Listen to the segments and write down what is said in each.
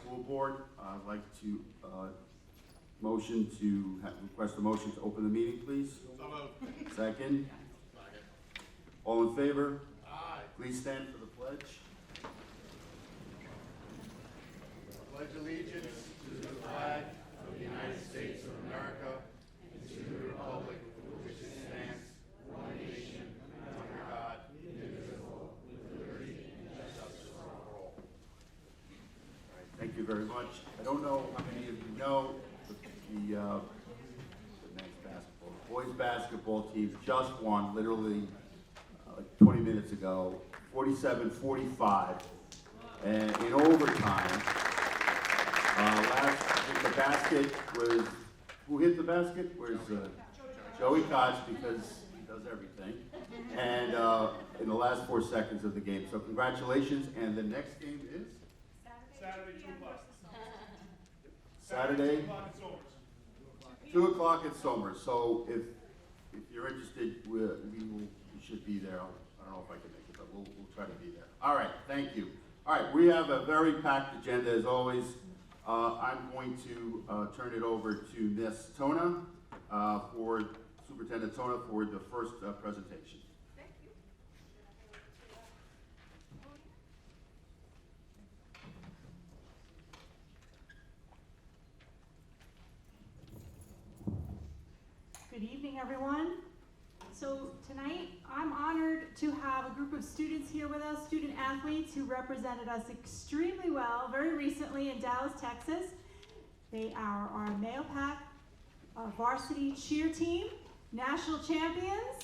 School Board. I'd like to request a motion to open the meeting, please. Second. All in favor? Aye. Please stand for the pledge. Pledge allegiance to the flag of the United States of America and to the republic for which it stands, one nation, under God, indivisible, with liberty and justice for all. Thank you very much. I don't know how many of you know, but the men's basketball, the boys basketball team just won literally 20 minutes ago, 47-45, and in overtime. Last hit the basket was, who hit the basket? Where's Joey Koch, because he does everything. And in the last 4 seconds of the game. So congratulations, and the next game is? Saturday, 2 o'clock. Saturday? 2 o'clock at Somers. 2 o'clock at Somers. So if you're interested, we should be there. I don't know if I can make it, but we'll try to be there. All right, thank you. All right, we have a very packed agenda as always. I'm going to turn it over to Ms. Tona, Superintendent Tona, for the first presentation. Thank you. Good evening, everyone. So tonight, I'm honored to have a group of students here with us, student athletes who represented us extremely well very recently in Dallas, Texas. They are our Mahopac varsity cheer team, national champions.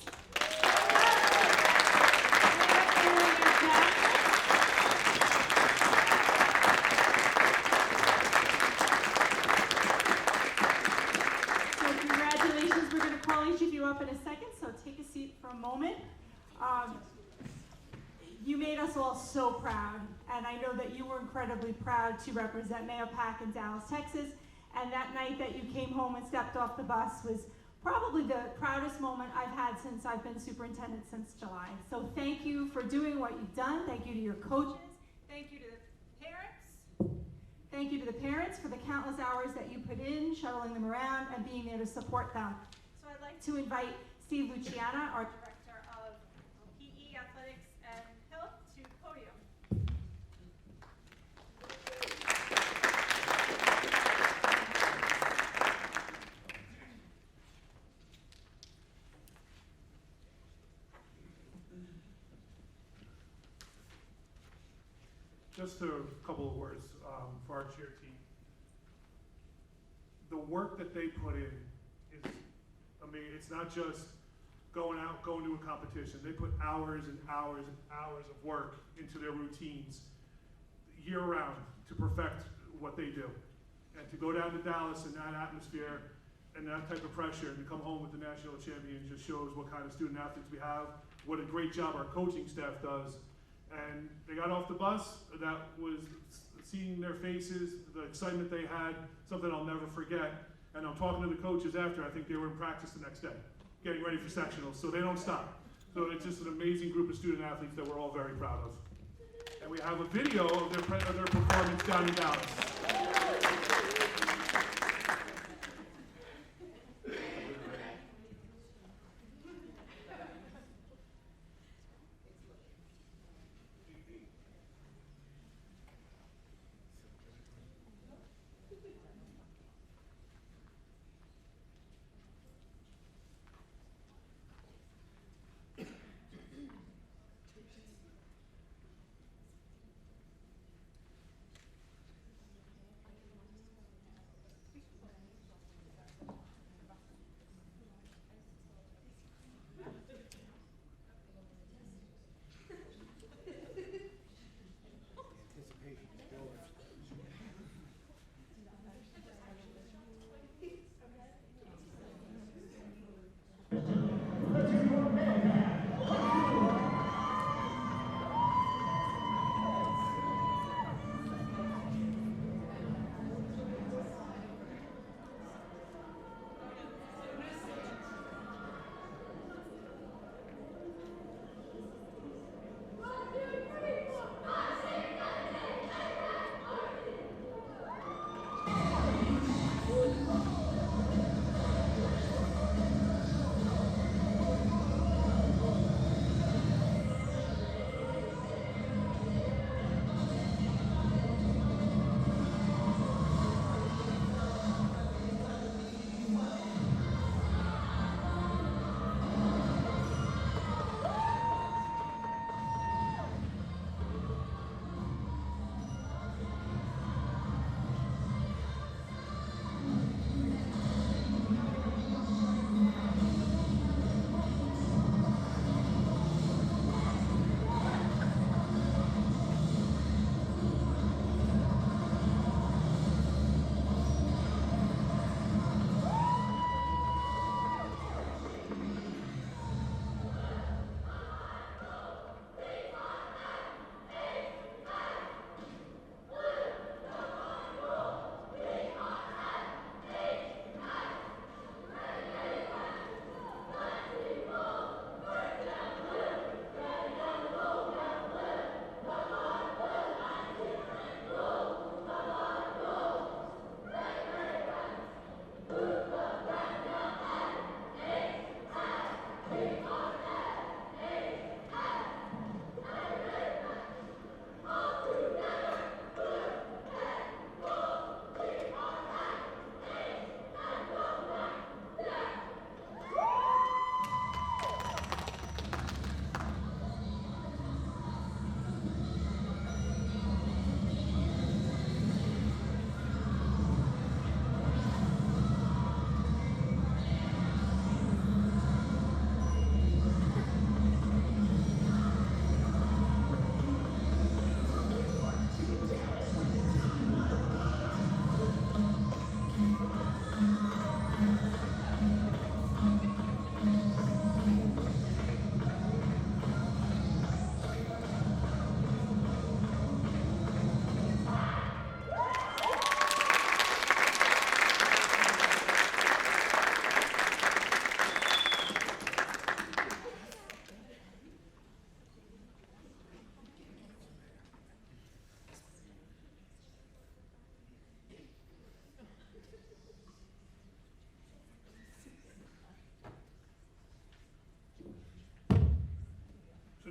So congratulations, we're going to call each of you up in a second, so take a seat for a moment. You made us all so proud, and I know that you were incredibly proud to represent Mahopac in Dallas, Texas, and that night that you came home and stepped off the bus was probably the proudest moment I've had since I've been superintendent since July. So thank you for doing what you've done. Thank you to your coaches. Thank you to the parents. Thank you to the parents for the countless hours that you put in, shuttling them around, and being there to support them. So I'd like to invite Steve Luciana, our Director of PE, Athletics, and Health, to the podium. Just a couple of words for our cheer team. The work that they put in is, I mean, it's not just going to a competition. They put hours and hours and hours of work into their routines year round to perfect what they do. And to go down to Dallas in that atmosphere and that type of pressure and to come home with the national champion just shows what kind of student athletes we have, what a great job our coaching staff does. And they got off the bus, that was seeing their faces, the excitement they had, something I'll never forget. And I'm talking to the coaches after, I think they were in practice the next day, getting ready for sectionals, so they don't stop. So it's just an amazing group of student athletes that we're all very proud of. And we have a video of their performance down in Dallas.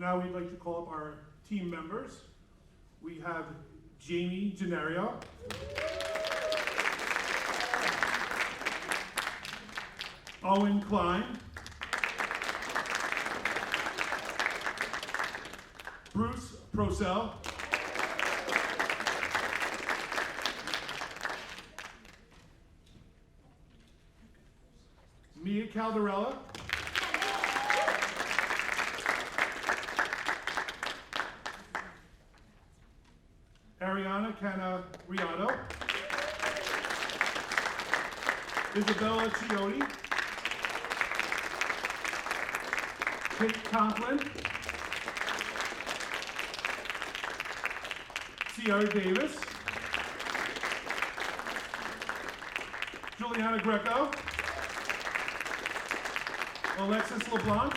now we'd like to call up our team members. We have Jamie Gennario. Owen Klein. Bruce Procell. Mia Caldarella. Ariana Canariato. Isabella Chiotti. Kate Conklin. Sierra Davis. Juliana Greco. Alexis LeBlanc.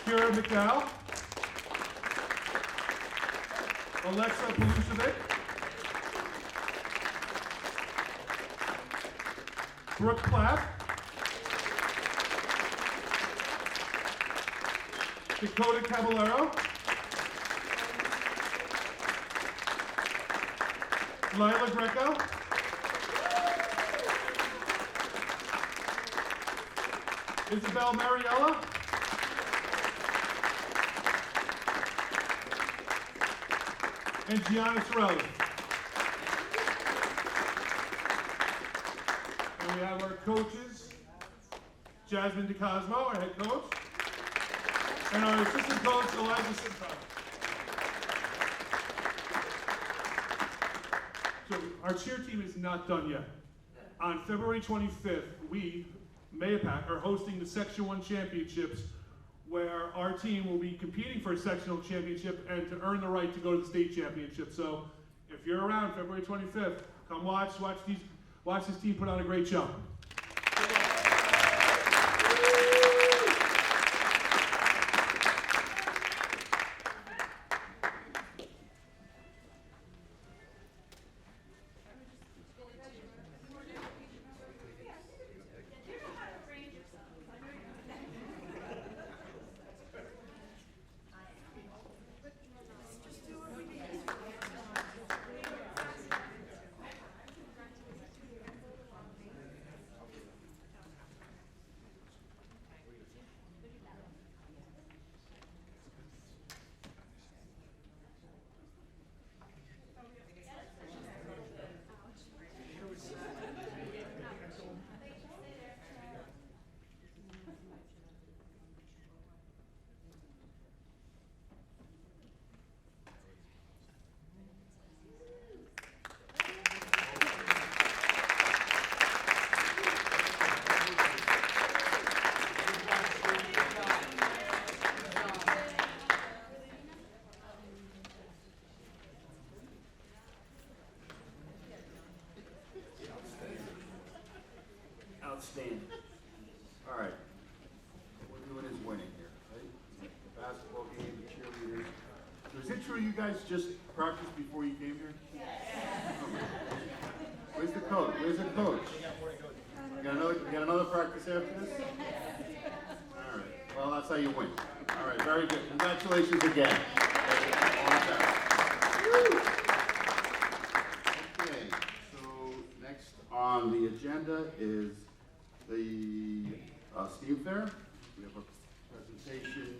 Kira McDowell. Alexa Pelucevic. Brooke Platt. Dakota Caballero. Lila Greco. Isabel Mariella. And Gianna Sorelli. And we have our coaches, Jasmine DeCosmo, our head coach, and our assistant coach, Elijah Simpson. So our cheer team is not done yet. On February 25th, we, MAYAPAC, are hosting the Section 1 Championships, where our team will be competing for a sectional championship and to earn the right to go to the state championship. So if you're around February 25th, come watch this team put on a great show. Outstanding. All right. What we're doing is winning here, right? The basketball game, the cheerleaders. So is it true you guys just practiced before you came here? Yes. Where's the coach? Where's the coach? You got another practice after this? All right. Well, that's how you win. All right. Very good. Congratulations again. Okay. So next on the agenda is the STEAM Fair. We have a presentation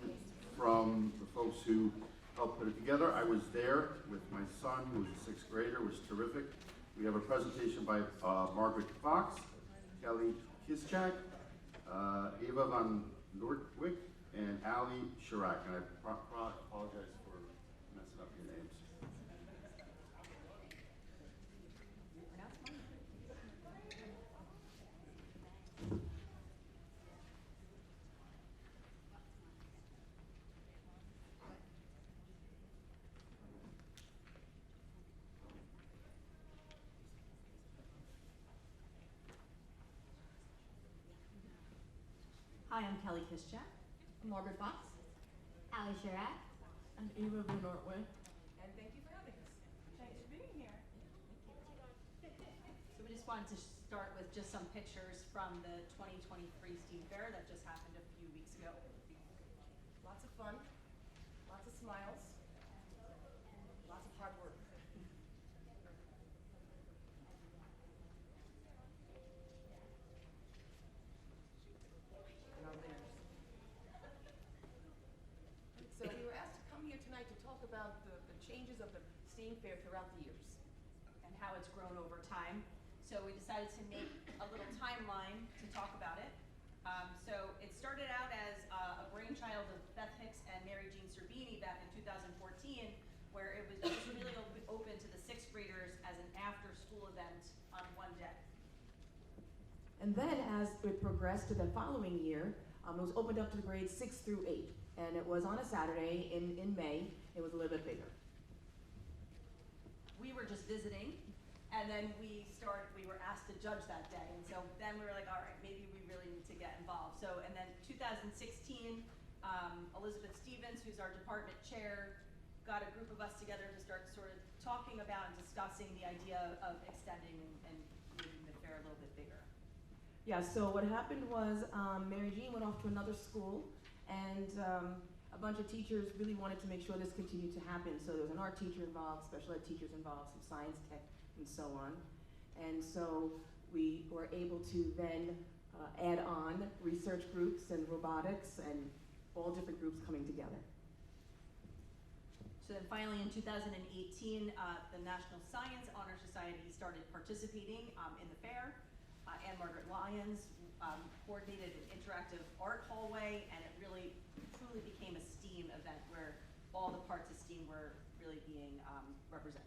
from the folks who helped put it together. I was there with my son, who was a sixth grader. It was terrific. We have a presentation by Margaret Fox, Kelly Kischak, Eva Van Noordwijk, and Ali Chirac. And I apologize for messing up your names. Hi, I'm Kelly Kischak. I'm Margaret Fox. Ali Chirac. I'm Eva Van Noordwijk. And thank you for having us. Thanks for being here. So we just wanted to start with just some pictures from the 2023 STEAM Fair that just happened a few weeks ago. Lots of fun, lots of smiles, lots of hard work. And our winners. So we were asked to come here tonight to talk about the changes of the STEAM Fair throughout the years. And how it's grown over time. So we decided to make a little timeline to talk about it. So it started out as a brainchild of Beth Hicks and Mary Jean Serbini back in 2014, where it was just really open to the sixth graders as an after-school event on one day. And then as it progressed to the following year, it was opened up to the grades 6 through 8. And it was on a Saturday in May. It was a little bit bigger. We were just visiting, and then we were asked to judge that day. And so then we were like, all right, maybe we really need to get involved. So, and then 2016, Elizabeth Stevens, who's our department chair, got a group of us together to start sort of talking about and discussing the idea of extending and making the fair a little bit bigger. Yeah, so what happened was Mary Jean went off to another school, and a bunch of teachers really wanted to make sure this continued to happen. So there was an art teacher involved, special ed teachers involved, some science, tech, and so on. And so we were able to then add on research groups and robotics and all different groups coming together. So then finally in 2018, the National Science Honor Society started participating in the fair. Anne Margaret Lyons coordinated an interactive art hallway, and it really truly became a STEAM event where all the parts of STEAM were really being represented.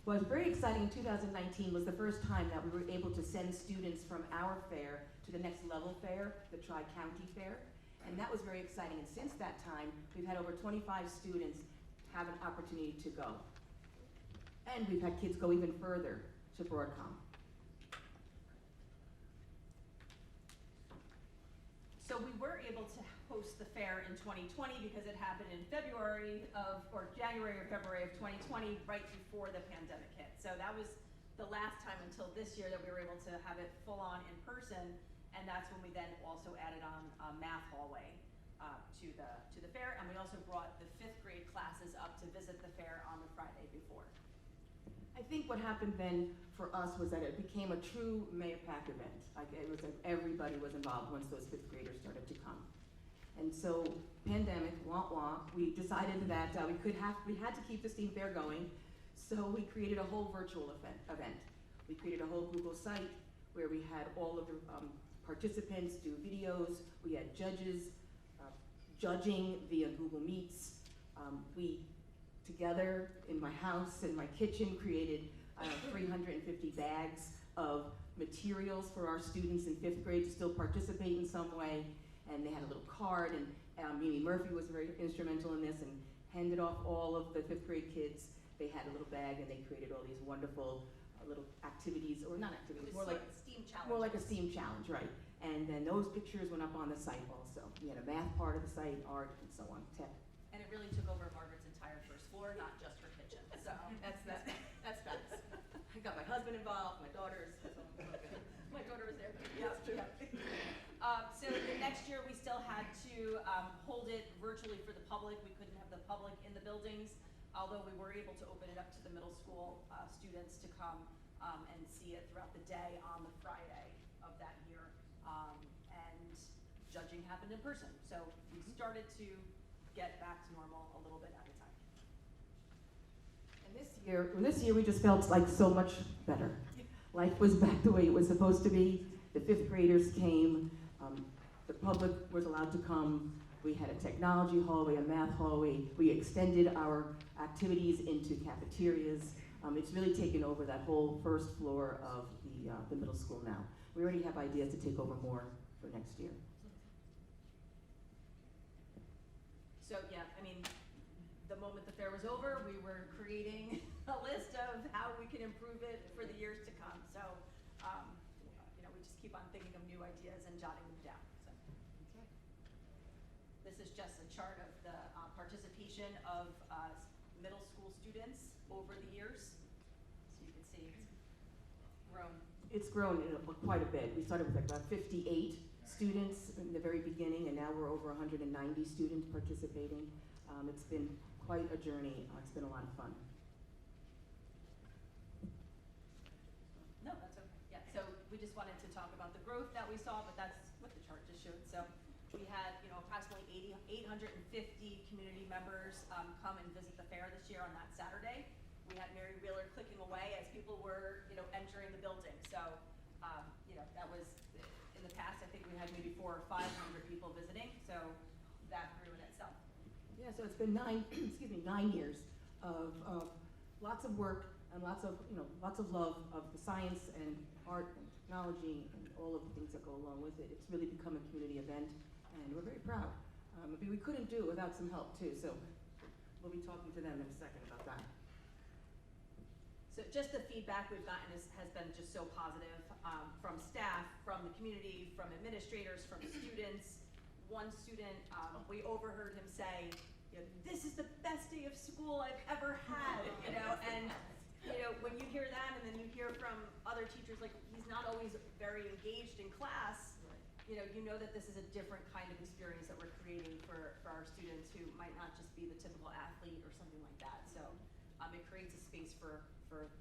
What was very exciting in 2019 was the first time that we were able to send students from our fair to the next level fair, the Tri-County Fair. And that was very exciting. And since that time, we've had over 25 students have an opportunity to go. And we've had kids go even further to Broadcom. So we were able to host the fair in 2020 because it happened in January or February of 2020, right before the pandemic hit. So that was the last time until this year that we were able to have it full on in person, and that's when we then also added on a math hallway to the fair, and we also brought the 5th grade classes up to visit the fair on the Friday before. I think what happened then for us was that it became a true MAYAPAC event. Like it was like everybody was involved once those 5th graders started to come. And so, pandemic, wah wah, we decided that we had to keep the STEAM Fair going, so we created a whole virtual event. We created a whole Google site where we had all of the participants do videos. We had judges judging via Google Meets. We together in my house, in my kitchen, created 350 bags of materials for our students in 5th grade to still participate in some way. And they had a little card, and Mimi Murphy was very instrumental in this and handed off all of the 5th grade kids. They had a little bag and they created all these wonderful little activities, or not activities, more like STEAM challenge. More like a STEAM challenge, right. And then those pictures went up on the site also. We had a math part of the site, art, and so on, tech. And it really took over Margaret's entire first floor, not just her kitchen. So that's fabulous. I got my husband involved, my daughters. My daughter was there. Yeah. So the next year we still had to hold it virtually for the public. We couldn't have the public in the buildings, although we were able to open it up to the middle school students to come and see it throughout the day on the Friday of that year. And judging happened in person. So we started to get back to normal a little bit at a time. And this year we just felt like so much better. Life was back the way it was supposed to be. The 5th graders came. The public was allowed to come. We had a technology hallway, a math hallway. We extended our activities into cafeterias. It's really taken over that whole first floor of the middle school now. We already have ideas to take over more for next year. So yeah, I mean, the moment the fair was over, we were creating a list of how we can improve it for the years to come. So, we just keep on thinking of new ideas and jotting them down. So. Okay. This is just a chart of the participation of middle school students over the years. So see it's grown. It's grown quite a bit. We started with like about 58 students in the very beginning, and now we're over 190 students participating. It's been quite a journey. It's been a lot of fun. No, that's okay. Yeah, so we just wanted to talk about the growth that we saw, but that's what the chart just showed. So we had, approximately 850 community members come and visit the fair this year on that Saturday. We had Mary Wheeler clicking away as people were, entering the building. So, that was, in the past, I think we had maybe 400 or 500 people visiting. So that grew in itself. Yeah, so it's been 9 years of lots of work and lots of love of the science and art and technology and all of the things that go along with it. It's really become a community event, and we're very proud. We couldn't do it without some help too, so we'll be talking to them in a second about that. So just the feedback we've gotten has been just so positive from staff, from the community, from administrators, from students. One student, we overheard him say, "This is the best day of school I've ever had," and when you hear that, and then you hear from other teachers, like he's not always very engaged in class, you know that this is a different kind of experience that we're creating for our students who might not just be the typical athlete or something like that. So it creates a space for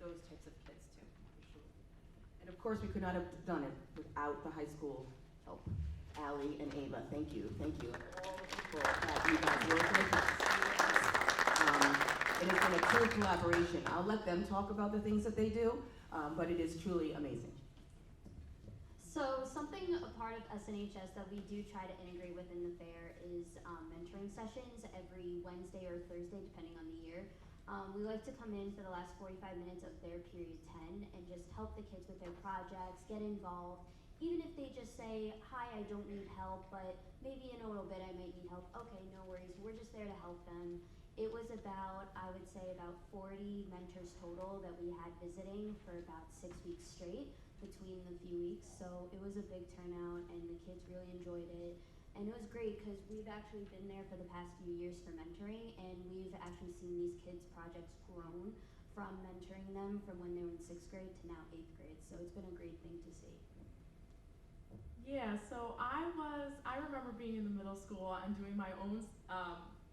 those types of kids too. And of course, we could not have done it without the high school help. Allie and Ava, thank you. Thank you. All the people that you guys work with. It has been a true collaboration. I'll let them talk about the things that they do, but it is truly amazing. So something, a part of SNHS that we do try to integrate within the fair is mentoring sessions every Wednesday or Thursday, depending on the year. We like to come in for the last 45 minutes of their period 10 and just help the kids with their projects, get involved. Even if they just say, "Hi, I don't need help, but maybe in a little bit I might need help." Okay, no worries, we're just there to help them. It was about, I would say, about 40 mentors total that we had visiting for about 6 weeks straight between the few weeks. So it was a big turnout and the kids really enjoyed it. And it was great because we've actually been there for the past few years for mentoring, and we've actually seen these kids' projects grown from mentoring them from when they were in 6th grade to now 8th grade. So it's been a great thing to see. Yeah, so I remember being in the middle school and doing my own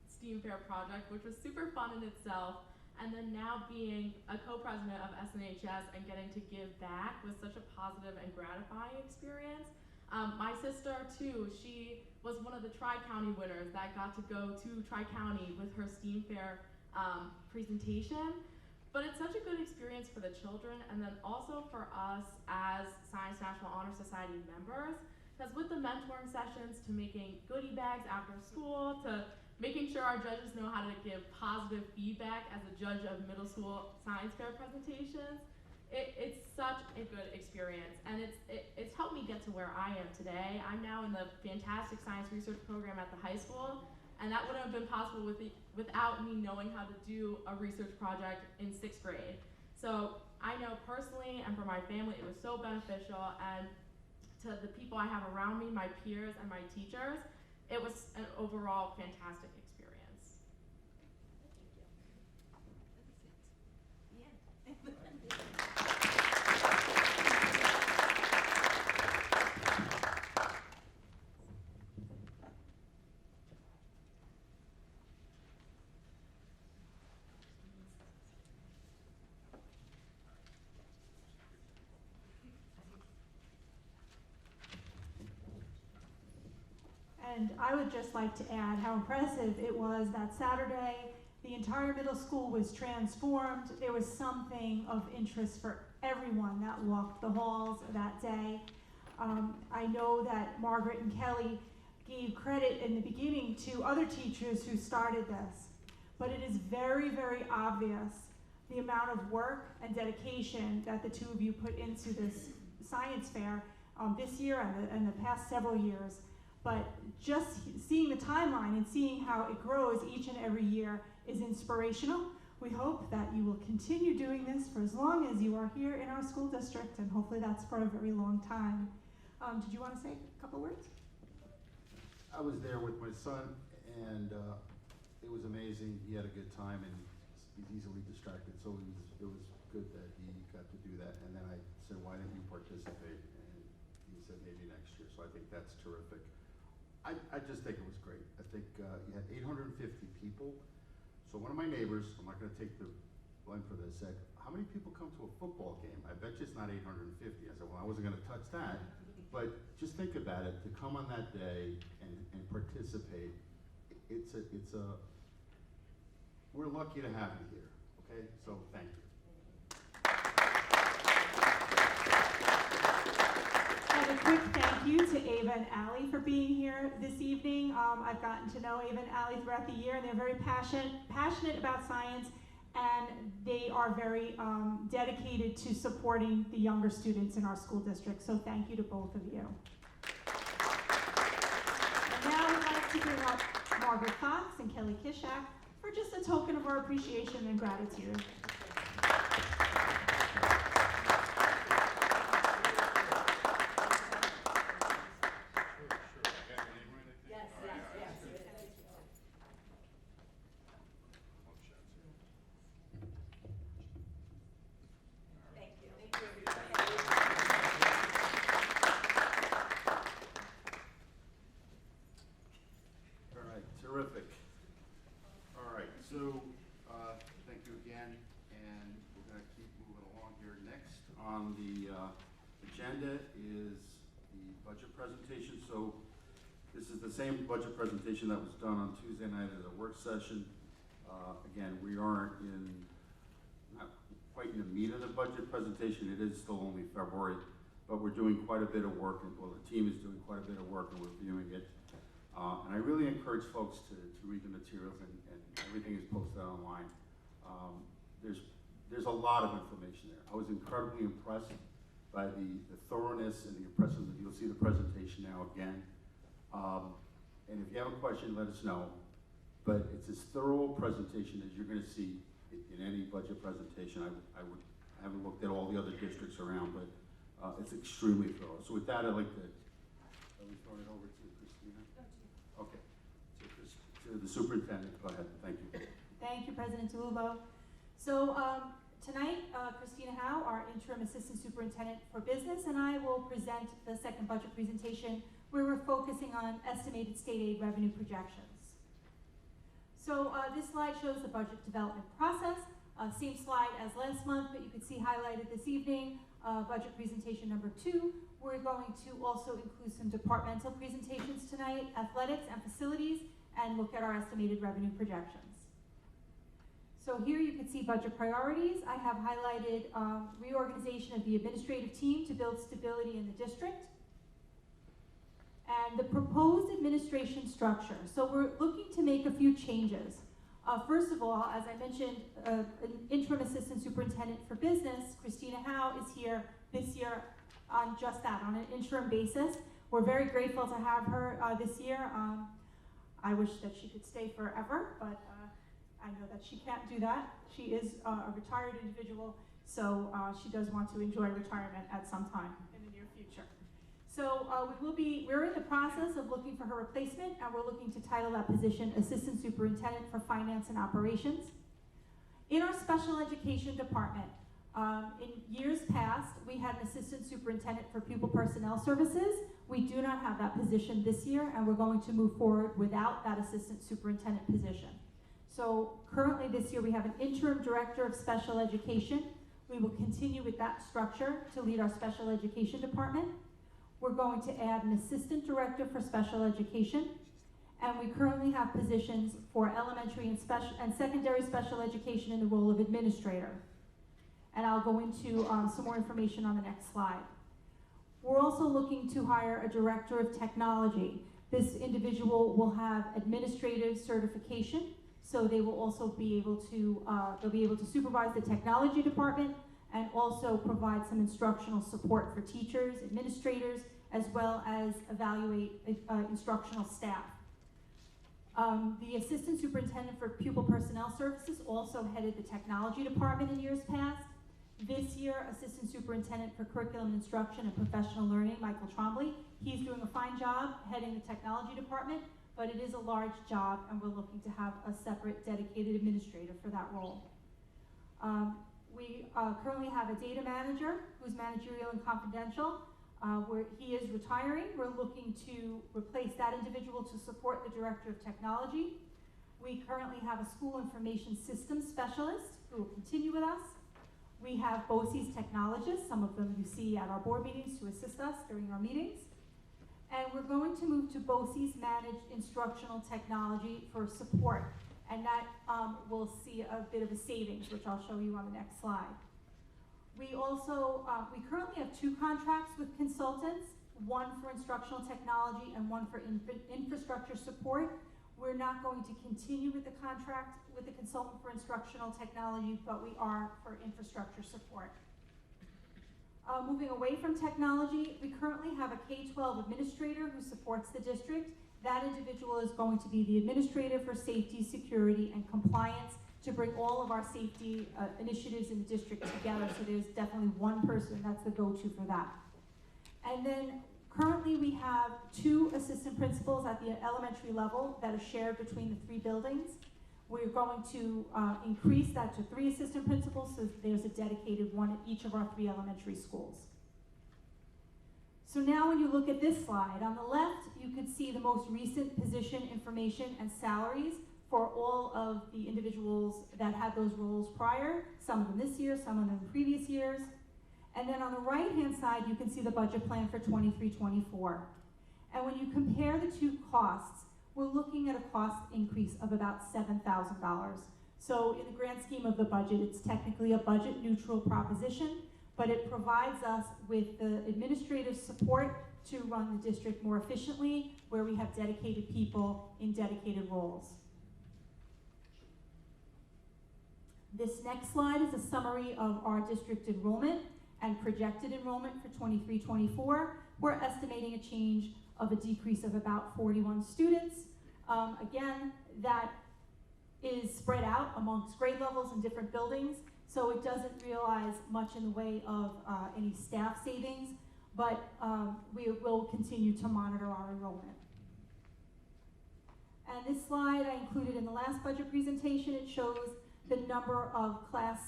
STEAM Fair project, which was super fun in itself. And then now being a co-president of SNHS and getting to give back was such a positive and gratifying experience. My sister too, she was one of the Tri-County winners that got to go to Tri-County with her STEAM Fair presentation. But it's such a good experience for the children, and then also for us as Science National Honor Society members, because with the mentoring sessions to making goodie bags after school, to making sure our judges know how to give positive feedback as a judge of middle school science fair presentations, it's such a good experience, and it's helped me get to where I am today. I'm now in the fantastic science research program at the high school, and that wouldn't have been possible without me knowing how to do a research project in 6th grade. So I know personally and for my family it was so beneficial, and to the people I have around me, my peers and my teachers, it was an overall fantastic experience. And I would just like to add how impressive it was that Saturday. The entire middle school was transformed. There was something of interest for everyone that walked the halls that day. I know that Margaret and Kelly gave credit in the beginning to other teachers who started this, but it is very, very obvious the amount of work and dedication that the two of you put into this science fair this year and the past several years. But just seeing the timeline and seeing how it grows each and every year is inspirational. We hope that you will continue doing this for as long as you are here in our school district, and hopefully that's for a very long time. Did you want to say a couple words? I was there with my son, and it was amazing. He had a good time, and he's easily distracted, so it was good that he got to do that. And then I said, why didn't you participate? And he said, maybe next year. So I think that's terrific. I just think it was great. I think you had 850 people. So one of my neighbors, I'm not going to take the blame for this, said, how many people come to a football game? I bet you it's not 850. I said, well, I wasn't going to touch that. But just think about it, to come on that day and participate, we're lucky to have you here, okay? So thank you. And a quick thank you to Ava and Allie for being here this evening. I've gotten to know Ava and Allie throughout the year, and they're very passionate about science, and they are very dedicated to supporting the younger students in our school district. So thank you to both of you. And now I'd like to bring up Margaret Fox and Kelly Kishak for just a token of our appreciation and gratitude. Terrific. All right, so thank you again, and we're going to keep moving along here. Next on the agenda is the budget presentation. So this is the same budget presentation that was done on Tuesday night at a work session. Again, we aren't not quite in the meat of the budget presentation. It is still only February, but we're doing quite a bit of work, and well, the team is doing quite a bit of work in reviewing it. And I really encourage folks to read the materials, and everything is posted online. There's a lot of information there. I was incredibly impressed by the thoroughness and the impressive. You'll see the presentation now again. And if you have a question, let us know. But it's as thorough a presentation as you're going to see in any budget presentation. I haven't looked at all the other districts around, but it's extremely thorough. So with that, I'd like to turn it over to Christina. Okay, to the superintendent, go ahead, thank you. Thank you, President DeLubo. So tonight, Christina Howe, our interim assistant superintendent for business, and I will present the second budget presentation where we're focusing on estimated state aid revenue projections. So this slide shows the budget development process. Same slide as last month, but you can see highlighted this evening, budget presentation number 2. We're going to also include some departmental presentations tonight, athletics and facilities, and look at our estimated revenue projections. So here you can see budget priorities. I have highlighted reorganization of the administrative team to build stability in the district, and the proposed administration structure. So we're looking to make a few changes. First of all, as I mentioned, an interim assistant superintendent for business, Christina Howe, is here this year on just that, on an interim basis. We're very grateful to have her this year. I wish that she could stay forever, but I know that she can't do that. She is a retired individual, so she does want to enjoy retirement at some time in the near future. So we're in the process of looking for her replacement, and we're looking to title that position Assistant Superintendent for Finance and Operations. In our special education department, in years past, we had an Assistant Superintendent for Pupil Personnel Services. We do not have that position this year, and we're going to move forward without that Assistant Superintendent position. So currently this year we have an Interim Director of Special Education. We will continue with that structure to lead our special education department. We're going to add an Assistant Director for Special Education, and we currently have positions for elementary and secondary special education in the role of administrator. And I'll go into some more information on the next slide. We're also looking to hire a Director of Technology. This individual will have administrative certification, so they will also be able to, they'll be able to supervise the technology department and also provide some instructional support for teachers, administrators, as well as evaluate instructional staff. The Assistant Superintendent for Pupil Personnel Services also headed the technology department in years past. This year, Assistant Superintendent for Curriculum Instruction and Professional Learning, Michael Trombley. He's doing a fine job heading the technology department, but it is a large job, and we're looking to have a separate dedicated administrator for that role. We currently have a data manager who's managerial and confidential. Where he is retiring. We're looking to replace that individual to support the Director of Technology. We currently have a school information systems specialist who will continue with us. We have BOCES technologists, some of them you see at our board meetings to assist us during our meetings. And we're going to move to BOCES managed instructional technology for support. And that will see a bit of a savings, which I'll show you on the next slide. We also, we currently have 2 contracts with consultants, one for instructional technology and one for infrastructure support. We're not going to continue with the contract with the consultant for instructional technology, but we are for infrastructure support. Moving away from technology, we currently have a K-12 administrator who supports the district. That individual is going to be the administrator for safety, security, and compliance, to bring all of our safety initiatives in the district together. So there's definitely one person that's the go-to for that. And then currently we have 2 assistant principals at the elementary level that are shared between the 3 buildings. We're going to increase that to 3 assistant principals, so there's a dedicated one at each of our 3 elementary schools. So now when you look at this slide, on the left you can see the most recent position information and salaries for all of the individuals that had those roles prior, some of them this year, some of them in previous years. And then on the right-hand side, you can see the budget plan for 23-24. And when you compare the 2 costs, we're looking at a cost increase of about $7,000. So in the grand scheme of the budget, it's technically a budget neutral proposition, but it provides us with the administrative support to run the district more efficiently, where we have dedicated people in dedicated roles. This next slide is a summary of our district enrollment and projected enrollment for 23-24. We're estimating a change of a decrease of about 41 students. Again, that is spread out amongst grade levels in different buildings, so it doesn't realize much in the way of any staff savings, but we will continue to monitor our enrollment. And this slide I included in the last budget presentation. It shows the number of class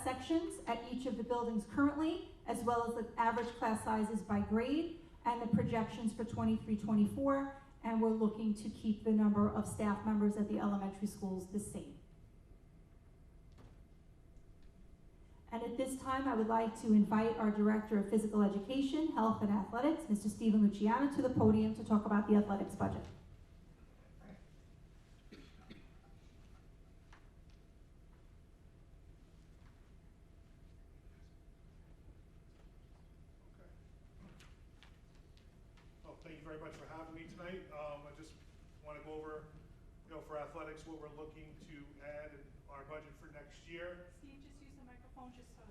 sections at each of the buildings currently, as well as the average class sizes by grade, and the projections for 23-24, and we're looking to keep the number of staff members at the elementary schools the same. And at this time, I would like to invite our Director of Physical Education, Health, and Athletics, Mr. Stephen Luciano, to the podium to talk about the athletics budget. Thank you very much for having me tonight. I just want to go over, for athletics, what we're looking to add in our budget for next year. Steve, just use the microphone just so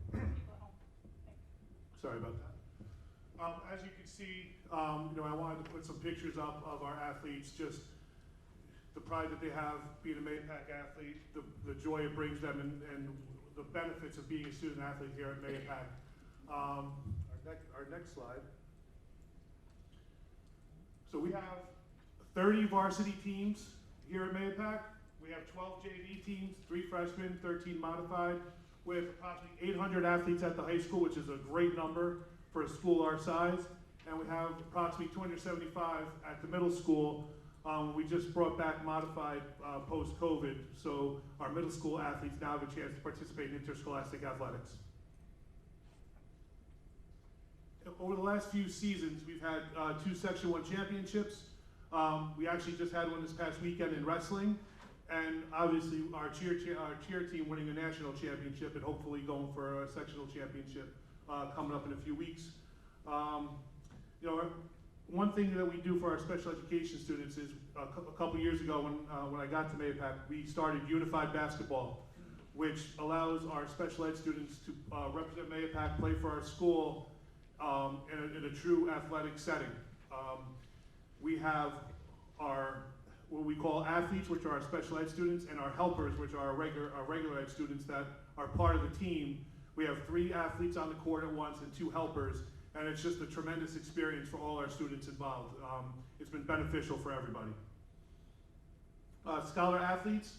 people at home. Sorry about that. As you can see, I wanted to put some pictures up of our athletes, just the pride that they have being a MAPAC athlete, the joy it brings them, and the benefits of being a student athlete here at MAPAC. Our next slide. So we have 30 varsity teams here at MAPAC. We have 12 JV teams, 3 freshmen, 13 modified, with approximately 800 athletes at the high school, which is a great number for a school our size. And we have approximately 275 at the middle school. We just brought back modified post-COVID, so our middle school athletes now have a chance to participate in interscholastic athletics. Over the last few seasons, we've had 2 Section 1 championships. We actually just had one this past weekend in wrestling, and obviously our cheer team winning a national championship and hopefully going for a sectional championship coming up in a few weeks. One thing that we do for our special education students is a couple years ago when I got to MAPAC, we started unified basketball, which allows our special ed students to represent MAPAC, play for our school, in a true athletic setting. We have our what we call athletes, which are our special ed students, and our helpers, which are our regular ed students that are part of the team. We have 3 athletes on the court at once and 2 helpers, and it's just a tremendous experience for all our students involved. It's been beneficial for everybody. Scholar athletes,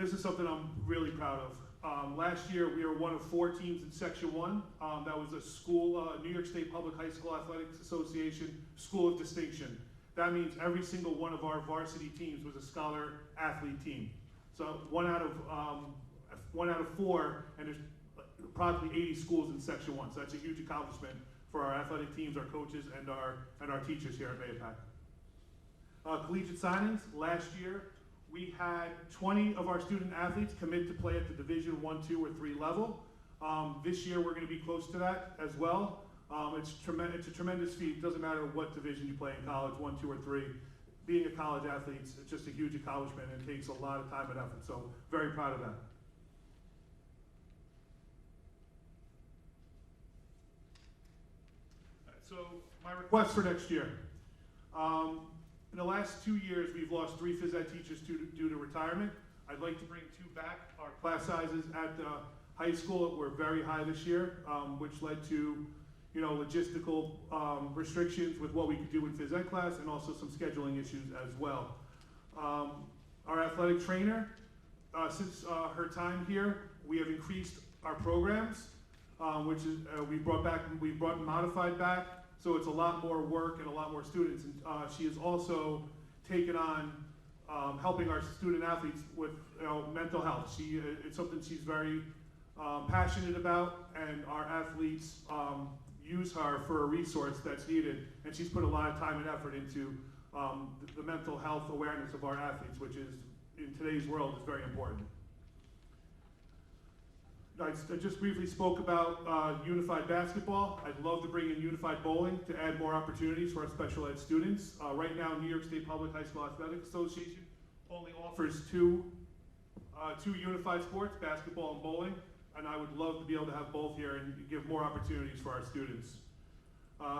this is something I'm really proud of. Last year, we were one of 4 teams in Section 1. That was a school, New York State Public High School Athletics Association School of Distinction. That means every single one of our varsity teams was a scholar athlete team. So one out of 4, and there's approximately 80 schools in Section 1. So that's a huge accomplishment for our athletic teams, our coaches, and our teachers here at Mahopac. Collegiate signings, last year, we had 20 of our student athletes commit to play at the Division 1, 2, or 3 level. This year, we're going to be close to that as well. It's a tremendous feat. It doesn't matter what division you play in college, 1, 2, or 3. Being a college athlete, it's just a huge accomplishment, and it takes a lot of time and effort. So very proud of that. So my request for next year. In the last 2 years, we've lost 3 phys ed teachers due to retirement. I'd like to bring 2 back. Our class sizes at the high school were very high this year, which led to, logistical restrictions with what we could do in phys ed class, and also some scheduling issues as well. Our athletic trainer, since her time here, we have increased our programs, which is we brought modified back. So it's a lot more work and a lot more students. And she has also taken on helping our student athletes with mental health. It's something she's very passionate about, and our athletes use her for a resource that's needed. And she's put a lot of time and effort into the mental health awareness of our athletes, which is, in today's world, is very important. I just briefly spoke about unified basketball. I'd love to bring in unified bowling to add more opportunities for our special ed students. Right now, New York State Public High School Athletics Association only offers two unified sports, basketball and bowling, and I would love to be able to have both here and give more opportunities for our students.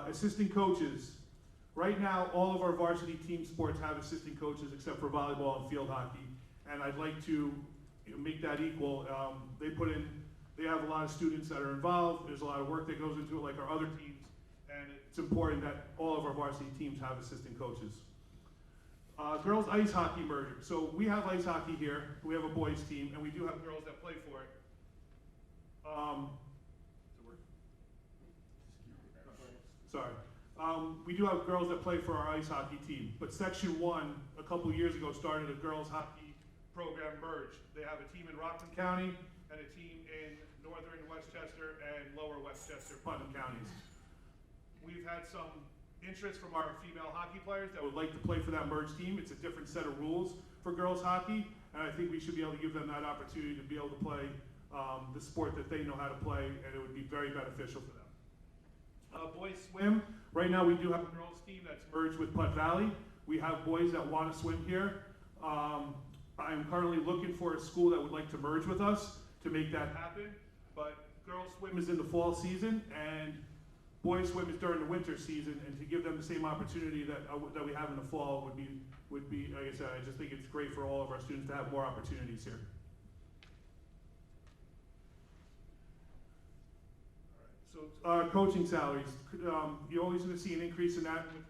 Assistant coaches. Right now, all of our varsity team sports have assistant coaches except for volleyball and field hockey, and I'd like to make that equal. They have a lot of students that are involved. There's a lot of work that goes into it, like our other teams, and it's important that all of our varsity teams have assistant coaches. Girls ice hockey merger. So we have ice hockey here. We have a boys team, and we do have girls that play for it. We do have girls that play for our ice hockey team, but Section 1, a couple years ago, started a girls hockey program merge. They have a team in Rockland County and a team in Northern Westchester and Lower Westchester, Putnam counties. We've had some interest from our female hockey players that would like to play for that merged team. It's a different set of rules for girls hockey, and I think we should be able to give them that opportunity to be able to play the sport that they know how to play, and it would be very beneficial for them. Boys swim. Right now we do have a girls team that's merged with Putt Valley. We have boys that want to swim here. I'm currently looking for a school that would like to merge with us to make that happen. But girls swim is in the fall season, and boys swim is during the winter season. And to give them the same opportunity that we have in the fall would be, like I said, I just think it's great for all of our students to have more opportunities here. So coaching salaries, you're always going to see an increase in that with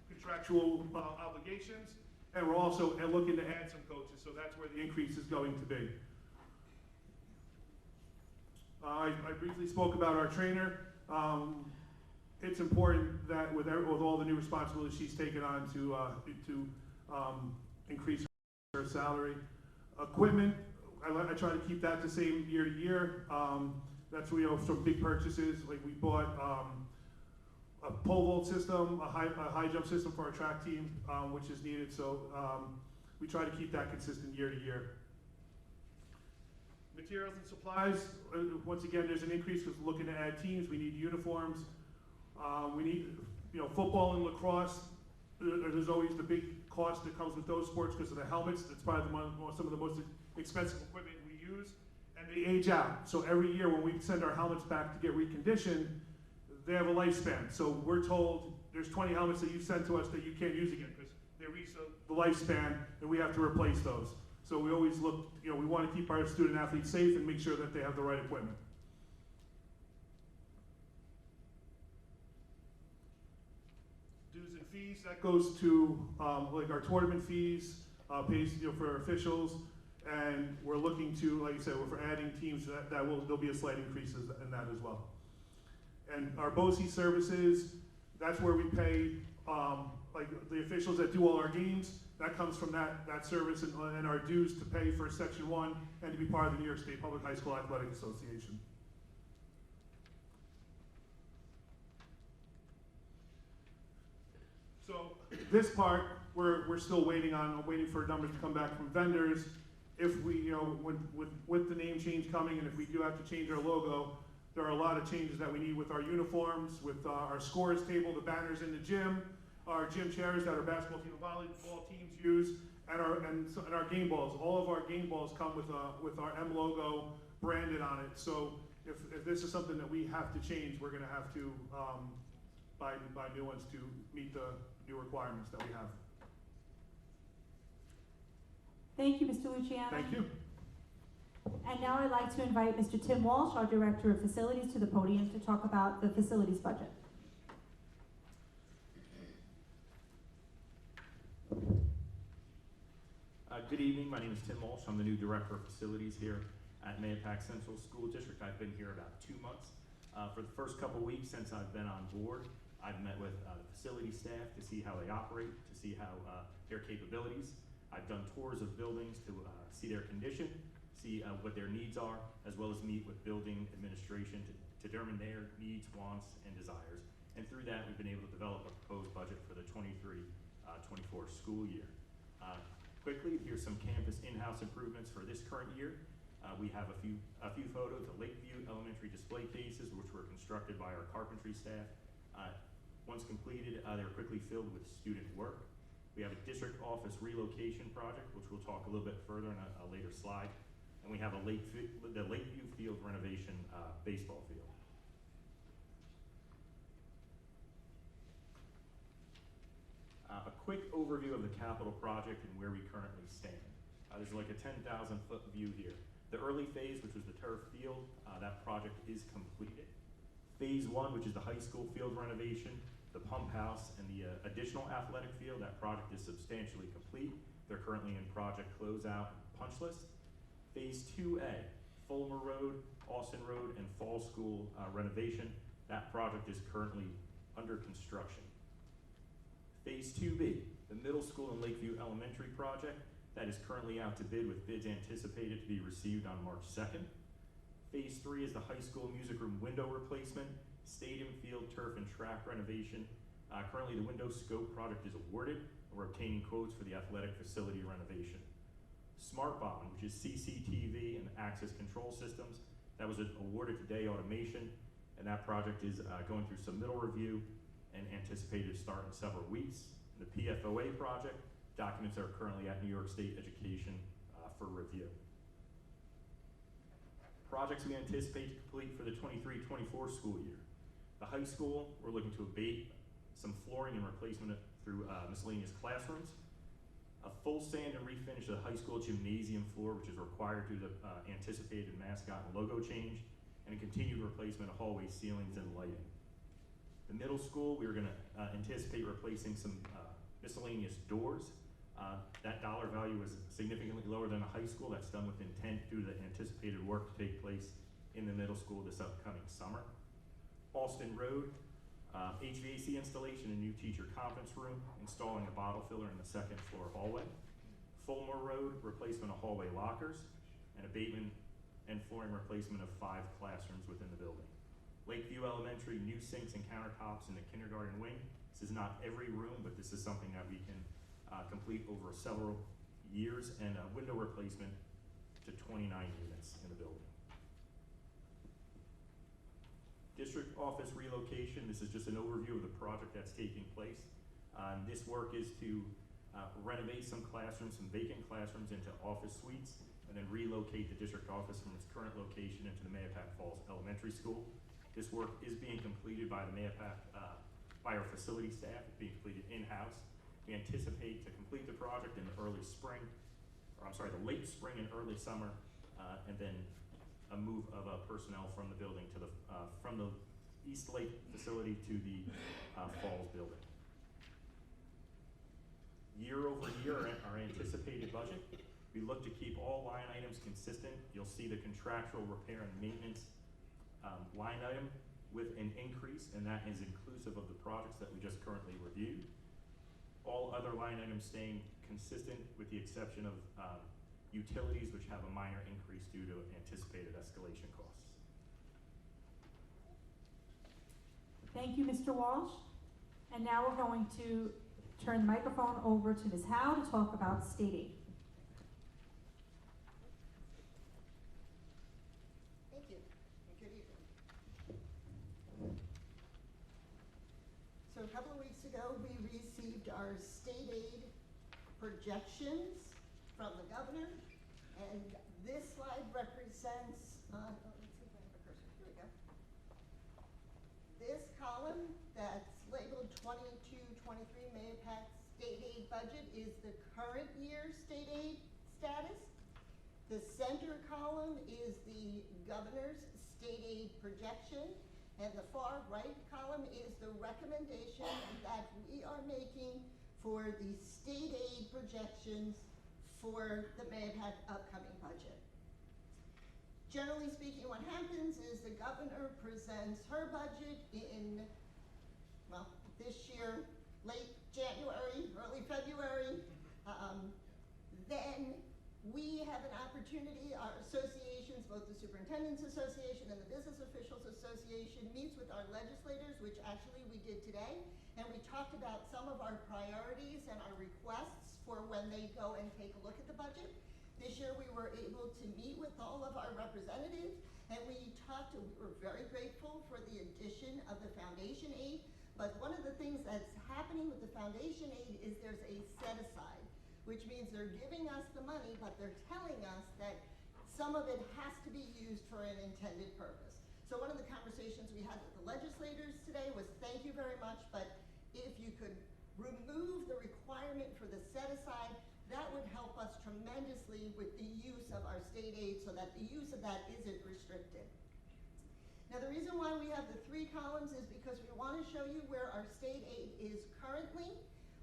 contractual obligations, and we're also looking to add some coaches, so that's where the increase is going to be. I briefly spoke about our trainer. It's important that with all the new responsibilities she's taken on to increase her salary. Equipment, I try to keep that the same year to year. That's where we have some big purchases. Like we bought a pole vault system, a high jump system for our track team, which is needed. So we try to keep that consistent year to year. Materials and supplies. Once again, there's an increase because we're looking to add teams. We need uniforms. We need, football and lacrosse. There's always the big cost that comes with those sports because of the helmets. That's probably some of the most expensive equipment we use. And they age out. So every year when we send our helmets back to get reconditioned, they have a lifespan. So we're told there's 20 helmets that you sent to us that you can't use again because they reach the lifespan and we have to replace those. So we always look, we want to keep our student athletes safe and make sure that they have the right equipment. Dues and fees, that goes to like our tournament fees, pays for officials. And we're looking to, like I said, we're adding teams, there'll be a slight increase in that as well. And our BOCES services, that's where we pay, like the officials that do all our games, that comes from that service and our dues to pay for Section 1 and to be part of the New York State Public High School Athletic Association. So this part, we're still waiting for numbers to come back from vendors. If we, with the name change coming, and if we do have to change our logo, there are a lot of changes that we need with our uniforms, with our scores table, the banners in the gym, our gym chairs that our basketball team and volleyball teams use, and our game balls. All of our game balls come with our M logo branded on it. So if this is something that we have to change, we're going to have to buy new ones to meet the new requirements that we have. Thank you, Mr. Luciano. Thank you. And now I'd like to invite Mr. Tim Walsh, our Director of Facilities, to the podium to talk about the facilities budget. Good evening, my name is Tim Walsh. I'm the new Director of Facilities here at Mahopac Central School District. I've been here about 2 months. For the first couple weeks since I've been on board, I've met with the facility staff to see how they operate, to see how their capabilities. I've done tours of buildings to see their condition, see what their needs are, as well as meet with building administration to determine their needs, wants, and desires. And through that, we've been able to develop a proposed budget for the 23-24 school year. Quickly, here's some campus in-house improvements for this current year. We have a few photos of Lakeview Elementary display cases, which were constructed by our carpentry staff. Once completed, they're quickly filled with student work. We have a district office relocation project, which we'll talk a little bit further in a later slide. And we have the Lakeview Field renovation baseball field. A quick overview of the capital project and where we currently stand. There's like a 10,000-foot view here. The early phase, which was the turf field, that project is completed. Phase 1, which is the high school field renovation, the pump house, and the additional athletic field, that project is substantially complete. They're currently in project closeout and punch list. Phase 2A, Fulmer Road, Austin Road, and Fall School renovation, that project is currently under construction. Phase 2B, the middle school and Lakeview Elementary project, that is currently out to bid with bids anticipated to be received on March 2nd. Phase 3 is the high school music room window replacement, stadium field turf and track renovation. Currently the window scope project is awarded, and we're obtaining quotes for the athletic facility renovation. Smart Bond, which is CCTV and access control systems, that was awarded today, automation, and that project is going through submittal review and anticipated to start in several weeks. The PFOA project, documents are currently at New York State Education for review. Projects we anticipate to complete for the 23-24 school year. The high school, we're looking to abate some flooring and replacement through miscellaneous classrooms. A full sand and refinish of the high school gymnasium floor, which is required due to the anticipated mascot and logo change, and a continued replacement of hallway ceilings and lighting. The middle school, we were going to anticipate replacing some miscellaneous doors. That dollar value was significantly lower than the high school. That's done with intent due to the anticipated work to take place in the middle school this upcoming summer. Austin Road, HVAC installation, a new teacher conference room, installing a bottle filler in the second floor hallway. Fulmer Road, replacement of hallway lockers, and abatement and flooring replacement of 5 classrooms within the building. Lakeview Elementary, new sinks and countertops in the kindergarten wing. This is not every room, but this is something that we can complete over several years, and a window replacement to 29 units in the building. District office relocation, this is just an overview of the project that's taking place. This work is to renovate some classrooms, some vacant classrooms into office suites, and then relocate the district office from its current location into the Mahopac Falls Elementary School. This work is being completed by the by our facility staff. It's being completed in-house. We anticipate to complete the project in the late spring and early summer, and then a move of personnel from the building to from the East Lake facility to the Falls building. Year over year, our anticipated budget We look to keep all line items consistent. You'll see the contractual repair and maintenance line item with an increase, and that is inclusive of the projects that we just currently reviewed. All other line items staying consistent with the exception of utilities, which have a minor increase due to anticipated escalation costs. Thank you, Mr. Walsh. And now we're going to turn the microphone over to Ms. Howe to talk about state aid. Thank you, and good evening. So a couple of weeks ago, we received our state aid projections from the governor, and this slide represents, let's see if I have a cursor, here we go. This column that's labeled 22-23 Mahopac state aid budget is the current year state aid status. The center column is the governor's state aid projection, and the far right column is the recommendation that we are making for the state aid projections for the Mahopac upcoming budget. Generally speaking, what happens is the governor presents her budget in, well, this year, late January, early February. Then we have an opportunity, our associations, both the Superintendent's Association and the Business Officials Association, meets with our legislators, which actually we did today, and we talked about some of our priorities and our requests for when they go and take a look at the budget. This year we were able to meet with all of our representatives, and we were very grateful for the addition of the foundation aid, but one of the things that's happening with the foundation aid is there's a set aside, which means they're giving us the money, but they're telling us that some of it has to be used for an intended purpose. So one of the conversations we had with the legislators today was, thank you very much, but if you could remove the requirement for the set aside, that would help us tremendously with the use of our state aid so that the use of that isn't restricted. Now the reason why we have the three columns is because we want to show you where our state aid is currently,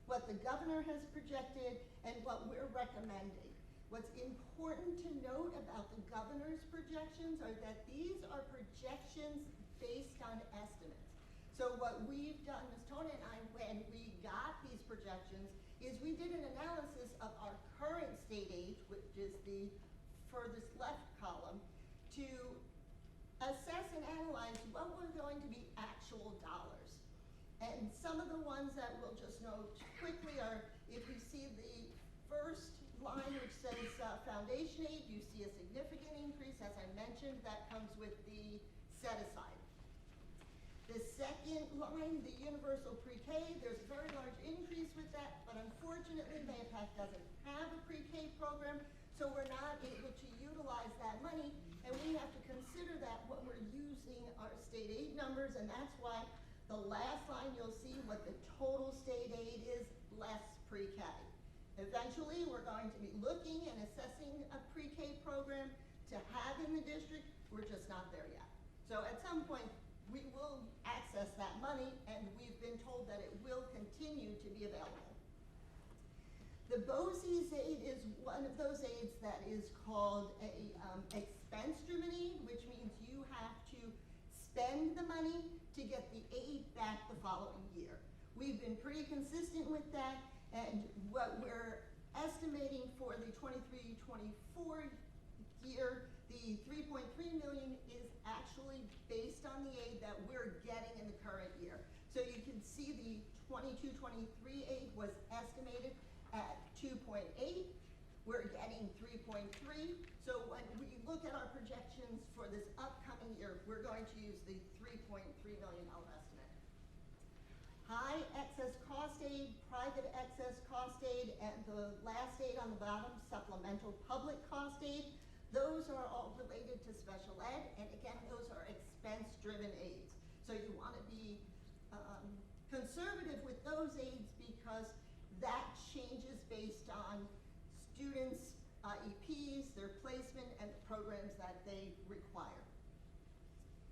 what the governor has projected, and what we're recommending. What's important to note about the governor's projections are that these are projections based on estimates. So what we've done, Ms. Tony and I, when we got these projections, is we did an analysis of our current state aid, which is the furthest left column, to assess and analyze what were going to be actual dollars. And some of the ones that we'll just note quickly are, if you see the first line which says foundation aid, you see a significant increase. As I mentioned, that comes with the set aside. The second line, the universal pre-K, there's a very large increase with that, but unfortunately Mahopac doesn't have a pre-K program, so we're not able to utilize that money, and we have to consider that when we're using our state aid numbers, and that's why the last line you'll see what the total state aid is less pre-K. Eventually, we're going to be looking and assessing a pre-K program to have in the district. We're just not there yet. So at some point, we will access that money, and we've been told that it will continue to be available. The BOCES aid is one of those aids that is called a expense-driven aid, which means you have to spend the money to get the aid back the following year. We've been pretty consistent with that, and what we're estimating for the 23-24 year, the $3.3 million is actually based on the aid that we're getting in the current year. So you can see the 22-23 aid was estimated at 2.8. We're getting 3.3. So when we look at our projections for this upcoming year, we're going to use the $3.3 million estimate. High excess cost aid, private excess cost aid, and the last aid on the bottom, supplemental public cost aid, those are all related to special ed, and again, those are expense-driven aids. So you want to be conservative with those aids because that changes based on students' IEPs, their placement, and the programs that they require.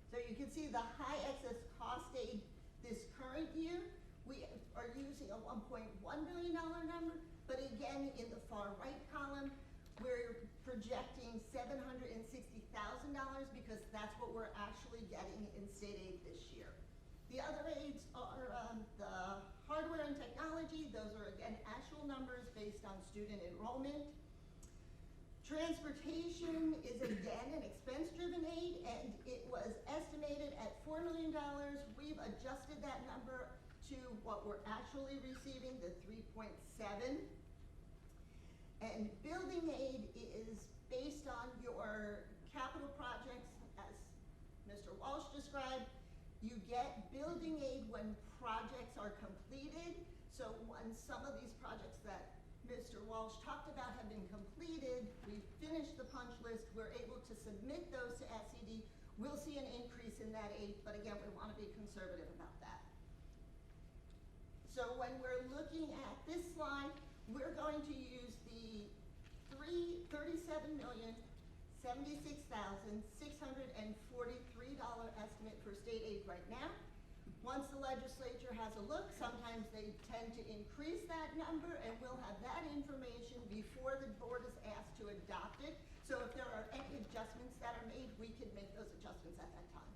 So you can see the high excess cost aid this current year, we are using a $1.1 million number, but again, in the far right column, we're projecting $760,000 because that's what we're actually getting in state aid this year. The other aids are the hardware and technology. Those are, again, actual numbers based on student enrollment. Transportation is, again, an expense-driven aid, and it was estimated at $4 million. We've adjusted that number to what we're actually receiving, the 3.7. And building aid is based on your capital projects, as Mr. Walsh described. You get building aid when projects are completed. So when some of these projects that Mr. Walsh talked about have been completed, we finished the punch list, we're able to submit those to SED. We'll see an increase in that aid, but again, we want to be conservative about that. So when we're looking at this slide, we're going to use the $37,076,643 estimate for state aid right now. Once the legislature has a look, sometimes they tend to increase that number, and we'll have that information before the board is asked to adopt it. So if there are any adjustments that are made, we can make those adjustments at that time.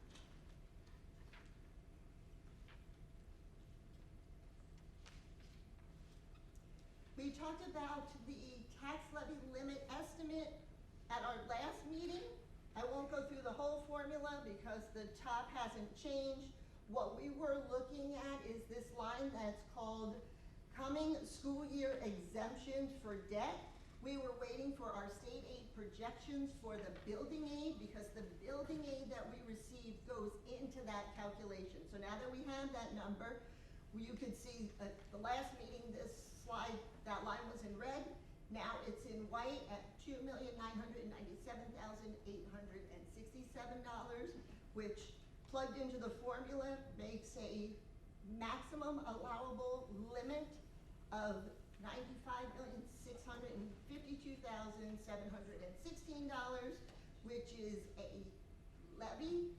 We talked about the tax levy limit estimate at our last meeting. I won't go through the whole formula because the top hasn't changed. What we were looking at is this line that's called coming school year exemptions for debt. We were waiting for our state aid projections for the building aid because the building aid that we received goes into that calculation. So now that we have that number, you could see at the last meeting, this slide, that line was in red. Now it's in white at $2,997,867, which plugged into the formula makes a maximum allowable limit of $95,652,716, which is a levy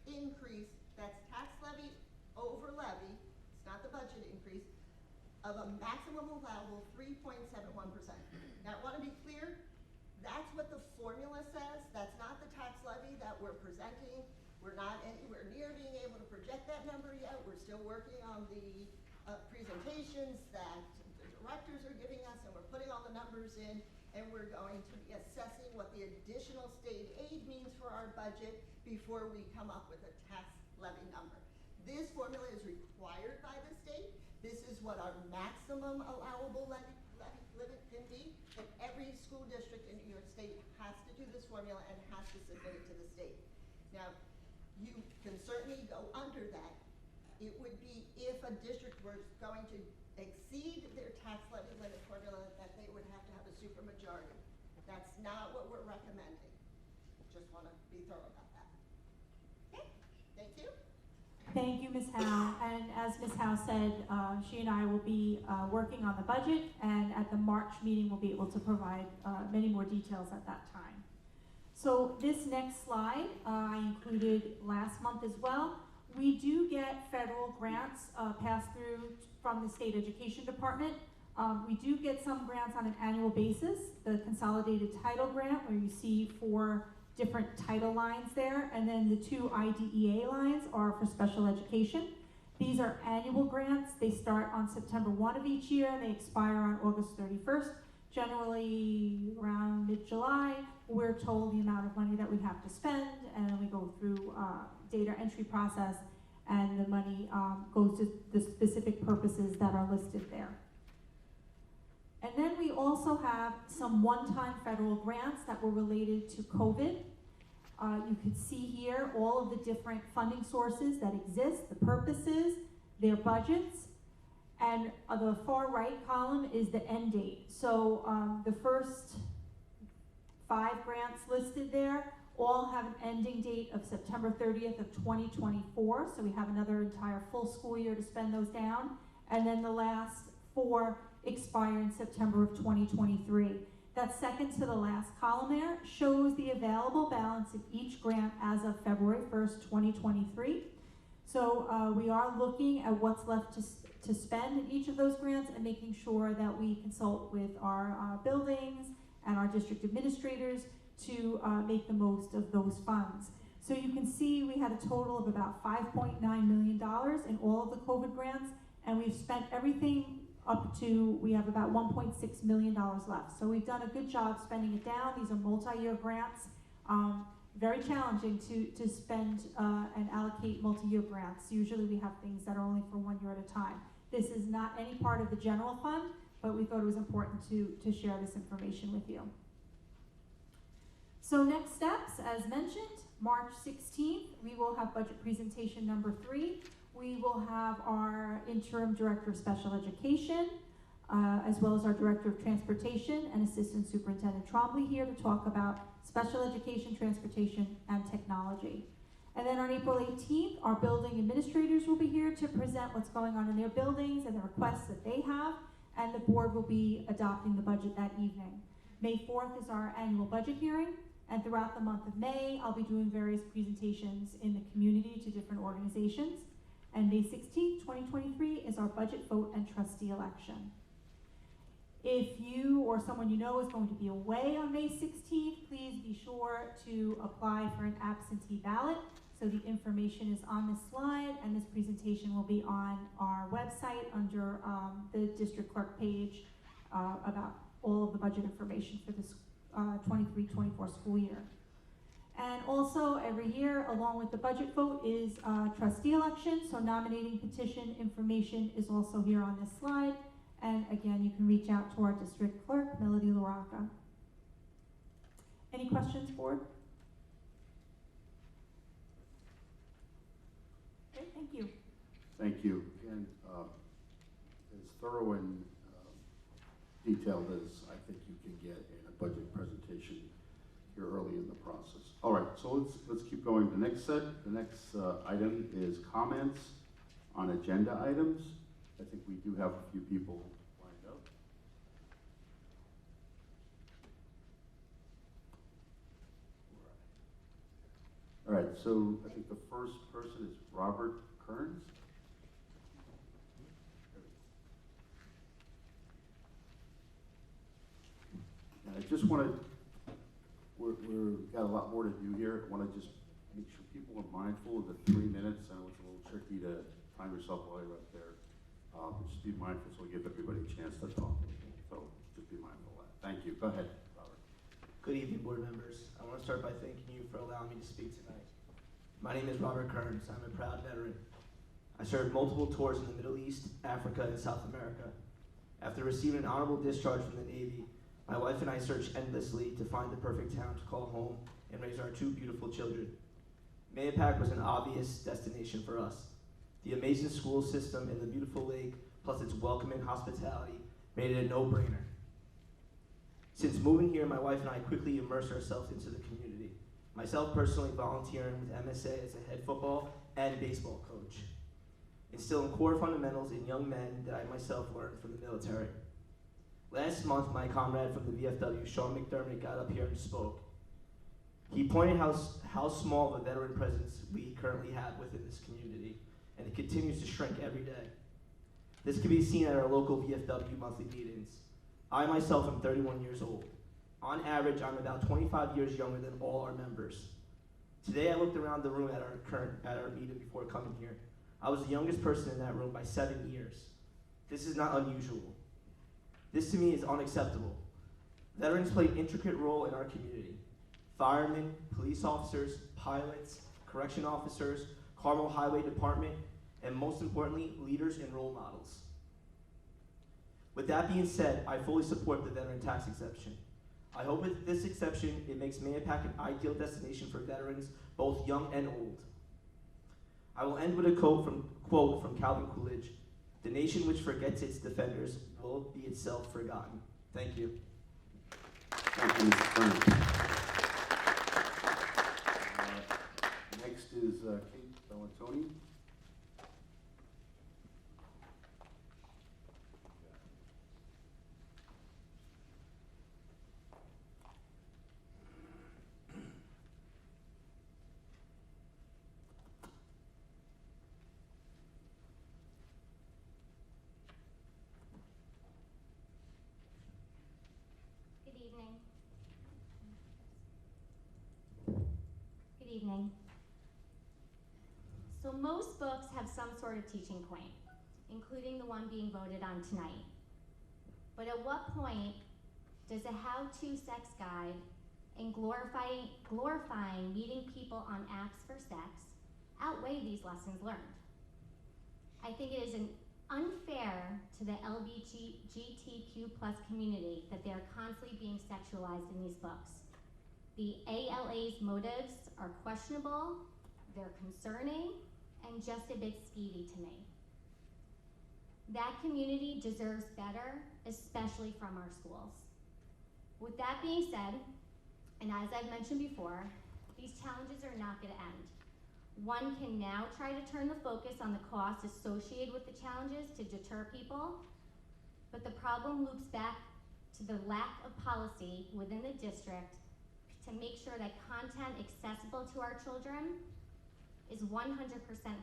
increase, that's tax levy over levy, it's not the budget increase, of a maximum allowable 3.71%. Now I want to be clear, that's what the formula says, that's not the tax levy that we're presenting. We're not anywhere near being able to project that number yet. We're still working on the presentations that the directors are giving us, and we're putting all the numbers in, and we're going to be assessing what the additional state aid means for our budget before we come up with a tax levy number. This formula is required by the state. This is what our maximum allowable levy limit can be, and every school district in New York State has to do this formula and has to submit it to the state. Now, you can certainly go under that. It would be if a district were going to exceed their tax levy limit formula that they would have to have a supermajority. That's not what we're recommending. Just want to be thorough about that. Okay, thank you. Thank you, Ms. Howe. And as Ms. Howe said, she and I will be working on the budget, and at the March meeting we'll be able to provide many more details at that time. So this next slide I included last month as well. We do get federal grants passed through from the State Education Department. We do get some grants on an annual basis. The Consolidated Title Grant, where you see 4 different title lines there, and then the 2 IDEA lines are for special education. These are annual grants. They start on September 1 of each year, and they expire on August 31st. Generally around mid-July, we're told the amount of money that we have to spend, and then we go through data entry process, and the money goes to the specific purposes that are listed there. And then we also have some one-time federal grants that were related to COVID. You can see here all of the different funding sources that exist, the purposes, their budgets, and the far right column is the end date. So the first 5 grants listed there all have an ending date of September 30th of 2024, so we have another entire full school year to spend those down. And then the last 4 expire in September of 2023. That second to the last column there shows the available balance of each grant as of February 1st, 2023. So we are looking at what's left to spend in each of those grants and making sure that we consult with our buildings and our district administrators to make the most of those funds. So you can see we had a total of about $5.9 million in all of the COVID grants, and we've spent everything up to, we have about $1.6 million left. So we've done a good job spending it down. These are multi-year grants. Very challenging to spend and allocate multi-year grants. Usually we have things that are only for 1 year at a time. This is not any part of the general fund, but we thought it was important to share this information with you. So next steps, as mentioned, March 16th, we will have budget presentation number 3. We will have our interim director of special education, as well as our director of transportation and assistant superintendent Trombley here to talk about special education, transportation, and technology. And then on April 18th, our building administrators will be here to present what's going on in their buildings and the requests that they have, and the board will be adopting the budget that evening. May 4th is our annual budget hearing, and throughout the month of May, I'll be doing various presentations in the community to different organizations. And May 16th, 2023 is our budget vote and trustee election. If you or someone you know is going to be away on May 16th, please be sure to apply for an absentee ballot. So the information is on this slide, and this presentation will be on our website under the district clerk page about all of the budget information for this 23-24 school year. And also every year, along with the budget vote, is trustee election. So nominating petition information is also here on this slide. And again, you can reach out to our district clerk, Melody LaRocca. Any questions, board? Okay, thank you. Thank you. Again, as thorough and detailed as I think you can get in a budget presentation here early in the process. All right, so let's keep going. The next item is comments on agenda items. I think we do have a few people lined up. All right, so I think the first person is Robert Kearns. And I just want to, we've got a lot more to do here. I want to just make sure people are mindful of the 3 minutes. I know it's a little tricky to time yourself while you're up there. But just be mindful so we give everybody a chance to talk. So just be mindful of that. Thank you. Go ahead, Robert. Good evening, board members. I want to start by thanking you for allowing me to speak tonight. My name is Robert Kearns. I'm a proud veteran. I served multiple tours in the Middle East, Africa, and South America. After receiving an honorable discharge from the Navy, my wife and I searched endlessly to find the perfect town to call home and raise our 2 beautiful children. Mahopac was an obvious destination for us. The amazing school system and the beautiful lake, plus its welcoming hospitality, made it a no-brainer. Since moving here, my wife and I quickly immersed ourselves into the community, myself personally volunteering with MSA as a head football and baseball coach, instilling core fundamentals in young men that I myself learned from the military. Last month, my comrade from the VFW, Sean McDermott, got up here and spoke. He pointed how small of a veteran presence we currently have within this community, and it continues to shrink every day. This can be seen at our local VFW monthly meetings. I myself am 31 years old. On average, I'm about 25 years younger than all our members. Today, I looked around the room at our meeting before coming here. I was the youngest person in that room by 7 years. This is not unusual. This to me is unacceptable. Veterans play an intricate role in our community. Firemen, police officers, pilots, correction officers, Carmel Highway Department, and most importantly, leaders and role models. With that being said, I fully support the veteran tax exception. I hope with this exception, it makes Mahopac an ideal destination for veterans, both young and old. I will end with a quote from Calvin Coolidge: "The nation which forgets its defenders will be itself forgotten." Thank you. Thank you, Mr. Kearns. Next is Kate Bellantoni. Good evening. Good evening. So most books have some sort of teaching point, including the one being voted on tonight. But at what point does a how-to sex guide and glorifying meeting people on apps for sex outweigh these lessons learned? I think it is unfair to the LGBTQ+ community that they are constantly being sexualized in these books. The ALA's motives are questionable, they're concerning, and just a bit skeevy to me. That community deserves better, especially from our schools. With that being said, and as I've mentioned before, these challenges are not going to end. One can now try to turn the focus on the costs associated with the challenges to deter people, but the problem loops back to the lack of policy within the district to make sure that content accessible to our children is 100%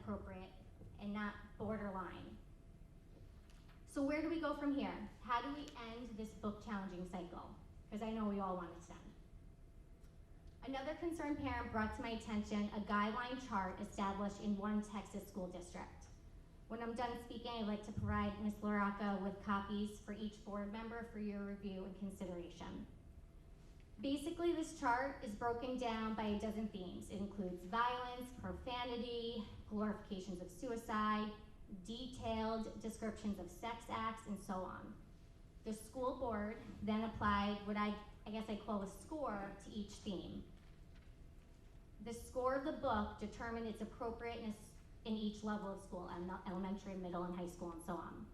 appropriate and not borderline. So where do we go from here? How do we end this book challenging cycle? Because I know we all want it to end. Another concerned parent brought to my attention a guideline chart established in one Texas school district. When I'm done speaking, I'd like to provide Ms. Laraca with copies for each board member for your review and consideration. Basically, this chart is broken down by a dozen themes. It includes violence, profanity, glorifications of suicide, detailed descriptions of sex acts, and so on. The school board then applied what I guess I call a score to each theme. The score of the book determined its appropriateness in each level of school, elementary, middle, and high school, and so on.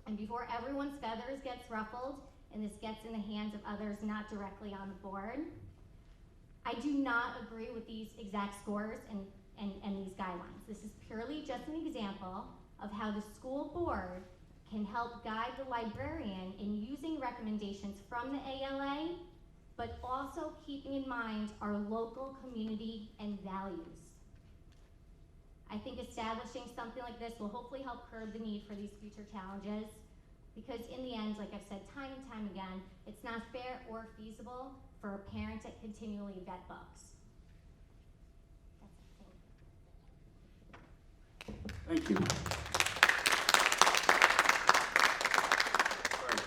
And before everyone's feathers gets ruffled, and this gets in the hands of others not directly on the board, I do not agree with these exact scores and these guidelines. This is purely just an example of how the school board can help guide the librarian in using recommendations from the ALA, but also keeping in mind our local community and values. I think establishing something like this will hopefully help curb the need for these future challenges, because in the end, like I've said time and time again, it's not fair or feasible for a parent to continually vet books. That's it. Thank you. All right,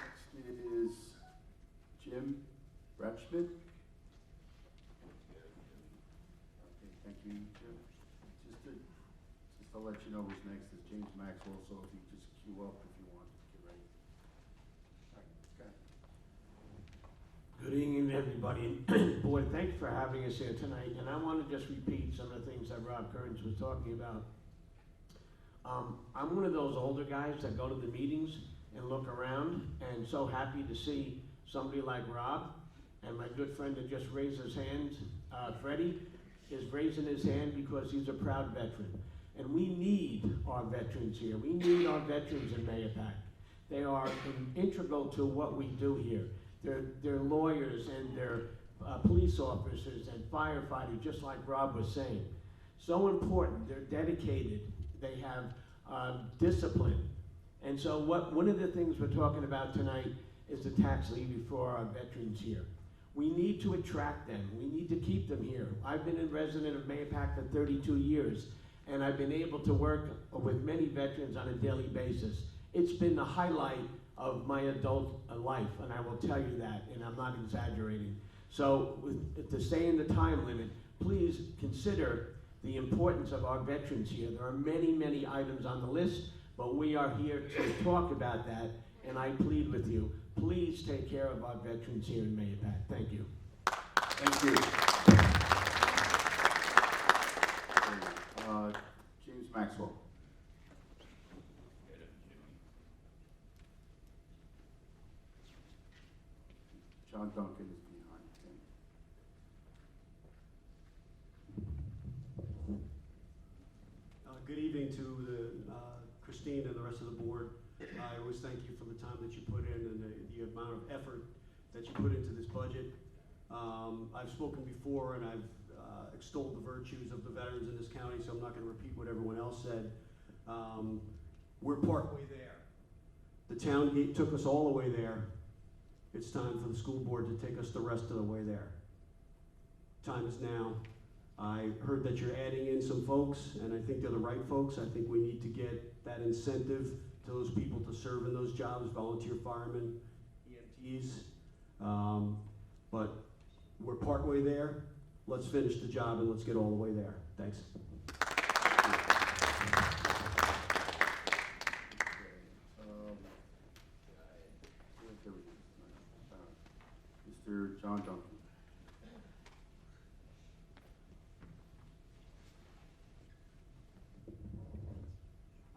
next is Jim Bratschmidt. Okay, thank you, Jim. Just to let you know who's next is James Maxwell, so if you just queue up if you want, get ready. All right, Good evening, everybody. Board, thanks for having us here tonight. And I want to just repeat some of the things that Rob Kearns was talking about. I'm one of those older guys that go to the meetings and look around, and so happy to see somebody like Rob and my good friend that just raised his hand, Freddie, is raising his hand because he's a proud veteran. And we need our veterans here. We need our veterans in Mahopac. They are integral to what we do here. They're lawyers and they're police officers and firefighters, just like Rob was saying. So important. They're dedicated. They have discipline. And so one of the things we're talking about tonight is the tax levy for our veterans here. We need to attract them. We need to keep them here. I've been a resident of Mahopac for 32 years, and I've been able to work with many veterans on a daily basis. It's been the highlight of my adult life, and I will tell you that, and I'm not exaggerating. So to stay in the time limit, please consider the importance of our veterans here. There are many, many items on the list, but we are here to talk about that, and I plead with you, please take care of our veterans here in Mahopac. Thank you. Thank you. James Maxwell. John Duncan is behind him. Good evening to Christine and the rest of the board. I always thank you for the time that you put in and the amount of effort that you put into this budget. I've spoken before and I've extolled the virtues of the veterans in this county, so I'm not going to repeat what everyone else said. We're partway there. The town gate took us all the way there. It's time for the school board to take us the rest of the way there. time is now. I heard that you're adding in some folks, and I think they're the right folks. I think we need to get that incentive to those people to serve in those jobs, volunteer firemen, EMTs. But we're partway there. Let's finish the job and let's get all the way there. Thanks. Mr. John Duncan.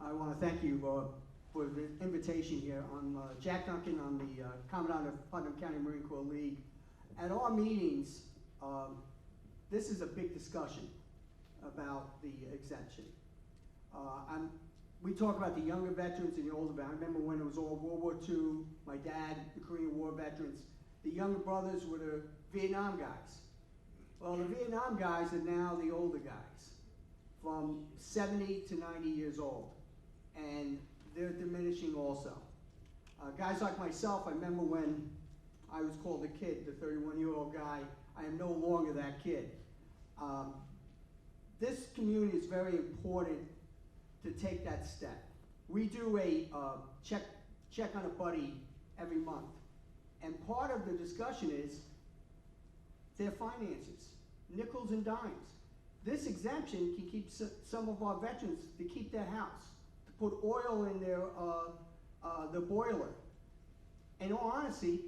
I want to thank you for the invitation here. I'm Jack Duncan. I'm the Commandant of Putnam County Marine Corps League. At our meetings, this is a big discussion about the exemption. We talk about the younger veterans and the older veterans. I remember when it was all World War II, my dad, the Korean War veterans. The younger brothers were the Vietnam guys. Well, the Vietnam guys are now the older guys, from 70 to 90 years old. And they're diminishing also. Guys like myself, I remember when I was called a kid, the 31-year-old guy. I am no longer that kid. This community is very important to take that step. We do a check on a buddy every month. And part of the discussion is their finances, nickels and dimes. This exemption can keep some of our veterans to keep their house, to put oil in their boiler. In all honesty,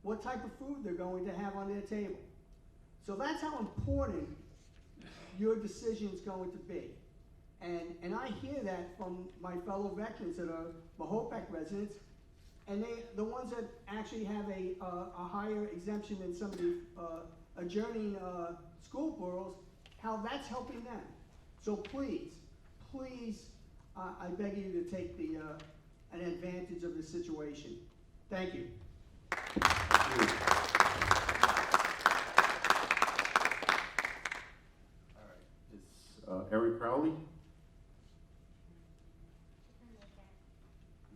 what type of food they're going to have on their table. So that's how important your decision is going to be. And I hear that from my fellow veterans that are Mahopac residents, and the ones that actually have a higher exemption than some of the adjourning school boroughs, how that's helping them. So please, I beg you to take an advantage of the situation. Thank you. All right, is Eric Crowley?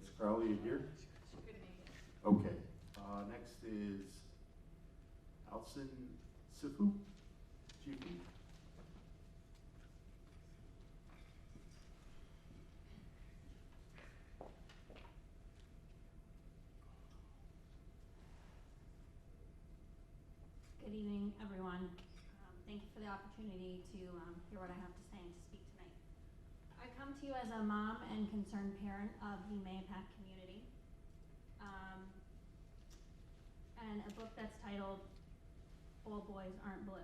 Ms. Crowley, you here? Okay. Next is Alson Sifu. GP. Good evening, everyone. Thank you for the opportunity to hear what I have to say and to speak tonight. I come to you as a mom and concerned parent of the Mahopac community. And a book that's titled All Boys Aren't Blue,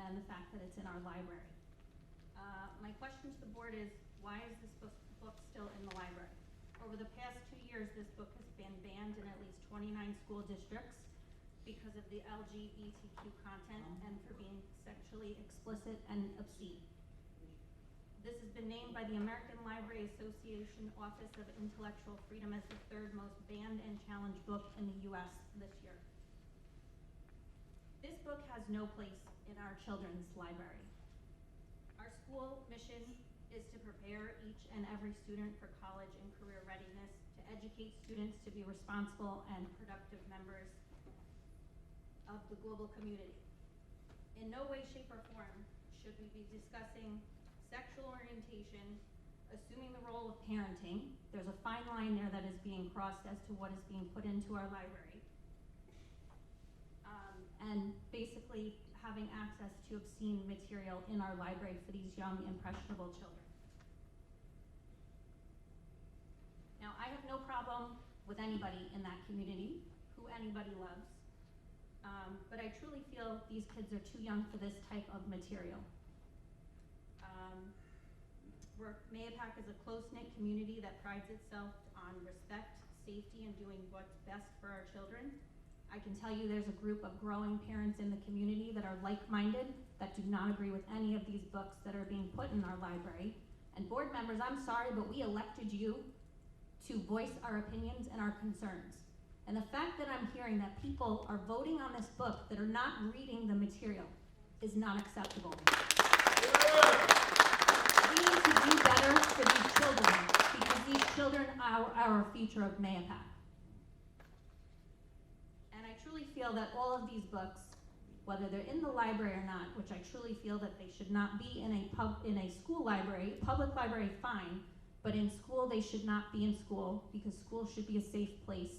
and the fact that it's in our library. My question to the board is, why is this book still in the library? Over the past 2 years, this book has been banned in at least 29 school districts because of the LGBTQ content and for being sexually explicit and obscene. This has been named by the American Library Association Office of Intellectual Freedom as the third most banned and challenged book in the U.S. this year. This book has no place in our children's library. Our school mission is to prepare each and every student for college and career readiness, to educate students to be responsible and productive members of the global community. In no way, shape, or form should we be discussing sexual orientation, assuming the role of parenting. There's a fine line there that is being crossed as to what is being put into our library. And basically having access to obscene material in our library for these young, impressionable children. Now, I have no problem with anybody in that community, who anybody loves, but I truly feel these kids are too young for this type of material. Mahopac is a close-knit community that prides itself on respect, safety, and doing what's best for our children. I can tell you there's a group of growing parents in the community that are like-minded, that do not agree with any of these books that are being put in our library. And board members, I'm sorry, but we elected you to voice our opinions and our concerns. And the fact that I'm hearing that people are voting on this book that are not reading the material is not acceptable. We need to do better for these children, because these children are our future of Mahopac. I truly feel that all of these books whether they're in the library or not, which I truly feel that they should not be in a school library. Public library, fine, but in school they should not be in school, because school should be a safe place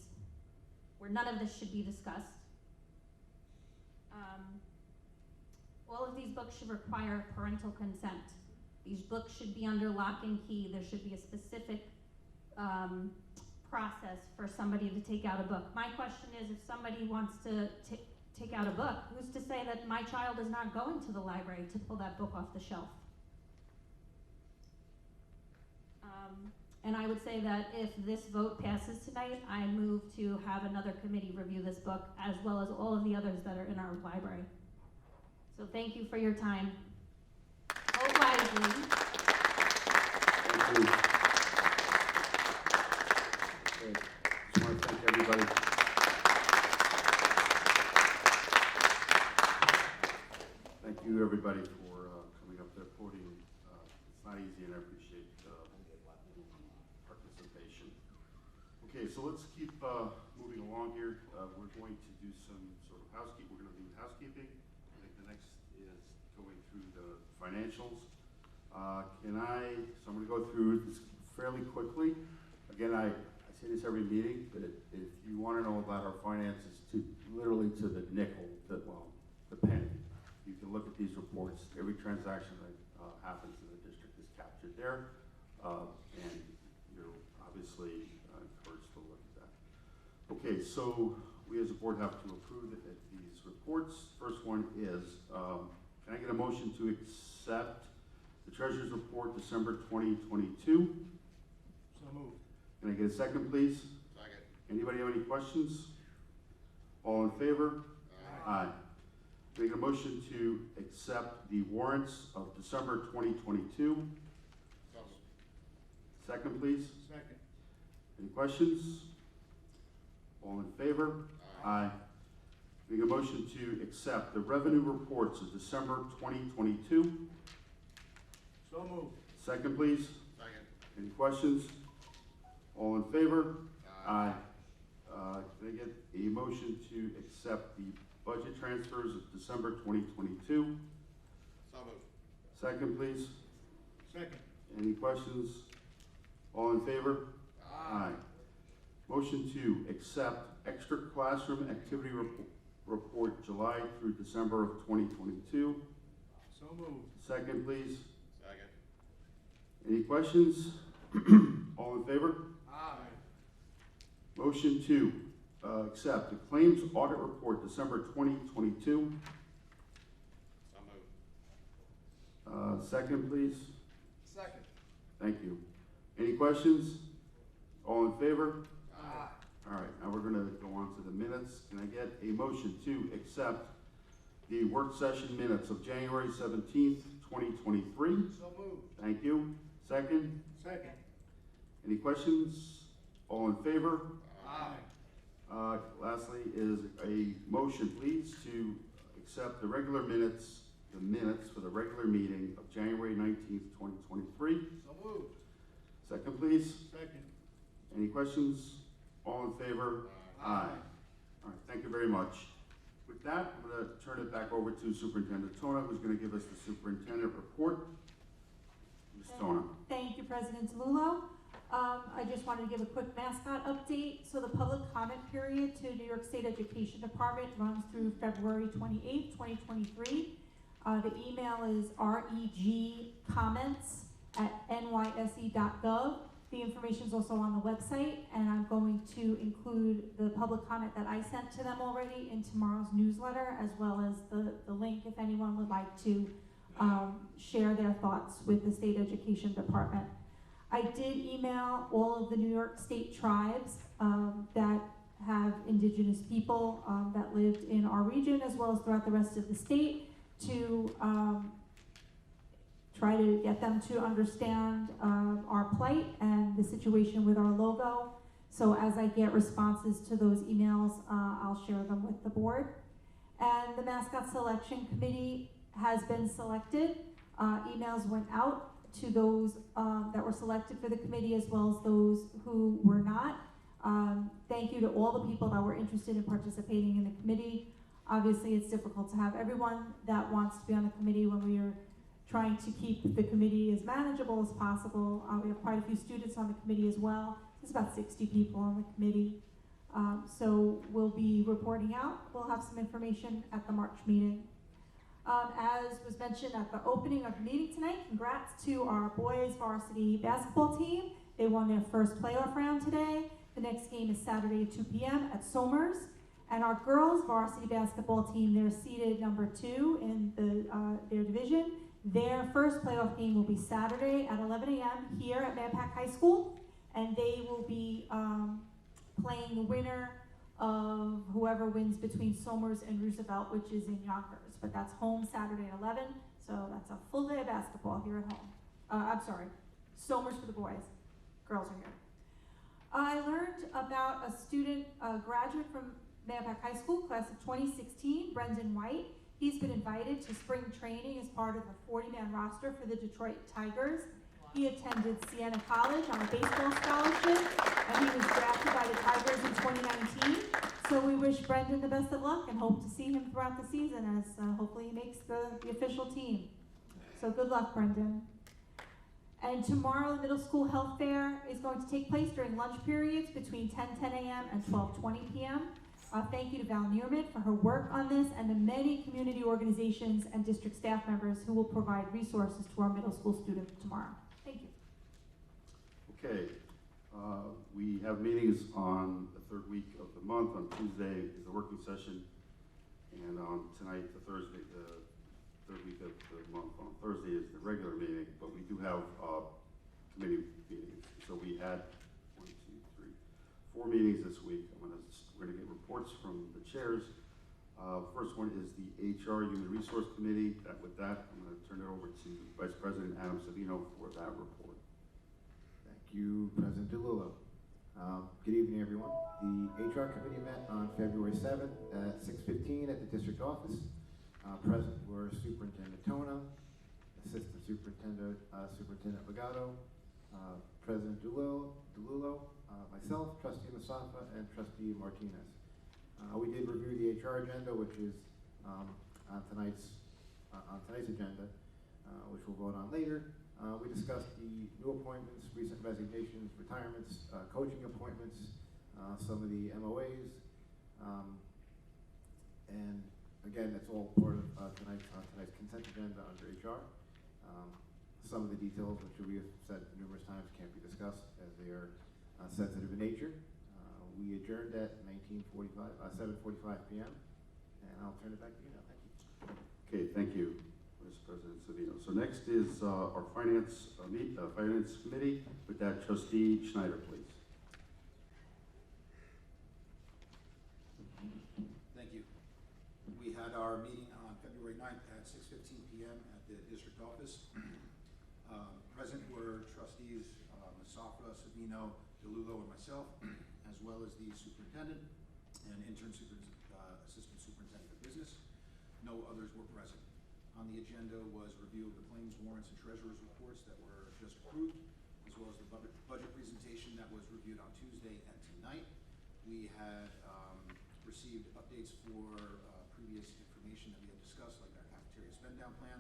where none of this should be discussed. All of these books should require parental consent. These books should be under lock and key. There should be a specific process for somebody to take out a book. My question is, if somebody wants to take out a book, who's to say that my child is not going to the library to pull that book off the shelf? And I would say that if this vote passes tonight, I move to have another committee review this book, as well as all of the others that are in our library. So thank you for your time. Vote wisely. Thank you. Okay. Just want to thank everybody. Thank you, everybody, for coming up there, podium. It's not easy, and I appreciate participation. Okay, so let's keep moving along here. We're going to do some sort of housekeeping. We're going to do housekeeping. I think the next is going through the financials. So I'm going to go through this fairly quickly. Again, I say this every meeting, but if you want to know about our finances, literally to the nickel, the penny, you can look at these reports. Every transaction that happens in the district is captured there, and you're obviously encouraged to look at that. Okay, so we as a board have to approve these reports. First one is, can I get a motion to accept the Treasurer's Report, December 2022? So moved. Can I get a second, please? Second. Anybody have any questions? All in favor? Aye. Can I get a motion to accept the warrants of December 2022? So moved. Second, please. Second. Any questions? All in favor? Aye. Can I get a motion to accept the revenue reports of December 2022? So moved. Second, please. Second. Any questions? All in favor? Aye. Can I get a motion to accept the budget transfers of December 2022? So moved. Second, please. Second. Any questions? All in favor? Aye. Motion to accept extra classroom activity report July through December of 2022. So moved. Second, please. Second. Any questions? All in favor? Aye. Motion to accept the claims audit report December 2022. So moved. Second, please. Second. Thank you. Any questions? All in favor? Aye. All right, now we're going to go on to the minutes. Can I get a motion to accept the work session minutes of January 17th, 2023? So moved. Thank you. Second? Second. Any questions? All in favor? Aye. Lastly is a motion, please, to accept the minutes for the regular meeting of January 19th, 2023. So moved. Second, please. Second. Any questions? All in favor? Aye. All right, thank you very much. With that, I'm going to turn it back over to Superintendent Tona, who's going to give us the superintendent report. Ms. Tona. Thank you, President Zullo. I just wanted to give a quick mascot update. So the public comment period to New York State Education Department runs through February 28th, 2023. The email is regcomments@nyse.gov. The information is also on the website, and I'm going to include the public comment that I sent to them already in tomorrow's newsletter, as well as the link if anyone would like to share their thoughts with the State Education Department. I did email all of the New York State tribes that have indigenous people that lived in our region, as well as throughout the rest of the state, to try to get them to understand our plight and the situation with our logo. So as I get responses to those emails, I'll share them with the board. And the mascot selection committee has been selected. Emails went out to those that were selected for the committee, as well as those who were not. Thank you to all the people that were interested in participating in the committee. Obviously, it's difficult to have everyone that wants to be on the committee when we are trying to keep the committee as manageable as possible. We have quite a few students on the committee as well. There's about 60 people on the committee. So we'll be reporting out. We'll have some information at the March meeting. As was mentioned at the opening of the meeting tonight, congrats to our boys varsity basketball team. They won their first playoff round today. The next game is Saturday at 2 p.m. at Somers. And our girls varsity basketball team, they're seeded number 2 in their division. Their first playoff game will be Saturday at 11 a.m. here at Mahopac High School. And they will be playing the winner of whoever wins between Somers and Roosevelt, which is in Yonkers. But that's home Saturday at 11, so that's a full day of basketball here at home. I'm sorry, Somers for the boys. Girls are here. I learned about a student, graduate from Mahopac High School, class of 2016, Brendan White. He's been invited to spring training as part of the 40-man roster for the Detroit Tigers. He attended Siena College on a baseball scholarship, and he was drafted by the Tigers in 2019. So we wish Brendan the best of luck and hope to see him throughout the season as hopefully he makes the official team. So good luck, Brendan. And tomorrow, the middle school health fair is going to take place during lunch periods between 10 a.m. and 12:20 p.m. Thank you to Val Neerman for her work on this and the many community organizations and district staff members who will provide resources to our middle school students tomorrow. Thank you. Okay, we have meetings on the third week of the month. On Tuesday is the working session, and on tonight, the third week of the month, on Thursday is the regular meeting, but we do have committee meetings. So we had 4 meetings this week. We're gonna get reports from the chairs. First one is the HR Human Resource Committee. With that, I'm gonna turn it over to Vice President Adam Savino for that report. Thank you, President DeLullo. Good evening, everyone. The HR Committee met on February 7th at 6:15 at the district office. Present were Superintendent Tona, Assistant Superintendent Legato, President DeLullo, myself, Trustee Musafa, and Trustee Martinez. We did review the HR agenda, which is on tonight's agenda, which we'll vote on later. We discussed the new appointments, recent resignations, retirements, coaching appointments, some of the MOAs, and again, that's all part of tonight's consent agenda under HR. Some of the details, which we have said numerous times, can't be discussed as they are sensitive in nature. We adjourned at 7:45 p.m. and I'll turn it back to you now. Thank you. Okay, thank you, Vice President Savino. So next is our finance committee. With that, Trustee Schneider, please. Thank you. We had our meeting on February 9th at 6:15 p.m. at the district office. Present were trustees Musafa, Savino, DeLullo, and myself, as well as the superintendent and assistant superintendent of business. No others were present. On the agenda was review of the claims, warrants, and treasurer's reports that were just approved, as well as the budget presentation that was reviewed on Tuesday and tonight. We had received updates for previous information that we had discussed, like our cafeteria spend down plan.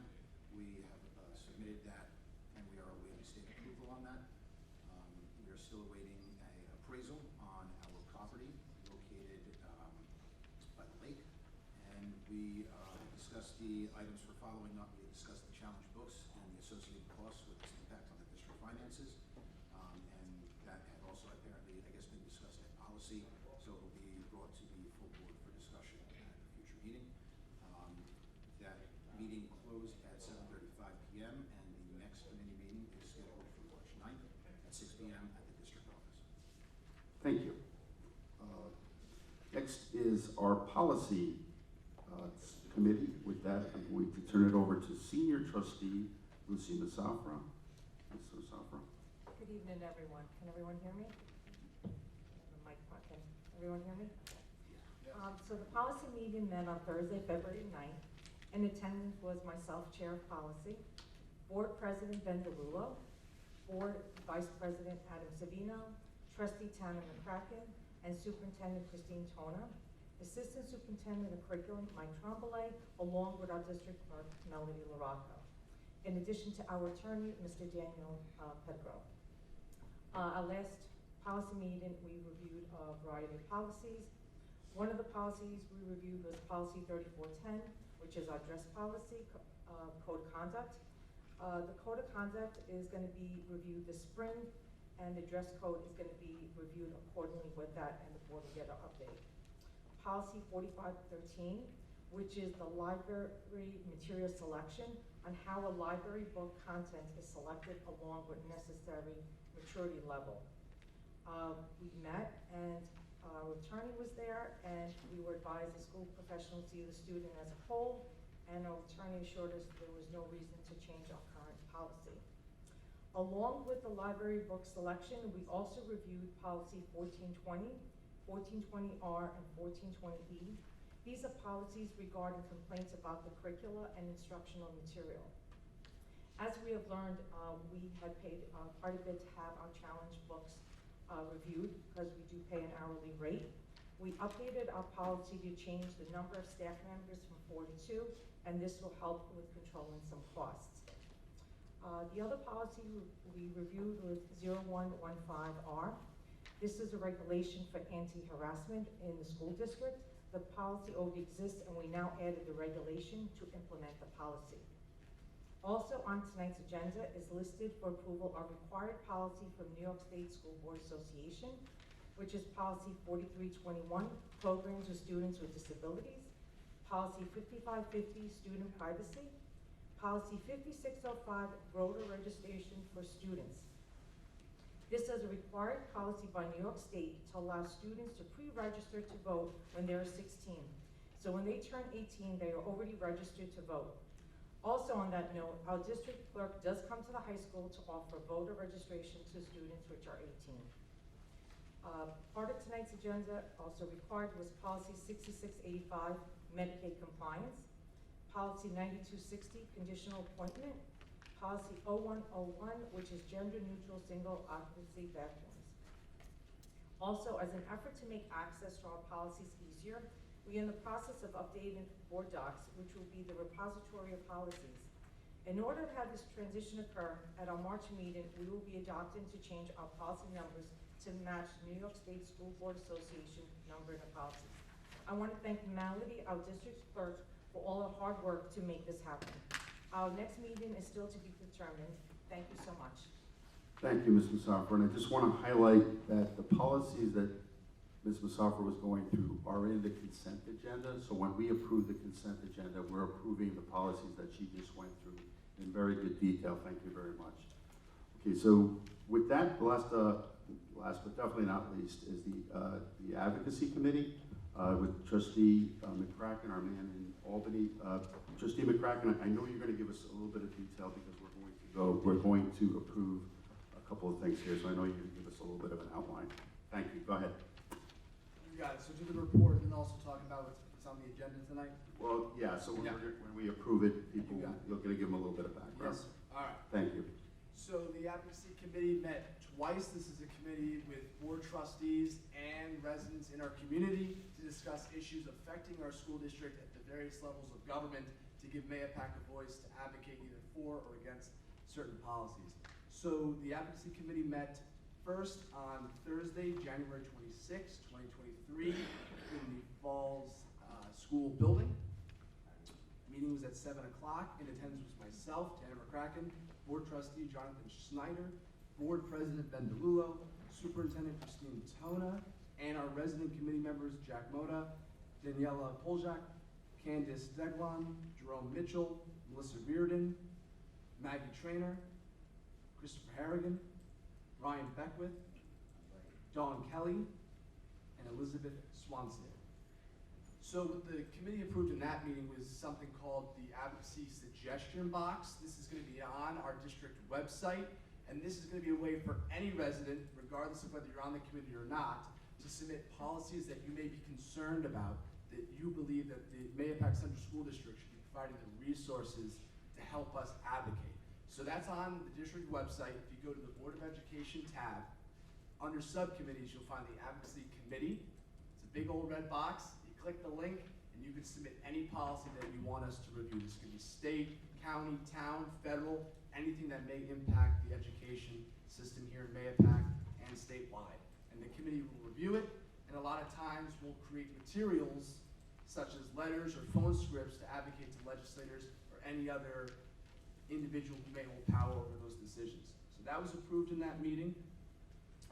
We have submitted that, and we are awaiting state approval on that. We are still awaiting an appraisal on our property located by the lake, and we discussed the items for following up. We discussed the challenge books and the associated costs with its impact on the district finances, and that had also apparently, I guess, been discussed at policy, so it will be brought to the full board for discussion at a future meeting. That meeting closed at 7:35 p.m. and the next committee meeting is scheduled for March 9th at 6 p.m. at the district office. Thank you. Next is our policy committee. With that, I'm going to turn it over to Senior Trustee Lucy Musafa. Ms. Musafa. Good evening, everyone. Can everyone hear me? The mic, can everyone hear me? So the policy meeting met on Thursday, February 9th. In attendance was myself, Chair of Policy, Board President Ben DeLullo, Board Vice President Adam Savino, Trustee Tana McCracken, and Superintendent Christine Tona. Assistant Superintendent of Curriculum, Mike Tremblay, along with our district clerk, Melody LaRocco. In addition to our attorney, Mr. Daniel Pettigrew. Our last policy meeting, we reviewed a variety of policies. One of the policies we reviewed was policy 3410, which is our dress policy, code of conduct. The code of conduct is going to be reviewed this spring, and the dress code is going to be reviewed accordingly with that, and the board will get an update. Policy 4513, which is the library material selection on how a library book content is selected along with necessary maturity level. We met, and our attorney was there, and we were advised the school professionals see the student as a whole, and our attorney assured us there was no reason to change our current policy. Along with the library book selection, we also reviewed policy 1420, 1420R, and 1420E. These are policies regarding complaints about the curricula and instructional material. As we have learned, we had paid quite a bit to have our challenge books reviewed because we do pay an hourly rate. We updated our policy to change the number of staff members from 4 to 2, and this will help with controlling some costs. The other policy we reviewed was 0115R. This is a regulation for anti-harassment in the school district. The policy already exists, and we now added the regulation to implement the policy. Also on tonight's agenda is listed for approval our required policy from New York State School Board Association, which is policy 4321, programs with students with disabilities, policy 5550, student privacy, policy 5605, voter registration for students. This is a required policy by New York State to allow students to pre-register to vote when they're 16. So when they turn 18, they are already registered to vote. Also on that note, our district clerk does come to the high school to offer voter registration to students which are 18. Part of tonight's agenda also required was policy 6685, Medicaid compliance, policy 9260, conditional appointment, policy 0101, which is gender-neutral single occupancy bathrooms. Also, as an effort to make access to our policies easier, we are in the process of updating board docs, which will be the repository of policies. In order to have this transition occur, at our March meeting, we will be adopting to change our policy numbers to match New York State School Board Association numbering of policies. I want to thank Melody, our district clerk, for all her hard work to make this happen. Our next meeting is still to be determined. Thank you so much. Thank you, Ms. Musafir. And I just want to highlight that the policies that Ms. Musafir was going through are in the consent agenda. So when we approve the consent agenda, we're approving the policies that she just went through in very good detail. Thank you very much. Okay, so with that, last but definitely not least, is the advocacy committee with Trustee McCracken, our man in Albany. Trustee McCracken, I know you're going to give us a little bit of detail because we're going to approve a couple of things here. So I know you're going to give us a little bit of an outline. Thank you. Go ahead. You got it. So do the report and also talk about what's on the agenda tonight. Well, yeah. So when we approve it, people, you're going to give them a little bit of background. Yes. All right. Thank you. So the advocacy committee met twice. This is a committee with board trustees and residents in our community to discuss issues affecting our school district at the various levels of government to give MAYAPAC a voice to advocate either for or against certain policies. So the advocacy committee met first on Thursday, January 26, 2023 in the Falls School building. Meeting was at 7 o'clock. In attendance was myself, Tanner McCracken, Board Trustee Jonathan Schneider, Board President Ben DeLulo, Superintendent Christine Tona, and our resident committee members Jack Moda, Daniela Poljak, Candice Deglan, Jerome Mitchell, Melissa Reardon, Maggie Trainer, Christopher Harrigan, Ryan Beckwith, Dawn Kelly, and Elizabeth Swanstead. So what the committee approved in that meeting was something called the Advocacy Suggestion Box. This is going to be on our district website, and this is going to be a way for any resident, regardless of whether you're on the committee or not, to submit policies that you may be concerned about, that you believe that the MAYAPAC Central School District should be providing the resources to help us advocate. So that's on the district website. If you go to the Board of Education tab, under subcommittees, you'll find the Advocacy Committee. It's a big old red box. You click the link and you can submit any policy that you want us to review. This could be state, county, town, federal, anything that may impact the education system here in Mahopac and statewide. And the committee will review it, and a lot of times we'll create materials such as letters or phone scripts to advocate to legislators or any other individual who may hold power over those decisions. So that was approved in that meeting,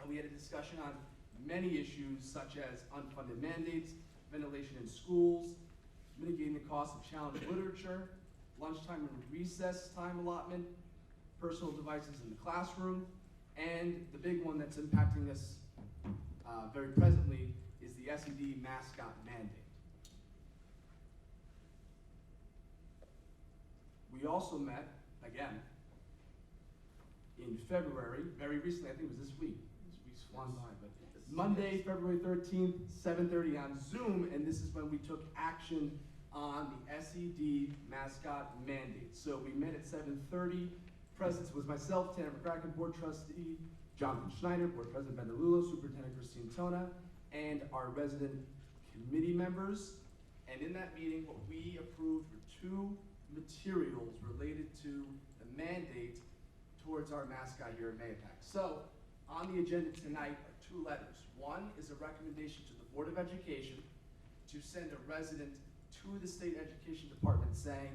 and we had a discussion on many issues such as unfunded mandates, ventilation in schools, mitigating the cost of challenged literature, lunchtime and recess time allotment, personal devices in the classroom, and the big one that's impacting us very presently is the SED mascot mandate. We also met, again, in February, very recently, I think it was this week. This week's flown by, but Monday, February 13th, 7:30 on Zoom, and this is when we took action on the SED mascot mandate. So we met at 7:30. Presence was myself, Tanner McCracken, Board Trustee Jonathan Schneider, Board President Ben DeLulo, Superintendent Christine Tona, and our resident committee members. And in that meeting, what we approved were 2 materials related to the mandate towards our mascot here at Mahopac. So on the agenda tonight are 2 letters. One is a recommendation to the Board of Education to send a resident to the state education department saying,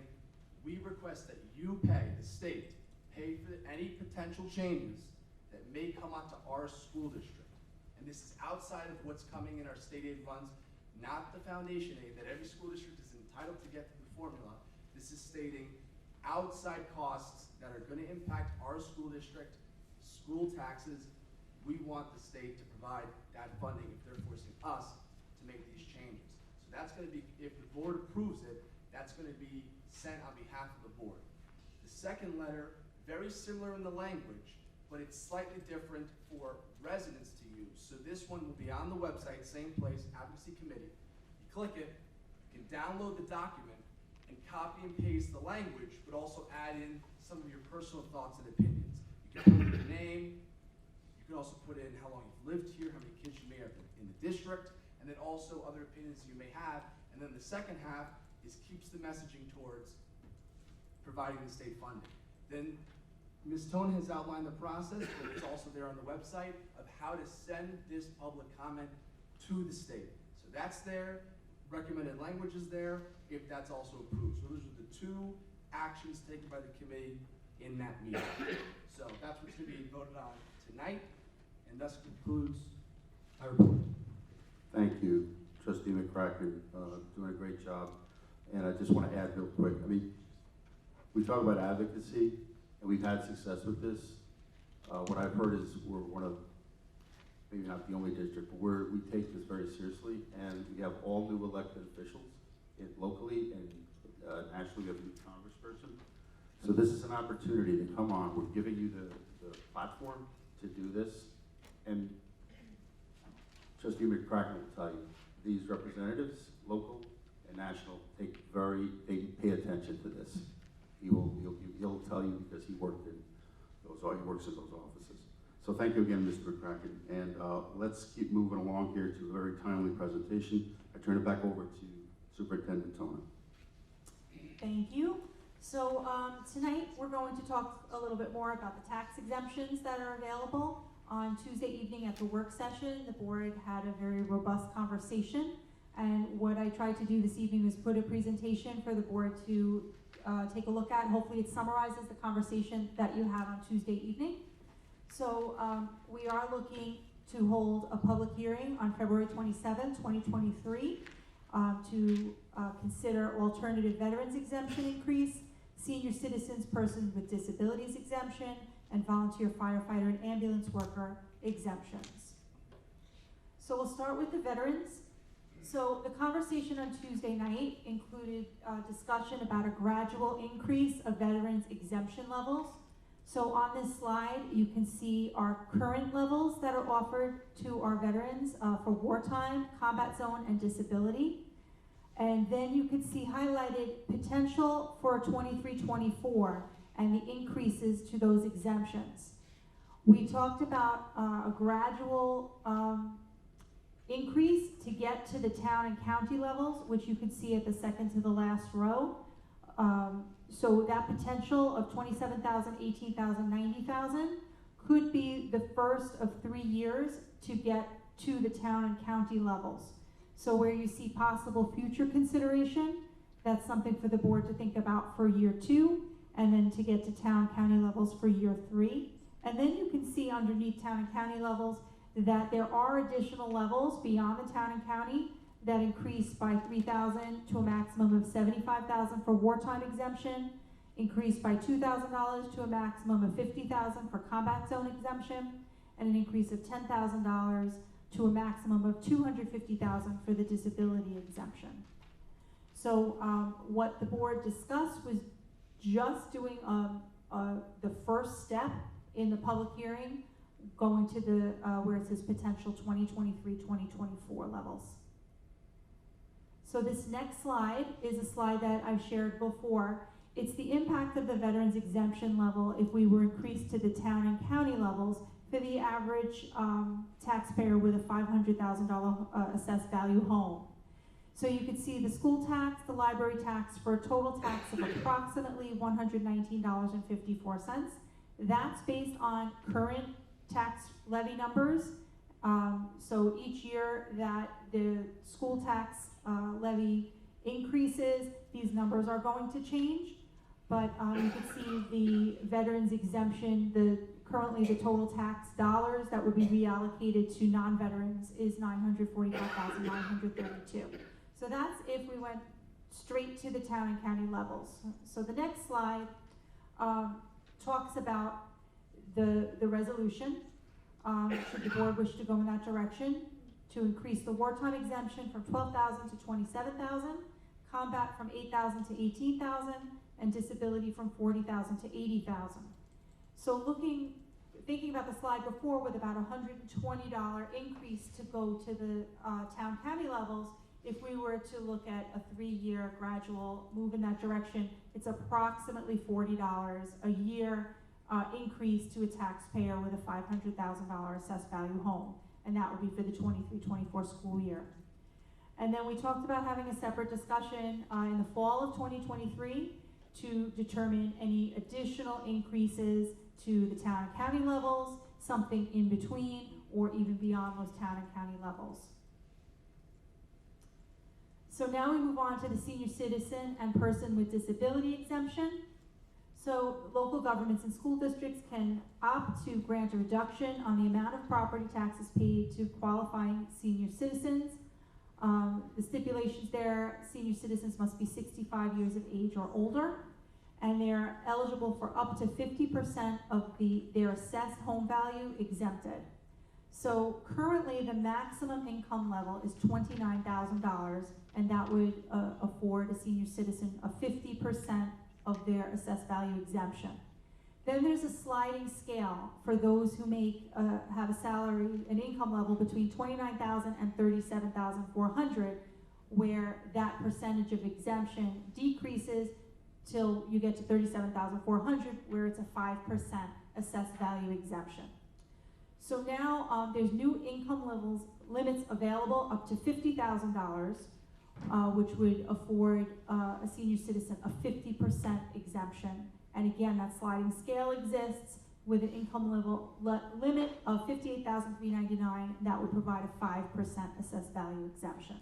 we request that you pay, the state, pay for any potential changes that may come onto our school district. And this is outside of what's coming in our state aid funds, not the foundation aid that every school district is entitled to get through the formula. This is stating outside costs that are going to impact our school district, school taxes. We want the state to provide that funding if they're forcing us to make these changes. So that's going to be, if the board approves it, that's going to be sent on behalf of the board. The second letter, very similar in the language, but it's slightly different for residents to use. So this one will be on the website, same place, Advocacy Committee. You click it, you can download the document, and copy and paste the language, but also add in some of your personal thoughts and opinions. You can put in your name, you can also put in how long you've lived here, how many kids you may have in the district, and then also other opinions you may have. And then the second half is keeps the messaging towards providing the state funding. Then Ms. Tone has outlined the process, but it's also there on the website, of how to send this public comment to the state. So that's there, recommended language is there, if that's also approved. So those are the 2 actions taken by the committee in that meeting. So that's what's going to be voted on tonight, and thus concludes my report. Thank you, Trustee McCracken, doing a great job. And I just want to add real quick, I mean, we talk about advocacy, and we've had success with this. What I've heard is we're one of, maybe not the only district, but we take this very seriously, and we have all new elected officials locally and nationally. We have a new congressperson. So this is an opportunity to come on. We're giving you the platform to do this, and Trustee McCracken will tell you, these representatives, local and national, they pay attention to this. He'll tell you because he works in those offices. So thank you again, Mr. McCracken, and let's keep moving along here to a very timely presentation. I turn it back over to Superintendent Tona. Thank you. So tonight we're going to talk a little bit more about the tax exemptions that are available. On Tuesday evening at the work session, the board had a very robust conversation, and what I tried to do this evening was put a presentation for the board to take a look at. Hopefully it summarizes the conversation that you had on Tuesday evening. So we are looking to hold a public hearing on February 27, 2023 to consider alternative veterans exemption increase, senior citizens, persons with disabilities exemption, and volunteer firefighter and ambulance worker exemptions. So we'll start with the veterans. So the conversation on Tuesday night included discussion about a gradual increase of veterans exemption levels. So on this slide, you can see our current levels that are offered to our veterans for wartime, combat zone, and disability. And then you can see highlighted potential for 23-24 and the increases to those exemptions. We talked about a gradual increase to get to the town and county levels, which you can see at the second to the last row. So that potential of 27,000, 18,000, 90,000 could be the first of 3 years to get to the town and county levels. So where you see possible future consideration, that's something for the board to think about for year 2, and then to get to town and county levels for year 3. And then you can see underneath town and county levels that there are additional levels beyond the town and county that increase by 3,000 to a maximum of 75,000 for wartime exemption, increased by $2,000 to a maximum of 50,000 for combat zone exemption, and an increase of $10,000 to a maximum of 250,000 for the disability exemption. So what the board discussed was just doing the first step in the public hearing, going to the where it says potential 2023-2024 levels. So this next slide is a slide that I've shared before. It's the impact of the veterans exemption level if we were increased to the town and county levels for the average taxpayer with a $500,000 assessed value home. So you can see the school tax, the library tax, for a total tax of approximately $119.54. That's based on current tax levy numbers. So each year that the school tax levy increases, these numbers are going to change. But you can see the veterans exemption, currently the total tax dollars that would be reallocated to non-veterans is $945,932. So that's if we went straight to the town and county levels. So the next slide talks about the resolution. Should the board wish to go in that direction, to increase the wartime exemption from 12,000 to 27,000, combat from 8,000 to 18,000, and disability from 40,000 to 80,000. So thinking about the slide before with about $120 increase to go to the town county levels, if we were to look at a 3-year gradual move in that direction, it's approximately $40 a year increase to a taxpayer with a $500,000 assessed value home, and that would be for the 23-24 school year. And then we talked about having a separate discussion in the fall of 2023 to determine any additional increases to the town and county levels, something in between, or even beyond those town and county levels. So now we move on to the senior citizen and person with disability exemption. So local governments and school districts can opt to grant a reduction on the amount of property taxes paid to qualifying senior citizens. The stipulations there, senior citizens must be 65 years of age or older, and they're eligible for up to 50% of their assessed home value exempted. So currently the maximum income level is $29,000, and that would afford a senior citizen a 50% of their assessed value exemption. Then there's a sliding scale for those who have a salary, an income level between $29,000 and $37,400, where that percentage of exemption decreases till you get to $37,400, where it's a 5% assessed value exemption. So now there's new income limits available up to $50,000, which would afford a senior citizen a 50% exemption. And again, that sliding scale exists with an income limit of $58,399. That would provide a 5% assessed value exemption.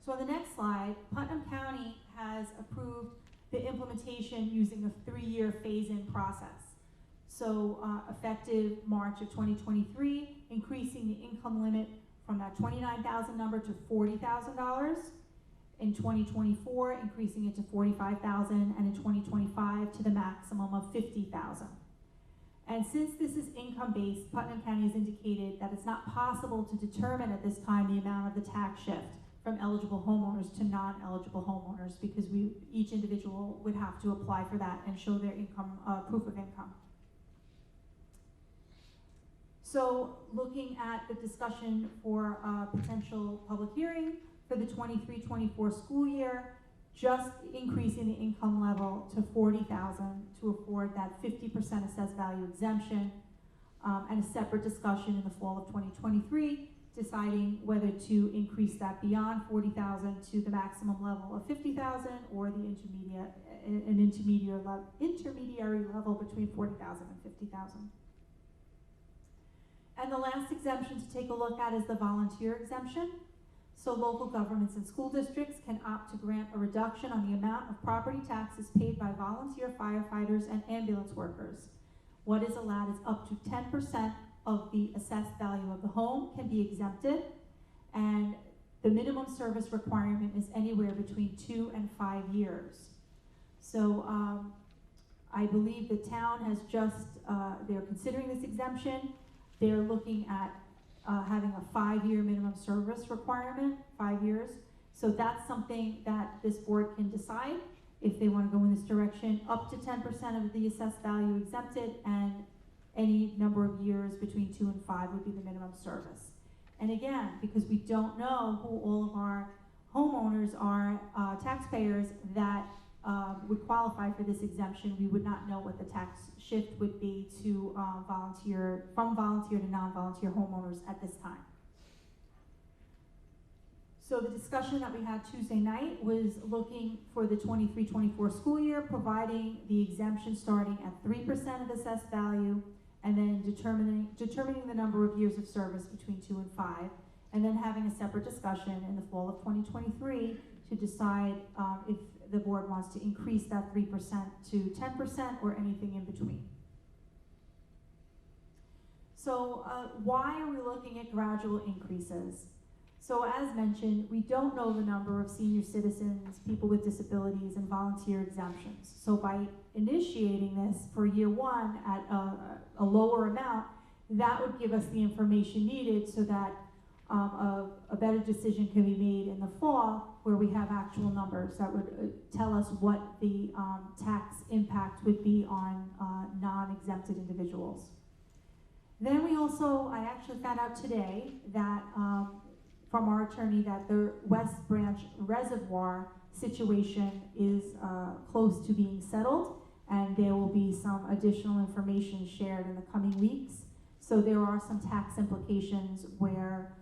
So on the next slide, Putnam County has approved the implementation using a 3-year phase-in process. So effective March of 2023, increasing the income limit from that $29,000 number to $40,000. In 2024, increasing it to $45,000, and in 2025 to the maximum of $50,000. And since this is income-based, Putnam County has indicated that it's not possible to determine at this time the amount of the tax shift from eligible homeowners to non-eligible homeowners, because each individual would have to apply for that and show their income, proof of income. So looking at the discussion for potential public hearing for the 23-24 school year, just increasing the income level to $40,000 to afford that 50% assessed value exemption, and a separate discussion in the fall of 2023 deciding whether to increase that beyond 40,000 to the maximum level of 50,000 or the intermediary level between 40,000 and 50,000. And the last exemption to take a look at is the volunteer exemption. So local governments and school districts can opt to grant a reduction on the amount of property taxes paid by volunteer firefighters and ambulance workers. What is allowed is up to 10% of the assessed value of the home can be exempted, and the minimum service requirement is anywhere between 2 and 5 years. So I believe the town has just, they're considering this exemption. They're looking at having a 5-year minimum service requirement, 5 years. So that's something that this board can decide if they want to go in this direction. Up to 10% of the assessed value exempted, and any number of years between 2 and 5 would be the minimum service. And again, because we don't know who all of our homeowners are, taxpayers that would qualify for this exemption, we would not know what the tax shift would be to from volunteer to non-volunteer homeowners at this time. So the discussion that we had Tuesday night was looking for the 23-24 school year, providing the exemption starting at 3% of assessed value, and then determining the number of years of service between 2 and 5, and then having a separate discussion in the fall of 2023 to decide if the board wants to increase that 3% to 10% or anything in between. So why are we looking at gradual increases? So as mentioned, we don't know the number of senior citizens, people with disabilities, and volunteer exemptions. So by initiating this for year 1 at a lower amount, that would give us the information needed so that a better decision can be made in the fall where we have actual numbers that would tell us what the tax impact would be on non-exempted individuals. Then I actually found out today that from our attorney that the West Branch Reservoir situation is close to being settled, and there will be some additional information shared in the coming weeks. So there are some tax implications where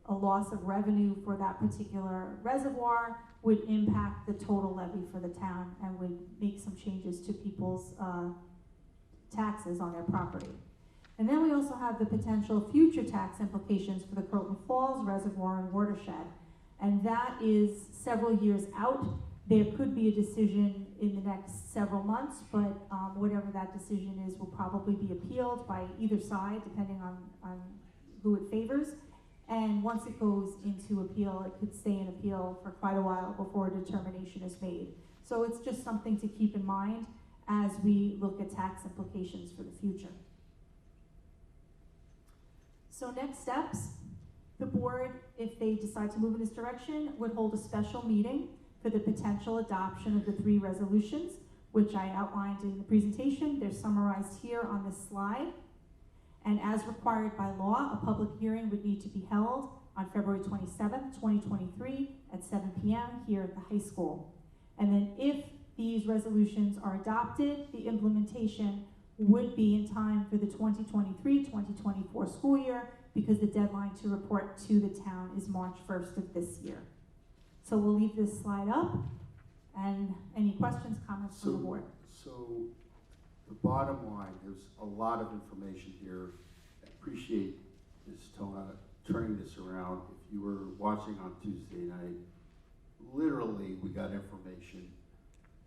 a loss of revenue for that particular reservoir would impact the total levy for the town and would make some changes to people's taxes on their property. And then we also have the potential future tax implications for the Croton Falls Reservoir and watershed. And that is several years out. There could be a decision in the next several months, but whatever that decision is will probably be appealed by either side, depending on who it favors. And once it goes into appeal, it could stay in appeal for quite a while before a determination is made. So it's just something to keep in mind as we look at tax implications for the future. So next steps, the board, if they decide to move in this direction, would hold a special meeting for the potential adoption of the 3 resolutions, which I outlined in the presentation. They're summarized here on this slide. And as required by law, a public hearing would need to be held on February 27th, 2023 at 7 p.m. here at the high school. And then if these resolutions are adopted, the implementation would be in time for the 2023-2024 school year, because the deadline to report to the town is March 1st of this year. So we'll leave this slide up, and any questions, comments from the board? So the bottom line, there's a lot of information here. I appreciate Ms. Tona turning this around. If you were watching on Tuesday night, literally we got information,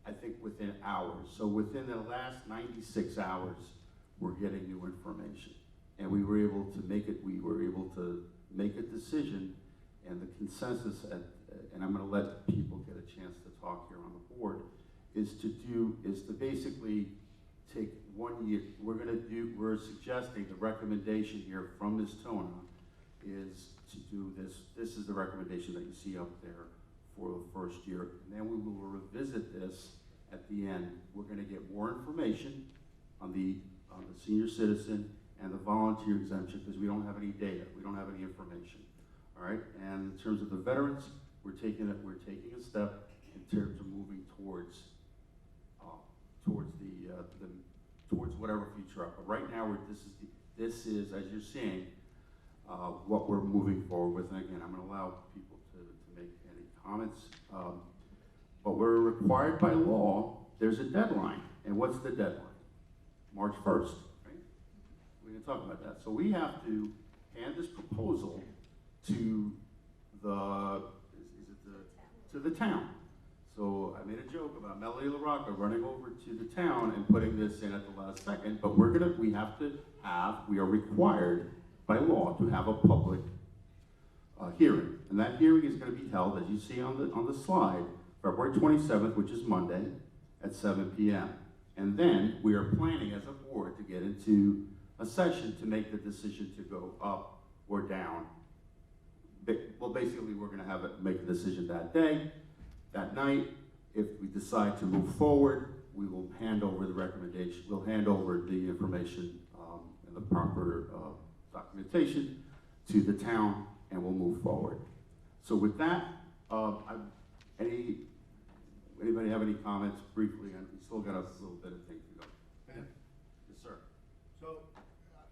I think within hours. So within the last 96 hours, we're getting new information. And we were able to make a decision, and the consensus, and I'm gonna let people get a chance to talk here on the board, is to basically take 1 year. We're suggesting the recommendation here from Ms. Tona is to do this. This is the recommendation that you see up there for the first year. And then we will revisit this at the end. We're gonna get more information on the senior citizen and the volunteer exemption, because we don't have any data, we don't have any information. All right, and in terms of the veterans, we're taking a step in terms of moving towards whatever future up. But right now, this is as you're seeing, what we're moving forward with. And again, I'm going to allow people to make any comments. But we're required by law, there's a deadline. And what's the deadline? March 1st, right? We can talk about that. So we have to hand this proposal to the town. So I made a joke about Melody LaRocca running over to the town and putting this in at the last second, but we are required by law to have a public hearing. And that hearing is going to be held, as you see on the slide, February 27th, which is Monday, at 7 p.m. And then we are planning as a board to get into a session to make the decision to go up or down. Well, basically, we're going to make a decision that day. That night, if we decide to move forward, we will hand over the recommendation. We'll hand over the information and the proper documentation to the town, and we'll move forward. So with that, anybody have any comments briefly? And we still got a little bit of things to go. Ben? Yes, sir. So,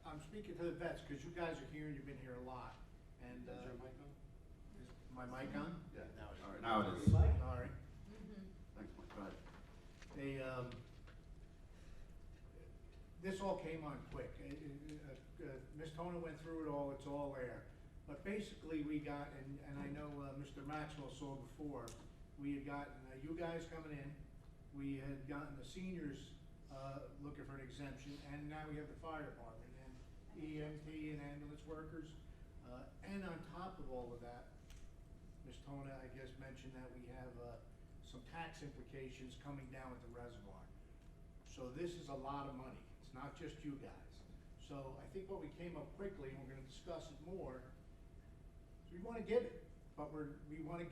I'm speaking to the vets, because you guys are here and you've been here a lot. And, Is your mic on? is my mic on? Yeah. Now it is. All right, now it is. All right. Thanks, Mike. Go ahead. This all came on quick. Ms. Tona went through it all, it's all there. But basically we got, and I know Mr. Maxwell saw before, we had gotten you guys coming in, we had gotten the seniors looking for an exemption, and now we have the fire department, and EMT and ambulance workers. And on top of all of that, Ms. Tona, I guess, mentioned that we have some tax implications coming down with the reservoir. So this is a lot of money. It's not just you guys. So I think what we came up quickly, and we're going to discuss it more, is we want to give it, but the way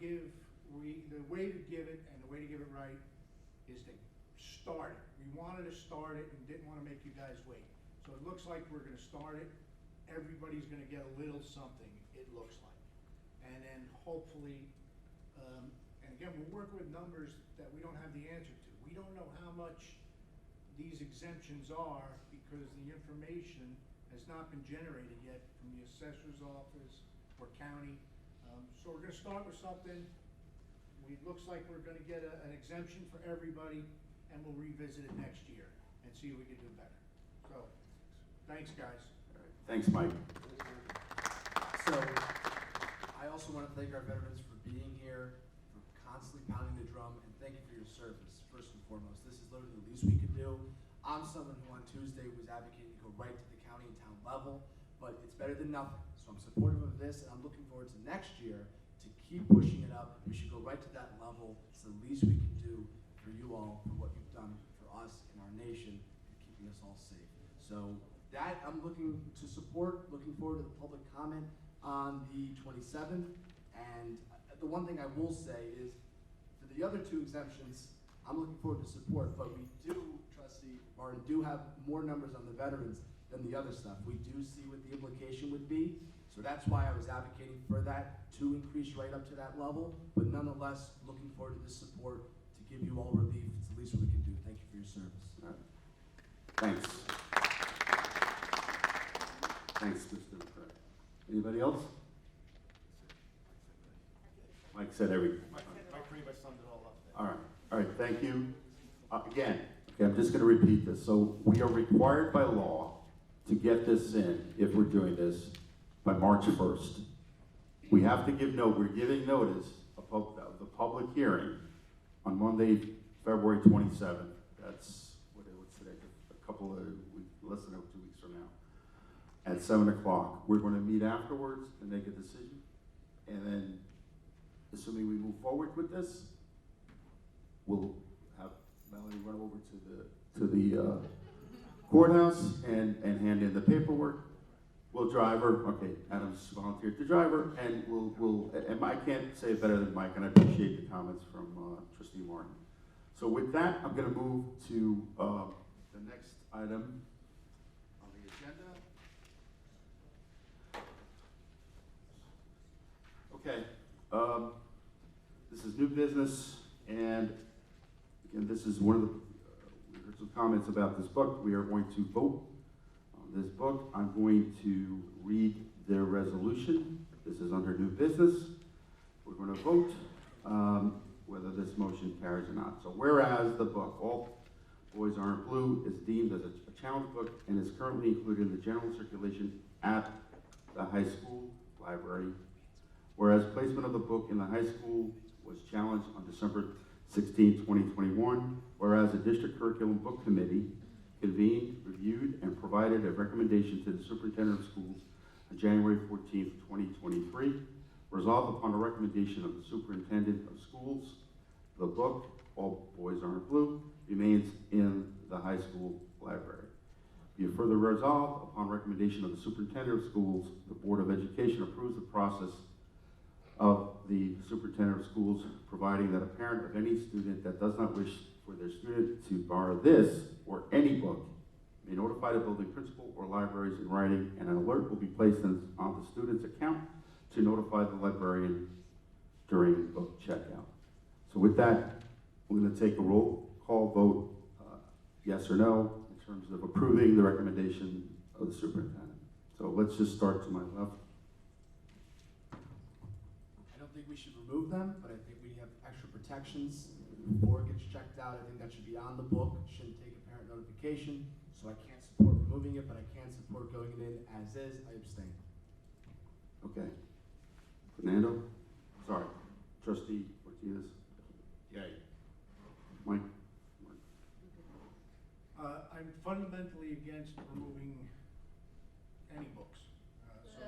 to give it and the way to give it right is to start it. We wanted to start it and didn't want to make you guys wait. So it looks like we're going to start it. Everybody's going to get a little something, it looks like. And then hopefully, and again, we're working with numbers that we don't have the answer to. We don't know how much these exemptions are because the information has not been generated yet from the assessor's office or county. So we're going to start with something. It looks like we're going to get an exemption for everybody, and we'll revisit it next year and see if we can do better. So, thanks, guys. All right. Thanks, Mike. So, I also want to thank our veterans for being here, for constantly pounding the drum, and thank you for your service, first and foremost. This is literally the least we could do. I'm someone who on Tuesday was advocating to go right to the county and town level, but it's better than nothing. So I'm supportive of this, and I'm looking forward to next year to keep pushing it up. We should go right to that level. It's the least we can do for you all, for what you've done for us and our nation, and keeping us all safe. So that I'm looking to support, looking forward to the public comment on the 27th. And the one thing I will say is, for the other two exemptions, I'm looking forward to support, but we do, Trustee Martin, do have more numbers on the veterans than the other stuff. We do see what the implication would be, so that's why I was advocating for that to increase right up to that level, but nonetheless, looking forward to this support to give you all relief. It's the least we can do. Thank you for your service. All right. Thanks. Thanks, Mr. McCray. Anybody else? Mike said everything. Mike pretty much summed it all up there. All right, thank you. Again, okay, I'm just going to repeat this. So we are required by law to get this in, if we're doing this, by March 1st. We have to give we're giving notice of the public hearing on Monday, February 27th. That's, what's today? A couple of weeks, less than 2 weeks from now, at 7 o'clock. We're going to meet afterwards and make a decision. And then, assuming we move forward with this, we'll have Melanie run over to the courthouse and hand in the paperwork. We'll drive her. Okay, Adam's volunteered to drive her, and and I can't say it better than Mike, and I appreciate the comments from Trustee Martin. So with that, I'm going to move to the next item on the agenda. Okay, this is new business, and again, this is one of the, we heard some comments about this book. We are going to vote on this book. I'm going to read their resolution. This is under new business. We're going to vote whether this motion carries or not. So whereas the book, All Boys Aren't Blue, is deemed as a challenge book and is currently included in the general circulation at the high school library. Whereas placement of the book in the high school was challenged on December 16, 2021. Whereas the District Curriculum Book Committee convened, reviewed, and provided a recommendation to the Superintendent of Schools on January 14, 2023. Resolved upon the recommendation of the Superintendent of Schools, the book, All Boys Aren't Blue, remains in the high school library. Be it further resolved, upon recommendation of the Superintendent of Schools, the Board of Education approves the process of the Superintendent of Schools, providing that a parent of any student that does not wish for their student to borrow this or any book may notify the building principal or libraries in writing, and an alert will be placed on the student's account to notify the librarian during book checkout. So with that, we're going to take a roll call vote, yes or no, in terms of approving the recommendation of the superintendent. So let's just start to my left. I don't think we should remove them, but I think we have extra protections before it gets checked out. I think that should be on the book, shouldn't take a parent notification. So I can't support removing it, but I can support going it in as is. I abstain. Okay. Fernando? Sorry. Trustee Martinez? Yay. Mike? I'm fundamentally against removing any books. So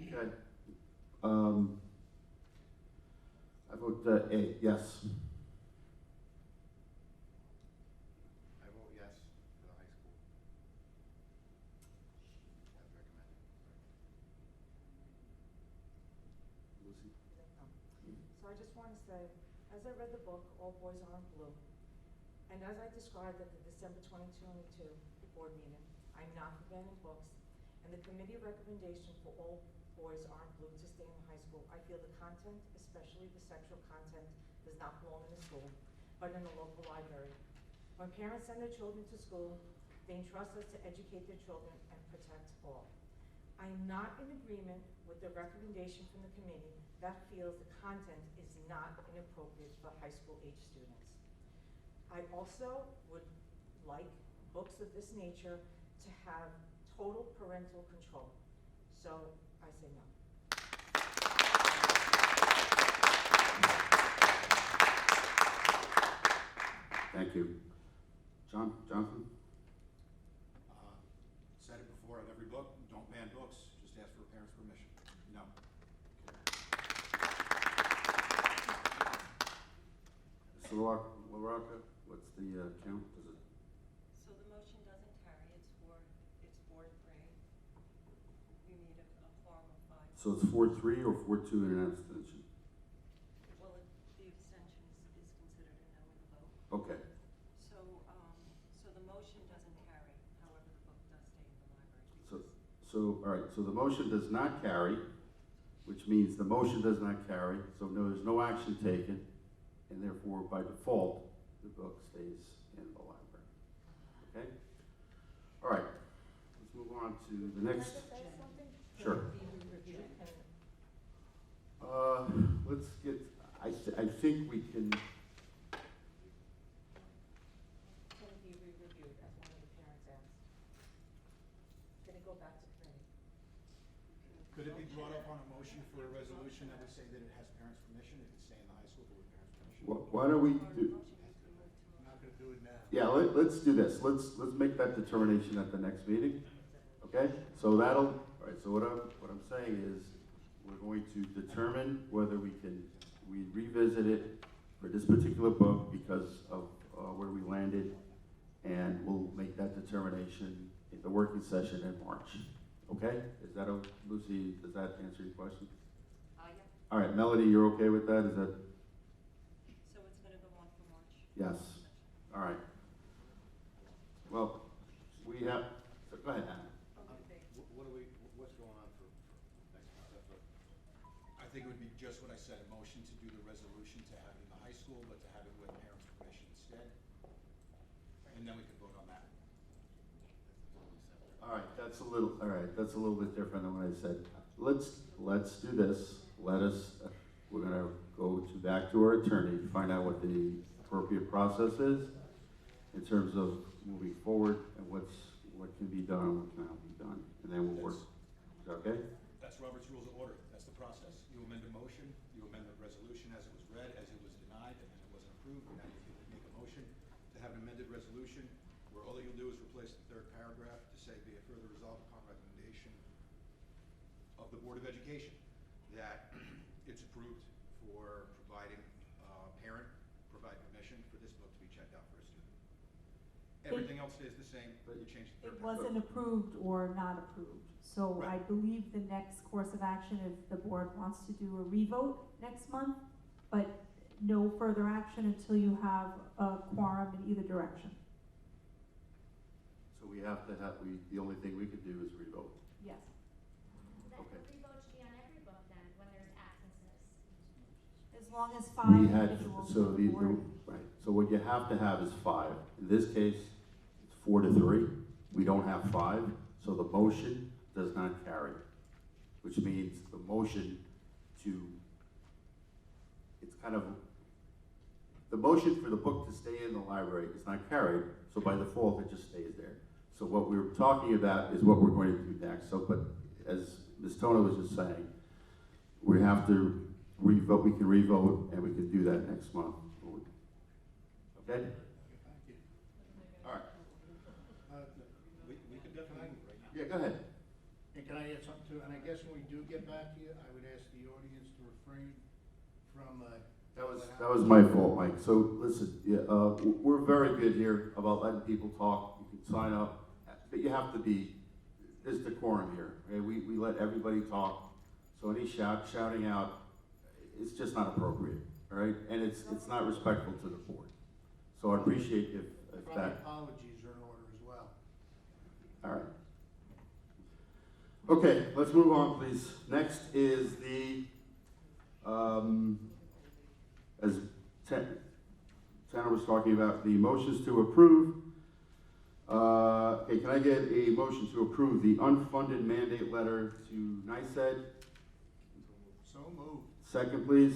yay. Okay. I vote A, yes. I vote yes for the high school. As recommended. Lucy? So I just want to say, as I read the book, All Boys Aren't Blue, and as I described at the December 2022 board meeting, I'm not for banning books, and the committee recommendation for All Boys Aren't Blue to stay in the high school, I feel the content, especially the sexual content, does not belong in the school, but in a local library. When parents send their children to school, they entrust us to educate their children and protect all. I'm not in agreement with the recommendation from the committee that feels the content is not inappropriate for high school age students. I also would like books of this nature to have total parental control. So I say no. Thank you. Jonathan? Said it before on every book, don't ban books, just ask for a parent's permission. No. So LaRocca, what's the count? Is it? So the motion doesn't carry, it's 4-3. We need a quorum of 5. So it's 4-3 or 4-2 and an abstention? Well, the abstention is considered a no in the vote. Okay. So, so the motion doesn't carry, however, the book does stay in the library. So all right, so the motion does not carry, which means the motion does not carry, so no, there's no action taken, and therefore, by default, the book stays in the library. Okay? All right, let's move on to the next. Sure. Let's get, I think we can, Can it be re-reviewed, as one of the parents asked? Can it go back to committee? Could it be brought up on a motion for a resolution that would say that it has parents' permission? It could stay in the high school, but with parents' permission? why don't we do, I'm not gonna do it now. yeah, let's do this. Let's make that determination at the next meeting. Okay? So all right, so what I'm saying is we're going to determine whether we revisit it for this particular book because of where we landed, and we'll make that determination in the working session in March. Okay? Is that Lucy, does that answer your question? Yeah. All right, Melody, you're okay with that? Is that? So it's gonna go on for March? Yes. All right. Well, we have, so go ahead, Anna. What's going on for next month? I think it would be just what I said, a motion to do the resolution to have it in the high school, but to have it with parents' permission instead. And then we can vote on that. All right, that's a little bit different than what I said. Let's do this. We're gonna go back to our attorney to find out what the appropriate process is in terms of moving forward and what can be done and what cannot be done, and then we'll work. Is that okay? That's Robert's Rules of Order. That's the process. You amend a motion, you amend the resolution as it was read, as it was denied, and then it wasn't approved. Now you can make a motion to have an amended resolution where all that you'll do is replace the third paragraph to say, be it further resolved upon recommendation of the Board of Education that it's approved for providing parent provide permission for this book to be checked out for a student. Everything else stays the same, but you change the third It paragraph. wasn't approved or not approved. So I believe the next course of action, if the board wants to do a revote next month, but no further action until you have a quorum in either direction. So we have to have, the only thing we could do is revote. Yes. Then Okay. the revote should be on every book then, when there's absences. As long as 5 We had, individuals so on the board. right, so what you have to have is 5. In this case, it's 4 to 3. We don't have 5, so the motion does not carry, which means the motion the motion for the book to stay in the library is not carried, so by default, it just stays there. So what we're talking about is what we're going to do next. So, but as Ms. Tona was just saying, we have to revote, we can revote, and we can do that next month. Okay? All right. We could definitely move right now. Yeah, go ahead. And can I add something too? And I guess when we do get back here, I would ask the audience to refrain from, That was my fault, Mike. So listen, yeah, we're very good here about letting people talk. You can sign up, but you have to be, there's decorum here. Okay? We let everybody talk. So any shouting out, it's just not appropriate. All right, and it's not respectful to the board. So I appreciate if probably that. apologies are in order as well. All right. Okay, let's move on, please. Next is the, as Tanner was talking about, the motions to approve. Okay, can I get a motion to approve the unfunded mandate letter to NICED? So moved. Second, please.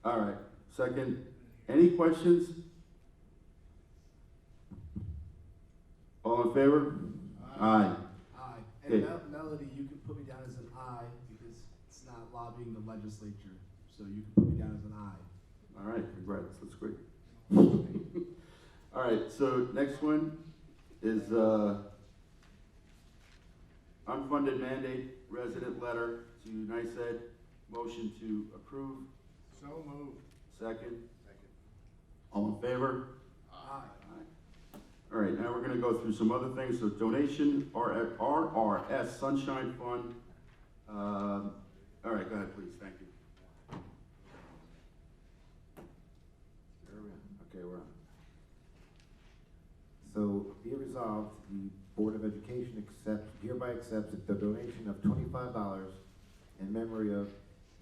All right, second. Any questions? All in favor? Aye. Aye. Okay. And Melody, you can put me down as an aye because it's not lobbying the legislature. So you can put me down as an aye. All right, congrats, that's great. All right, so next one is unfunded mandate resident letter to NICED. Motion to approve. So moved. Second. All in favor? Aye. All right, now we're gonna go through some other things. So donation, RRS Sunshine Fund. All right, go ahead, please, thank you. Okay, we're on. So, be it resolved, the Board of Education hereby accepts the donation of $25 in memory of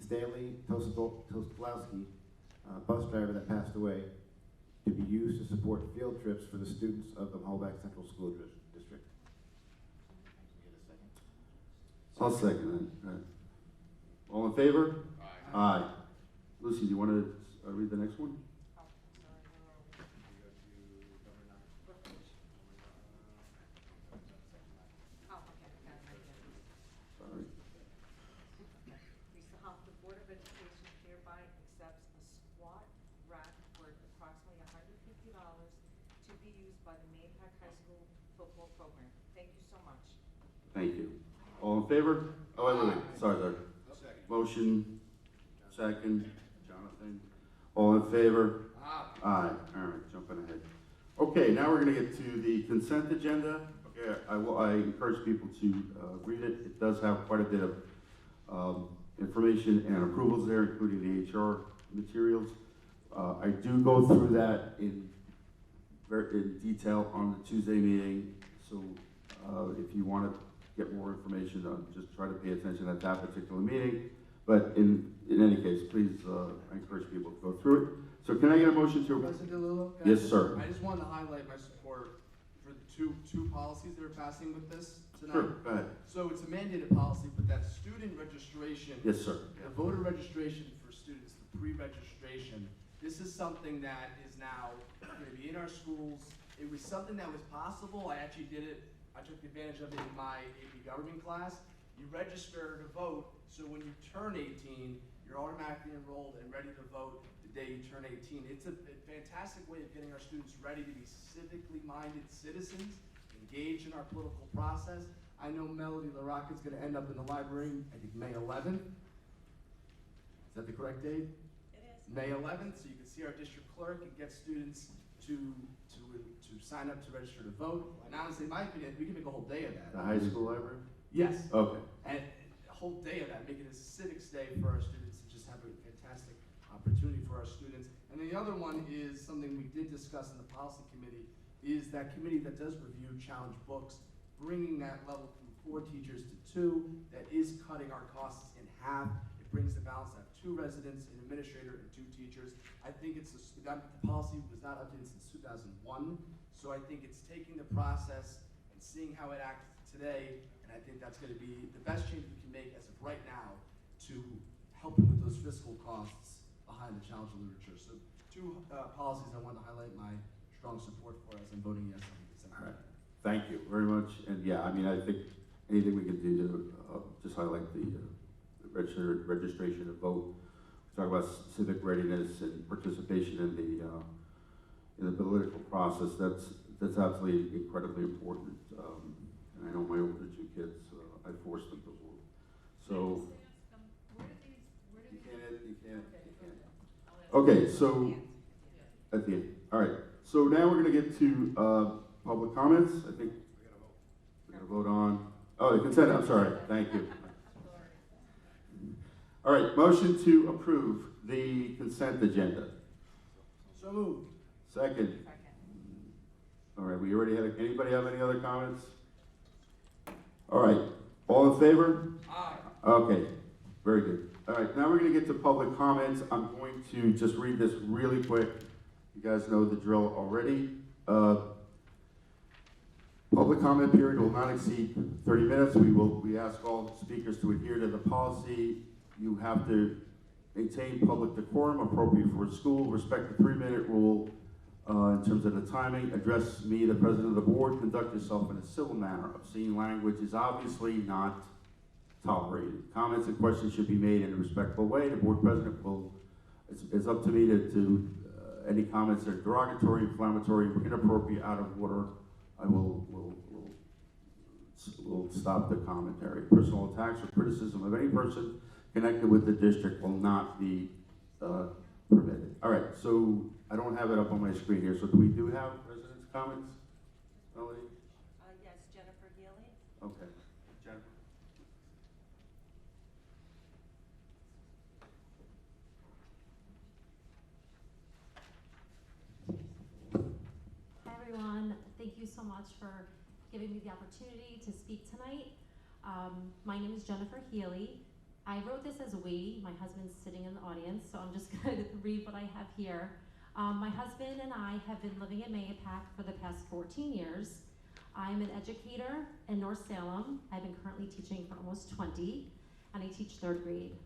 Stanley Toslowski, bus driver that passed away, to be used to support field trips for the students of the Holbach Central School District. I'll second that. All right. All in favor? Aye. Lucy, do you want to read the next one? Sorry. Resolved, the Board of Education hereby accepts a squat rack worth approximately $150 to be used by the Mahopac High School football program. Thank you so much. Thank you. All in favor? Oh, wait. Sorry. Second. Motion, second, Jonathan. All in favor? Aye. All right, jumping ahead. Okay, now we're gonna get to the consent agenda. Okay, I encourage people to read it. It does have quite a bit of information and approvals there, including the HR materials. I do go through that in detail on the Tuesday meeting, so if you want to get more information, just try to pay attention at that particular meeting. But in any case, please, I encourage people to go through it. So can I get a motion to? President DeLillo? Yes, sir. I just wanted to highlight my support for the two policies that we're passing with this tonight. Sure, go ahead. So it's a mandated policy, but that student registration. Yes, sir. The voter registration for students, the pre-registration, this is something that is now going to be in our schools. It was something that was possible. I actually did it. I took advantage of it in my AP government class. You register to vote, so when you turn 18, you're automatically enrolled and ready to vote the day you turn 18. It's a fantastic way of getting our students ready to be civically minded citizens, engaged in our political process. I know Melody LaRocca is going to end up in the library, I think May 11th. Is that the correct date? It is. May 11th, so you can see our district clerk and get students to sign up to register to vote. And honestly, in my opinion, we can make a whole day of that. The high school library? Yes. Okay. And a whole day of that, make it a civics day for our students and just have a fantastic opportunity for our students. And the other one is something we did discuss in the policy committee, is that committee that does review challenge books, bringing that level from 4 teachers to 2, that is cutting our costs in half. It brings the balance to have 2 residents, an administrator, and 2 teachers. I think the policy was not updated since 2001, so I think it's taking the process and seeing how it acts today, and I think that's going to be the best change we can make as of right now to helping with those fiscal costs behind the challenge of literature. So 2 policies I want to highlight my strong support for as I'm voting yes on the consent. All right. Thank you very much. And yeah, I mean, I think anything we can do to just highlight the registration to vote. We talk about civic readiness and participation in the political process. That's absolutely incredibly important. And I know my older 2 kids, I forced them to vote. So you can't. Okay, so at the end. All right. So now we're going to get to public comments. I think we're going to vote on. Oh, the consent. I'm sorry. Thank you. All right. Motion to approve the consent agenda. So moved. Second. All right. We already had. Anybody have any other comments? All right. All in favor? Aye. Okay. Very good. All right. Now we're going to get to public comments. I'm going to just read this really quick. You guys know the drill already. Public comment period will not exceed 30 minutes. We ask all speakers to adhere to the policy. You have to maintain public decorum appropriate for a school, respect the 3-minute rule in terms of the timing, address me, the president of the board, conduct yourself in a civil manner. Obscene language is obviously not tolerated. Comments and questions should be made in a respectful way. The board president will, it's up to me to any comments that are derogatory, inflammatory, inappropriate, out of order, I will stop the commentary. Personal attacks or criticism of any person connected with the district will not be permitted. All right, so I don't have it up on my screen here, so do we have residents' comments? Melody? Yes, Jennifer Healy. Okay. Jennifer? Hi everyone, thank you so much for giving me the opportunity to speak tonight. My name is Jennifer Healy. I wrote this as we, my husband's sitting in the audience, so I'm just going to read what I have here. My husband and I have been living in Mahopac for the past 14 years. I'm an educator in North Salem. I've been currently teaching for almost 20, and I teach 3rd grade.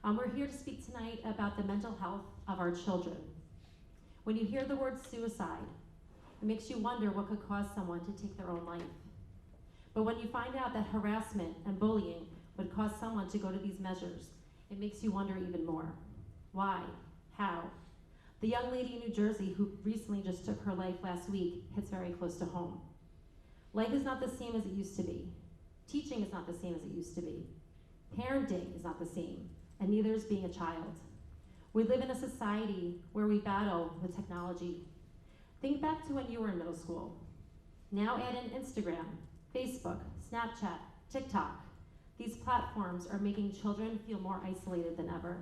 We're here to speak tonight about the mental health of our children. When you hear the word suicide, it makes you wonder what could cause someone to take their own life. But when you find out that harassment and bullying would cause someone to go to these measures, it makes you wonder even more. Why? How? The young lady in New Jersey who recently just took her life last week hits very close to home. Life is not the same as it used to be. Teaching is not the same as it used to be. Parenting is not the same, and neither is being a child. We live in a society where we battle with technology. Think back to when you were in middle school. Now add in Instagram, Facebook, Snapchat, TikTok. These platforms are making children feel more isolated than ever.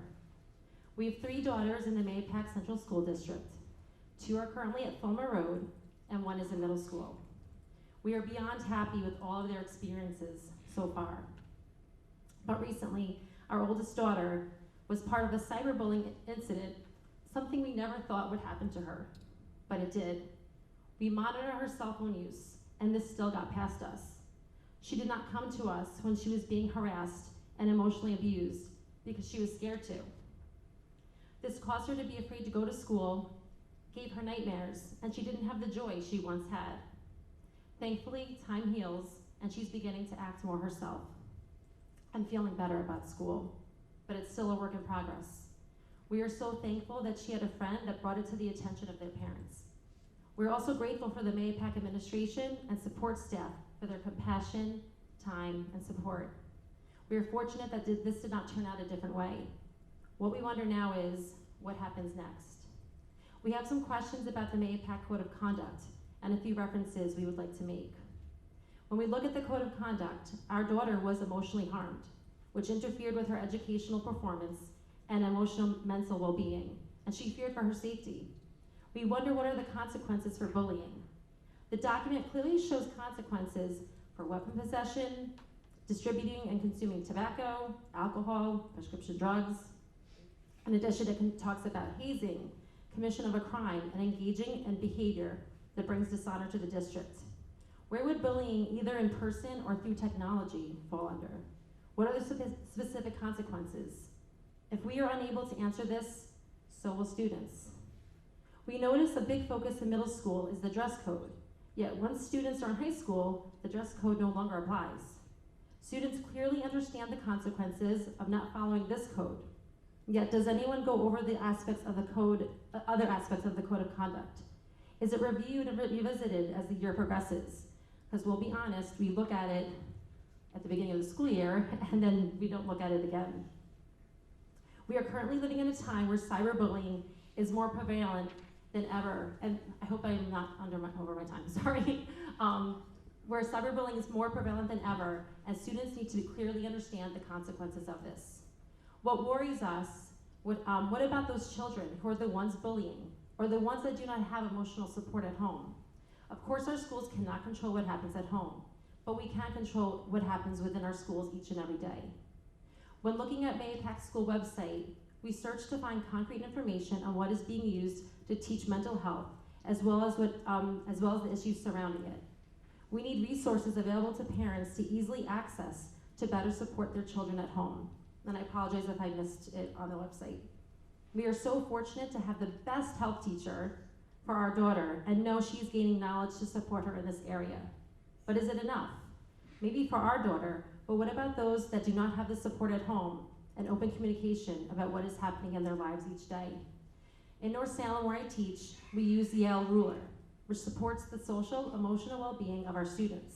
We have 3 daughters in the Mahopac Central School District. 2 are currently at Fulmer Road, and 1 is in middle school. We are beyond happy with all of their experiences so far. But recently, our oldest daughter was part of a cyberbullying incident, something we never thought would happen to her, but it did. We monitor her cell phone use, and this still got past us. She did not come to us when she was being harassed and emotionally abused because she was scared to. This caused her to be afraid to go to school, gave her nightmares, and she didn't have the joy she once had. Thankfully, time heals, and she's beginning to act more herself. I'm feeling better about school, but it's still a work in progress. We are so thankful that she had a friend that brought it to the attention of their parents. We're also grateful for the MAPAC administration and support staff for their compassion, time, and support. We are fortunate that this did not turn out a different way. What we wonder now is, what happens next? We have some questions about the MAPAC Code of Conduct and a few references we would like to make. When we look at the Code of Conduct, our daughter was emotionally harmed, which interfered with her educational performance and emotional mental well-being, and she feared for her safety. We wonder what are the consequences for bullying. The document clearly shows consequences for weapon possession, distributing and consuming tobacco, alcohol, prescription drugs. In addition, it talks about hazing, commission of a crime, and engaging in behavior that brings dishonor to the district. Where would bullying, either in person or through technology, fall under? What are the specific consequences? If we are unable to answer this, so will students. We notice a big focus in middle school is the dress code, yet once students are in high school, the dress code no longer applies. Students clearly understand the consequences of not following this code, yet does anyone go over the aspects of the code, other aspects of the Code of Conduct? Is it reviewed and revisited as the year progresses? Because we'll be honest, we look at it at the beginning of the school year and then we don't look at it again. We are currently living in a time where cyberbullying is more prevalent than ever, and I hope I'm not over my time, sorry. Where cyberbullying is more prevalent than ever, and students need to clearly understand the consequences of this. What worries us, what about those children who are the ones bullying, or the ones that do not have emotional support at home? Of course, our schools cannot control what happens at home, but we can control what happens within our schools each and every day. When looking at MAPAC's school website, we searched to find concrete information on what is being used to teach mental health, as well as the issues surrounding it. We need resources available to parents to easily access to better support their children at home. And I apologize if I missed it on the website. We are so fortunate to have the best health teacher for our daughter and know she's gaining knowledge to support her in this area. But is it enough? Maybe for our daughter, but what about those that do not have the support at home and open communication about what is happening in their lives each day? In North Salem, where I teach, we use the Yale Ruler, which supports the social, emotional well-being of our students.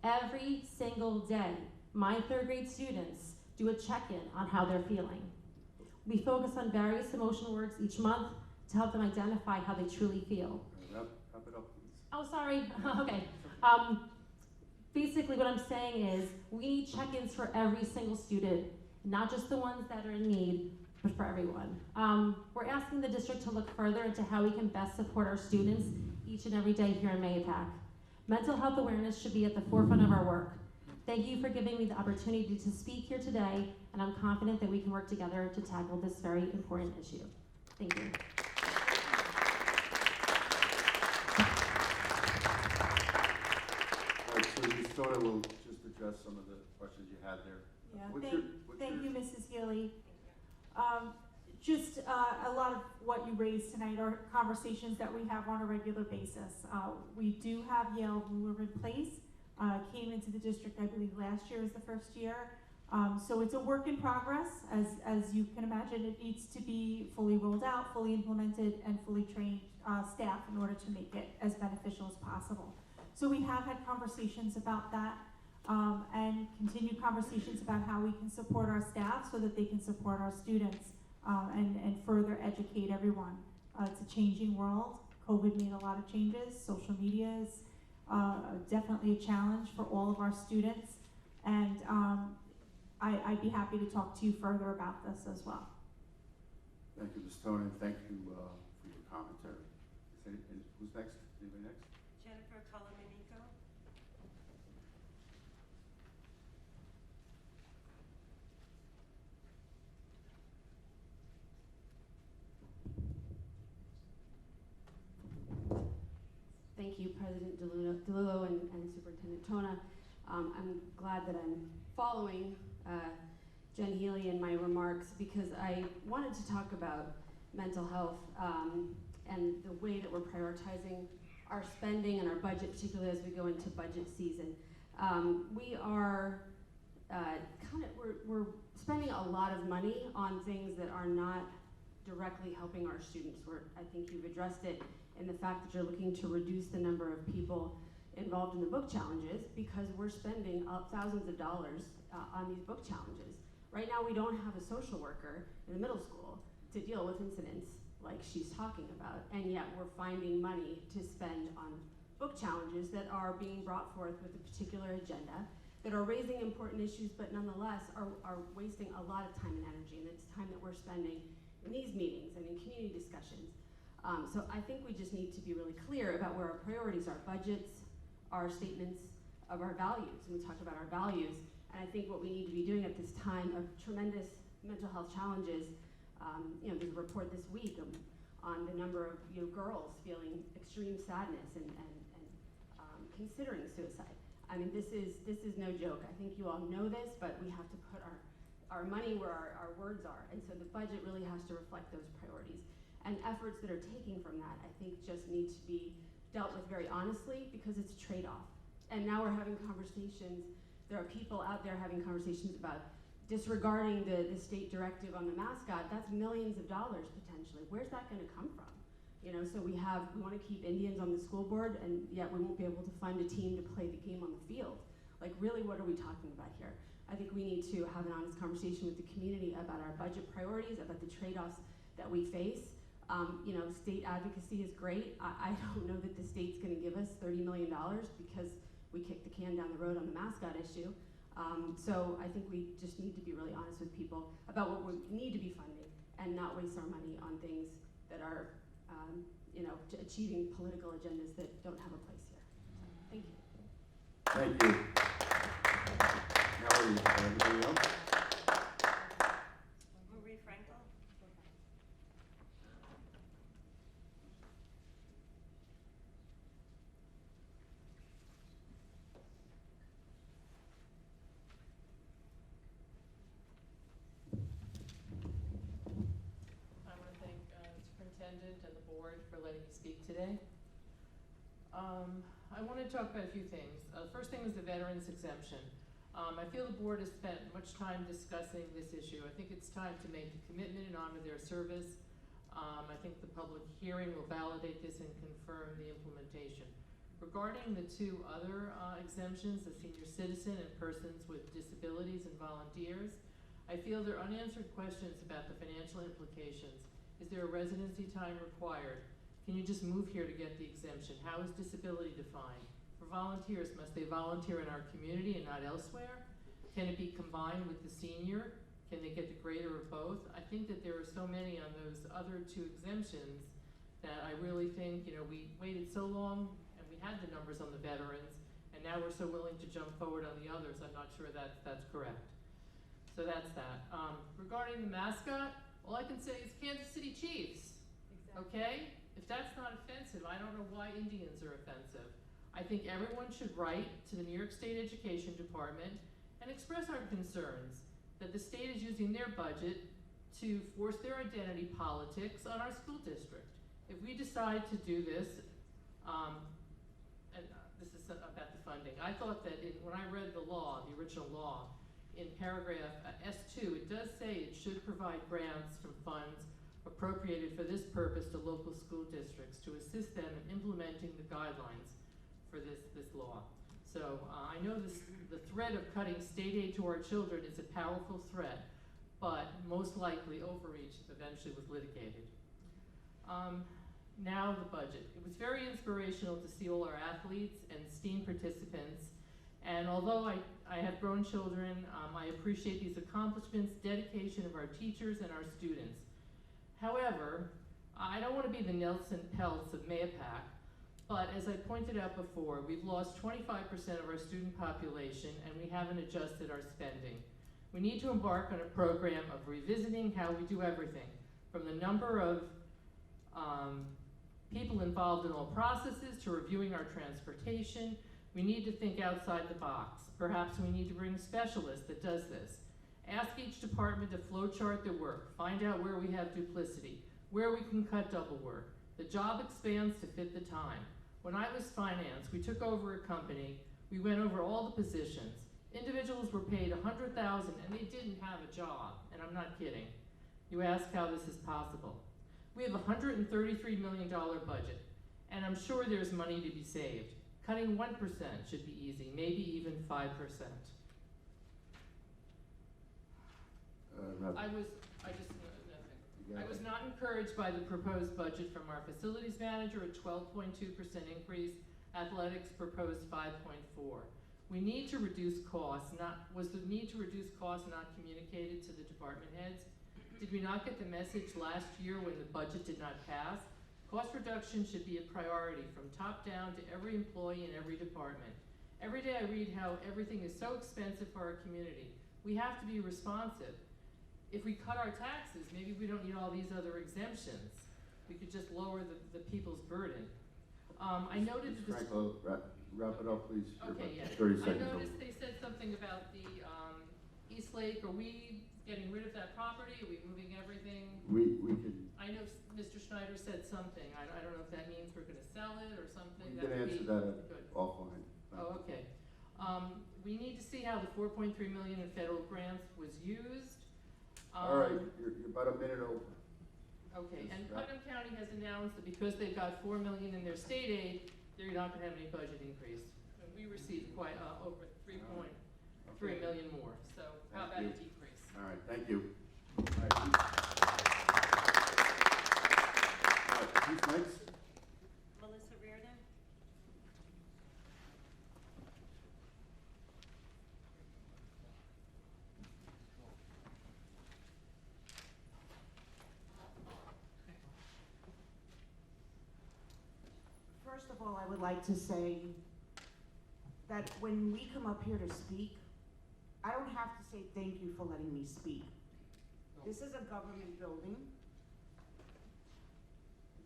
Every single day, my third grade students do a check-in on how they're feeling. We focus on various emotional words each month to help them identify how they truly feel. Wrap it up, please. Oh, sorry, okay. Basically what I'm saying is we need check-ins for every single student, not just the ones that are in need, but for everyone. We're asking the district to look further into how we can best support our students each and every day here in MAPAC. Mental health awareness should be at the forefront of our work. Thank you for giving me the opportunity to speak here today, and I'm confident that we can work together to tackle this very important issue. Thank you. All right, so Ms. Stoner will just address some of the questions you had there. Yeah, thank you, Mrs. Healy. Just a lot of what you raised tonight are conversations that we have on a regular basis. We do have Yale Ruler in place. Came into the district, I believe, last year was the first year. So it's a work in progress. As you can imagine, it needs to be fully rolled out, fully implemented, and fully trained staff in order to make it as beneficial as possible. So we have had conversations about that and continued conversations about how we can support our staff so that they can support our students and further educate everyone. It's a changing world. COVID made a lot of changes. Social media is definitely a challenge for all of our students. And I'd be happy to talk to you further about this as well. Thank you, Ms. Stoner, and thank you for your commentary. Who's next? Anybody next? Jennifer Colominico. Thank you, President DeLillo and Superintendent Tona. I'm glad that I'm following Jen Healy in my remarks because I wanted to talk about mental health and the way that we're prioritizing our spending and our budget, particularly as we go into budget season. We are we're spending a lot of money on things that are not directly helping our students. I think you've addressed it in the fact that you're looking to reduce the number of people involved in the book challenges because we're spending thousands of dollars on these book challenges. Right now we don't have a social worker in the middle school to deal with incidents like she's talking about, and yet we're finding money to spend on book challenges that are being brought forth with a particular agenda, that are raising important issues, but nonetheless are wasting a lot of time and energy, and it's time that we're spending in these meetings and in community discussions. So I think we just need to be really clear about where our priorities are, budgets, our statements of our values, and we talked about our values, and I think what we need to be doing at this time of tremendous mental health challenges, there's a report this week on the number of girls feeling extreme sadness and considering suicide. I mean, this is no joke. I think you all know this, but we have to put our money where our words are, and so the budget really has to reflect those priorities. And efforts that are taken from that, I think, just need to be dealt with very honestly because it's a trade-off. And now we're having conversations, there are people out there having conversations about disregarding the state directive on the mascot. That's millions of dollars potentially. Where's that gonna come from? So we wanna keep Indians on the school board, and yet we won't be able to find a team to play the game on the field. Like, really, what are we talking about here? I think we need to have an honest conversation with the community about our budget priorities, about the trade-offs that we face. State advocacy is great. I don't know that the state's gonna give us $30 million because we kicked the can down the road on the mascot issue. So I think we just need to be really honest with people about what we need to be funding and not waste our money on things that are, achieving political agendas that don't have a place here. Thank you. Thank you. Now, anybody else? Marie Frankel? I want to thank Superintendent and the board for letting me speak today. I want to talk about a few things. The first thing is the veterans exemption. I feel the board has spent much time discussing this issue. I think it's time to make a commitment and honor their service. I think the public hearing will validate this and confirm the implementation. Regarding the two other exemptions, the senior citizen and persons with disabilities and volunteers, I feel there are unanswered questions about the financial implications. Is there a residency time required? Can you just move here to get the exemption? How is disability defined? For volunteers, must they volunteer in our community and not elsewhere? Can it be combined with the senior? Can they get the greater of both? I think that there are so many on those other two exemptions that I really think, we waited so long and we had the numbers on the veterans, and now we're so willing to jump forward on the others. I'm not sure that's correct. So that's that. Regarding the mascot, all I can say is Kansas City Chiefs, okay? If that's not offensive, I don't know why Indians are offensive. I think everyone should write to the New York State Education Department and express our concerns that the state is using their budget to force their identity politics on our school district. If we decide to do this, this is about the funding. I thought that when I read the law, the original law, in paragraph S2, it does say it should provide grants from funds appropriated for this purpose to local school districts to assist them in implementing the guidelines for this law. So I know the threat of cutting state aid to our children is a powerful threat, but most likely overreach eventually was litigated. Now the budget. It was very inspirational to see all our athletes and STEAM participants, and although I have grown children, I appreciate these accomplishments, dedication of our teachers and our students. However, I don't want to be the Nelson Peltz of MAYAPAC, but as I pointed out before, we've lost 25% of our student population and we haven't adjusted our spending. We need to embark on a program of revisiting how we do everything, from the number of people involved in all processes, to reviewing our transportation. We need to think outside the box. Perhaps we need to bring a specialist that does this. Ask each department to flowchart their work, find out where we have duplicity, where we can cut double work. The job expands to fit the time. When I was finance, we took over a company, we went over all the positions. Individuals were paid $100,000 and they didn't have a job, and I'm not kidding. You ask how this is possible. We have a $133 million budget, and I'm sure there's money to be saved. Cutting 1% should be easy, maybe even 5%. I was not encouraged by the proposed budget from our facilities manager, a 12.2% increase. Athletics proposed 5.4. We need to reduce costs. Was the need to reduce costs not communicated to the department heads? Did we not get the message last year when the budget did not pass? Cost reduction should be a priority from top down to every employee in every department. Every day I read how everything is so expensive for our community. We have to be responsive. If we cut our taxes, maybe we don't need all these other exemptions. We could just lower the people's burden. I noted that this. Franco, wrap it up, please. Okay, yeah. 30 seconds. I noticed they said something about the East Lake. Are we getting rid of that property? Are we moving everything? We can. I know Mr. Schneider said something. I don't know if that means we're going to sell it or something. We can answer that offline. Oh, okay. We need to see how the $4.3 million in federal grants was used. All right, you're about a minute over. Okay, and Putnam County has announced that because they've got $4 million in their state aid, they're not going to have any budget increase. And we received quite over $3.3 million more. So how about a decrease? All right, thank you. All right, who's next? Melissa Reardon. First of all, I would like to say that when we come up here to speak, I don't have to say thank you for letting me speak. This is a government building.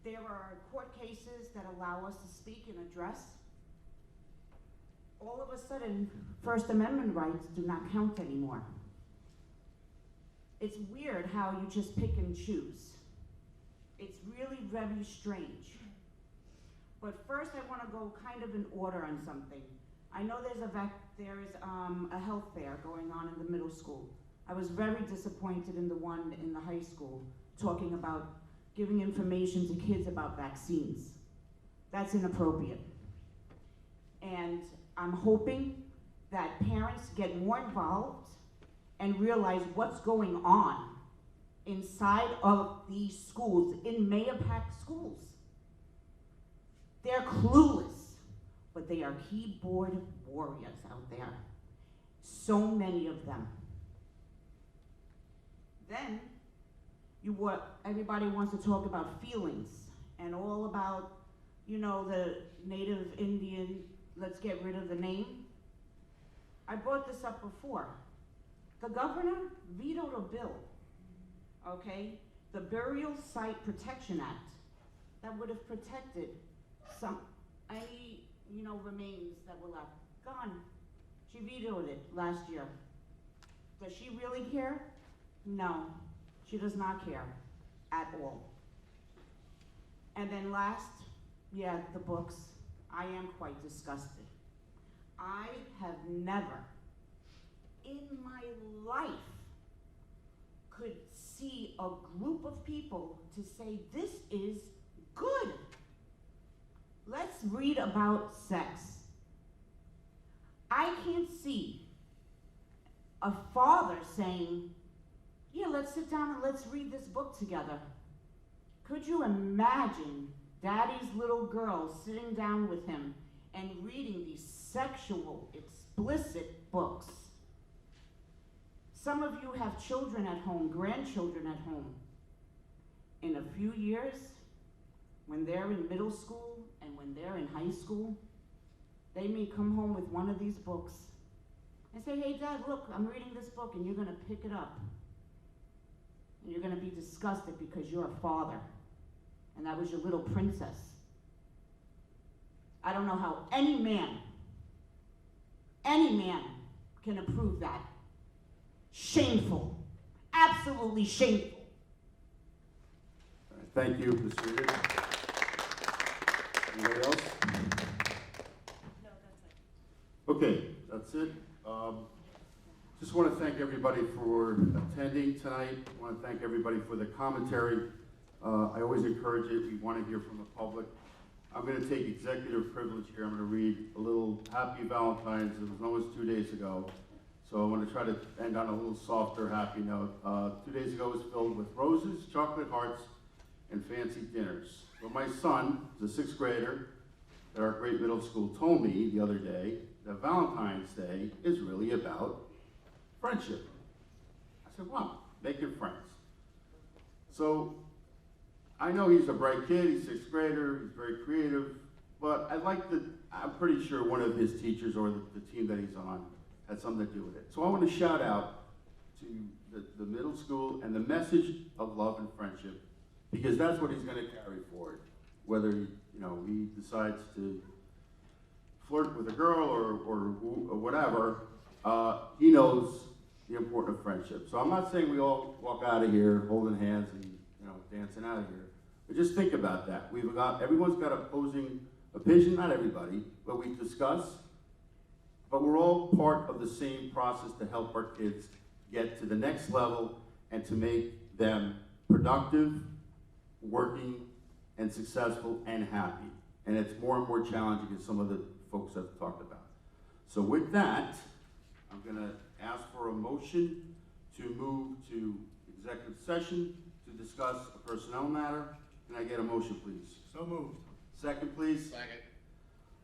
There are court cases that allow us to speak and address. All of a sudden, First Amendment rights do not count anymore. It's weird how you just pick and choose. It's really very strange. But first I want to go kind of in order on something. I know there is a health fair going on in the middle school. I was very disappointed in the one in the high school talking about giving information to kids about vaccines. That's inappropriate. And I'm hoping that parents get more involved and realize what's going on inside of these schools, in Mahopac schools. They're clueless, but they are keyboard warriors out there. So many of them. Then, everybody wants to talk about feelings and all about, you know, the Native Indian, let's get rid of the name. I brought this up before. The governor vetoed a bill, okay? The Burial Site Protection Act that would have protected any, you know, remains that were left. Gone. She vetoed it last year. Does she really care? No, she does not care at all. And then last, yeah, the books. I am quite disgusted. I have never in my life could see a group of people to say this is good. Let's read about sex. I can't see a father saying, yeah, let's sit down and let's read this book together. Could you imagine Daddy's little girl sitting down with him and reading these sexual, explicit books? Some of you have children at home, grandchildren at home. In a few years, when they're in middle school and when they're in high school, they may come home with one of these books and say, hey, Dad, look, I'm reading this book, and you're going to pick it up. And you're going to be disgusted because you're a father, and that was your little princess. I don't know how any man can approve that. Shameful, absolutely shameful. All right, thank you, Ms. Reed. Anybody else? No, that's it. Okay, that's it. Just want to thank everybody for attending tonight. I want to thank everybody for the commentary. I always encourage it. We want to hear from the public. I'm going to take executive privilege here. I'm going to read a little Happy Valentine's. It was almost 2 days ago. So I want to try to end on a little softer, happy note. 2 days ago was filled with roses, chocolate hearts, and fancy dinners. But my son, the 6th grader at our great middle school, told me the other day that Valentine's Day is really about friendship. I said, wow, making friends. So I know he's a bright kid, he's 6th grader, he's very creative, but I'm pretty sure one of his teachers or the team that he's on had something to do with it. So I want to shout out to the middle school and the message of love and friendship, because that's what he's going to carry forward. Whether he decides to flirt with a girl or whatever, he knows the importance of friendship. So I'm not saying we all walk out of here holding hands and dancing out of here, but just think about that. Everyone's got opposing opinion, not everybody, but we discuss. But we're all part of the same process to help our kids get to the next level and to make them productive, working, and successful and happy. And it's more and more challenging, as some of the folks have talked about. So with that, I'm going to ask for a motion to move to executive session to discuss a personnel matter. Can I get a motion, please? So moved. Second, please. Second.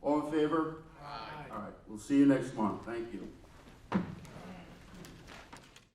All in favor? Aye. All right, we'll see you next month. Thank you.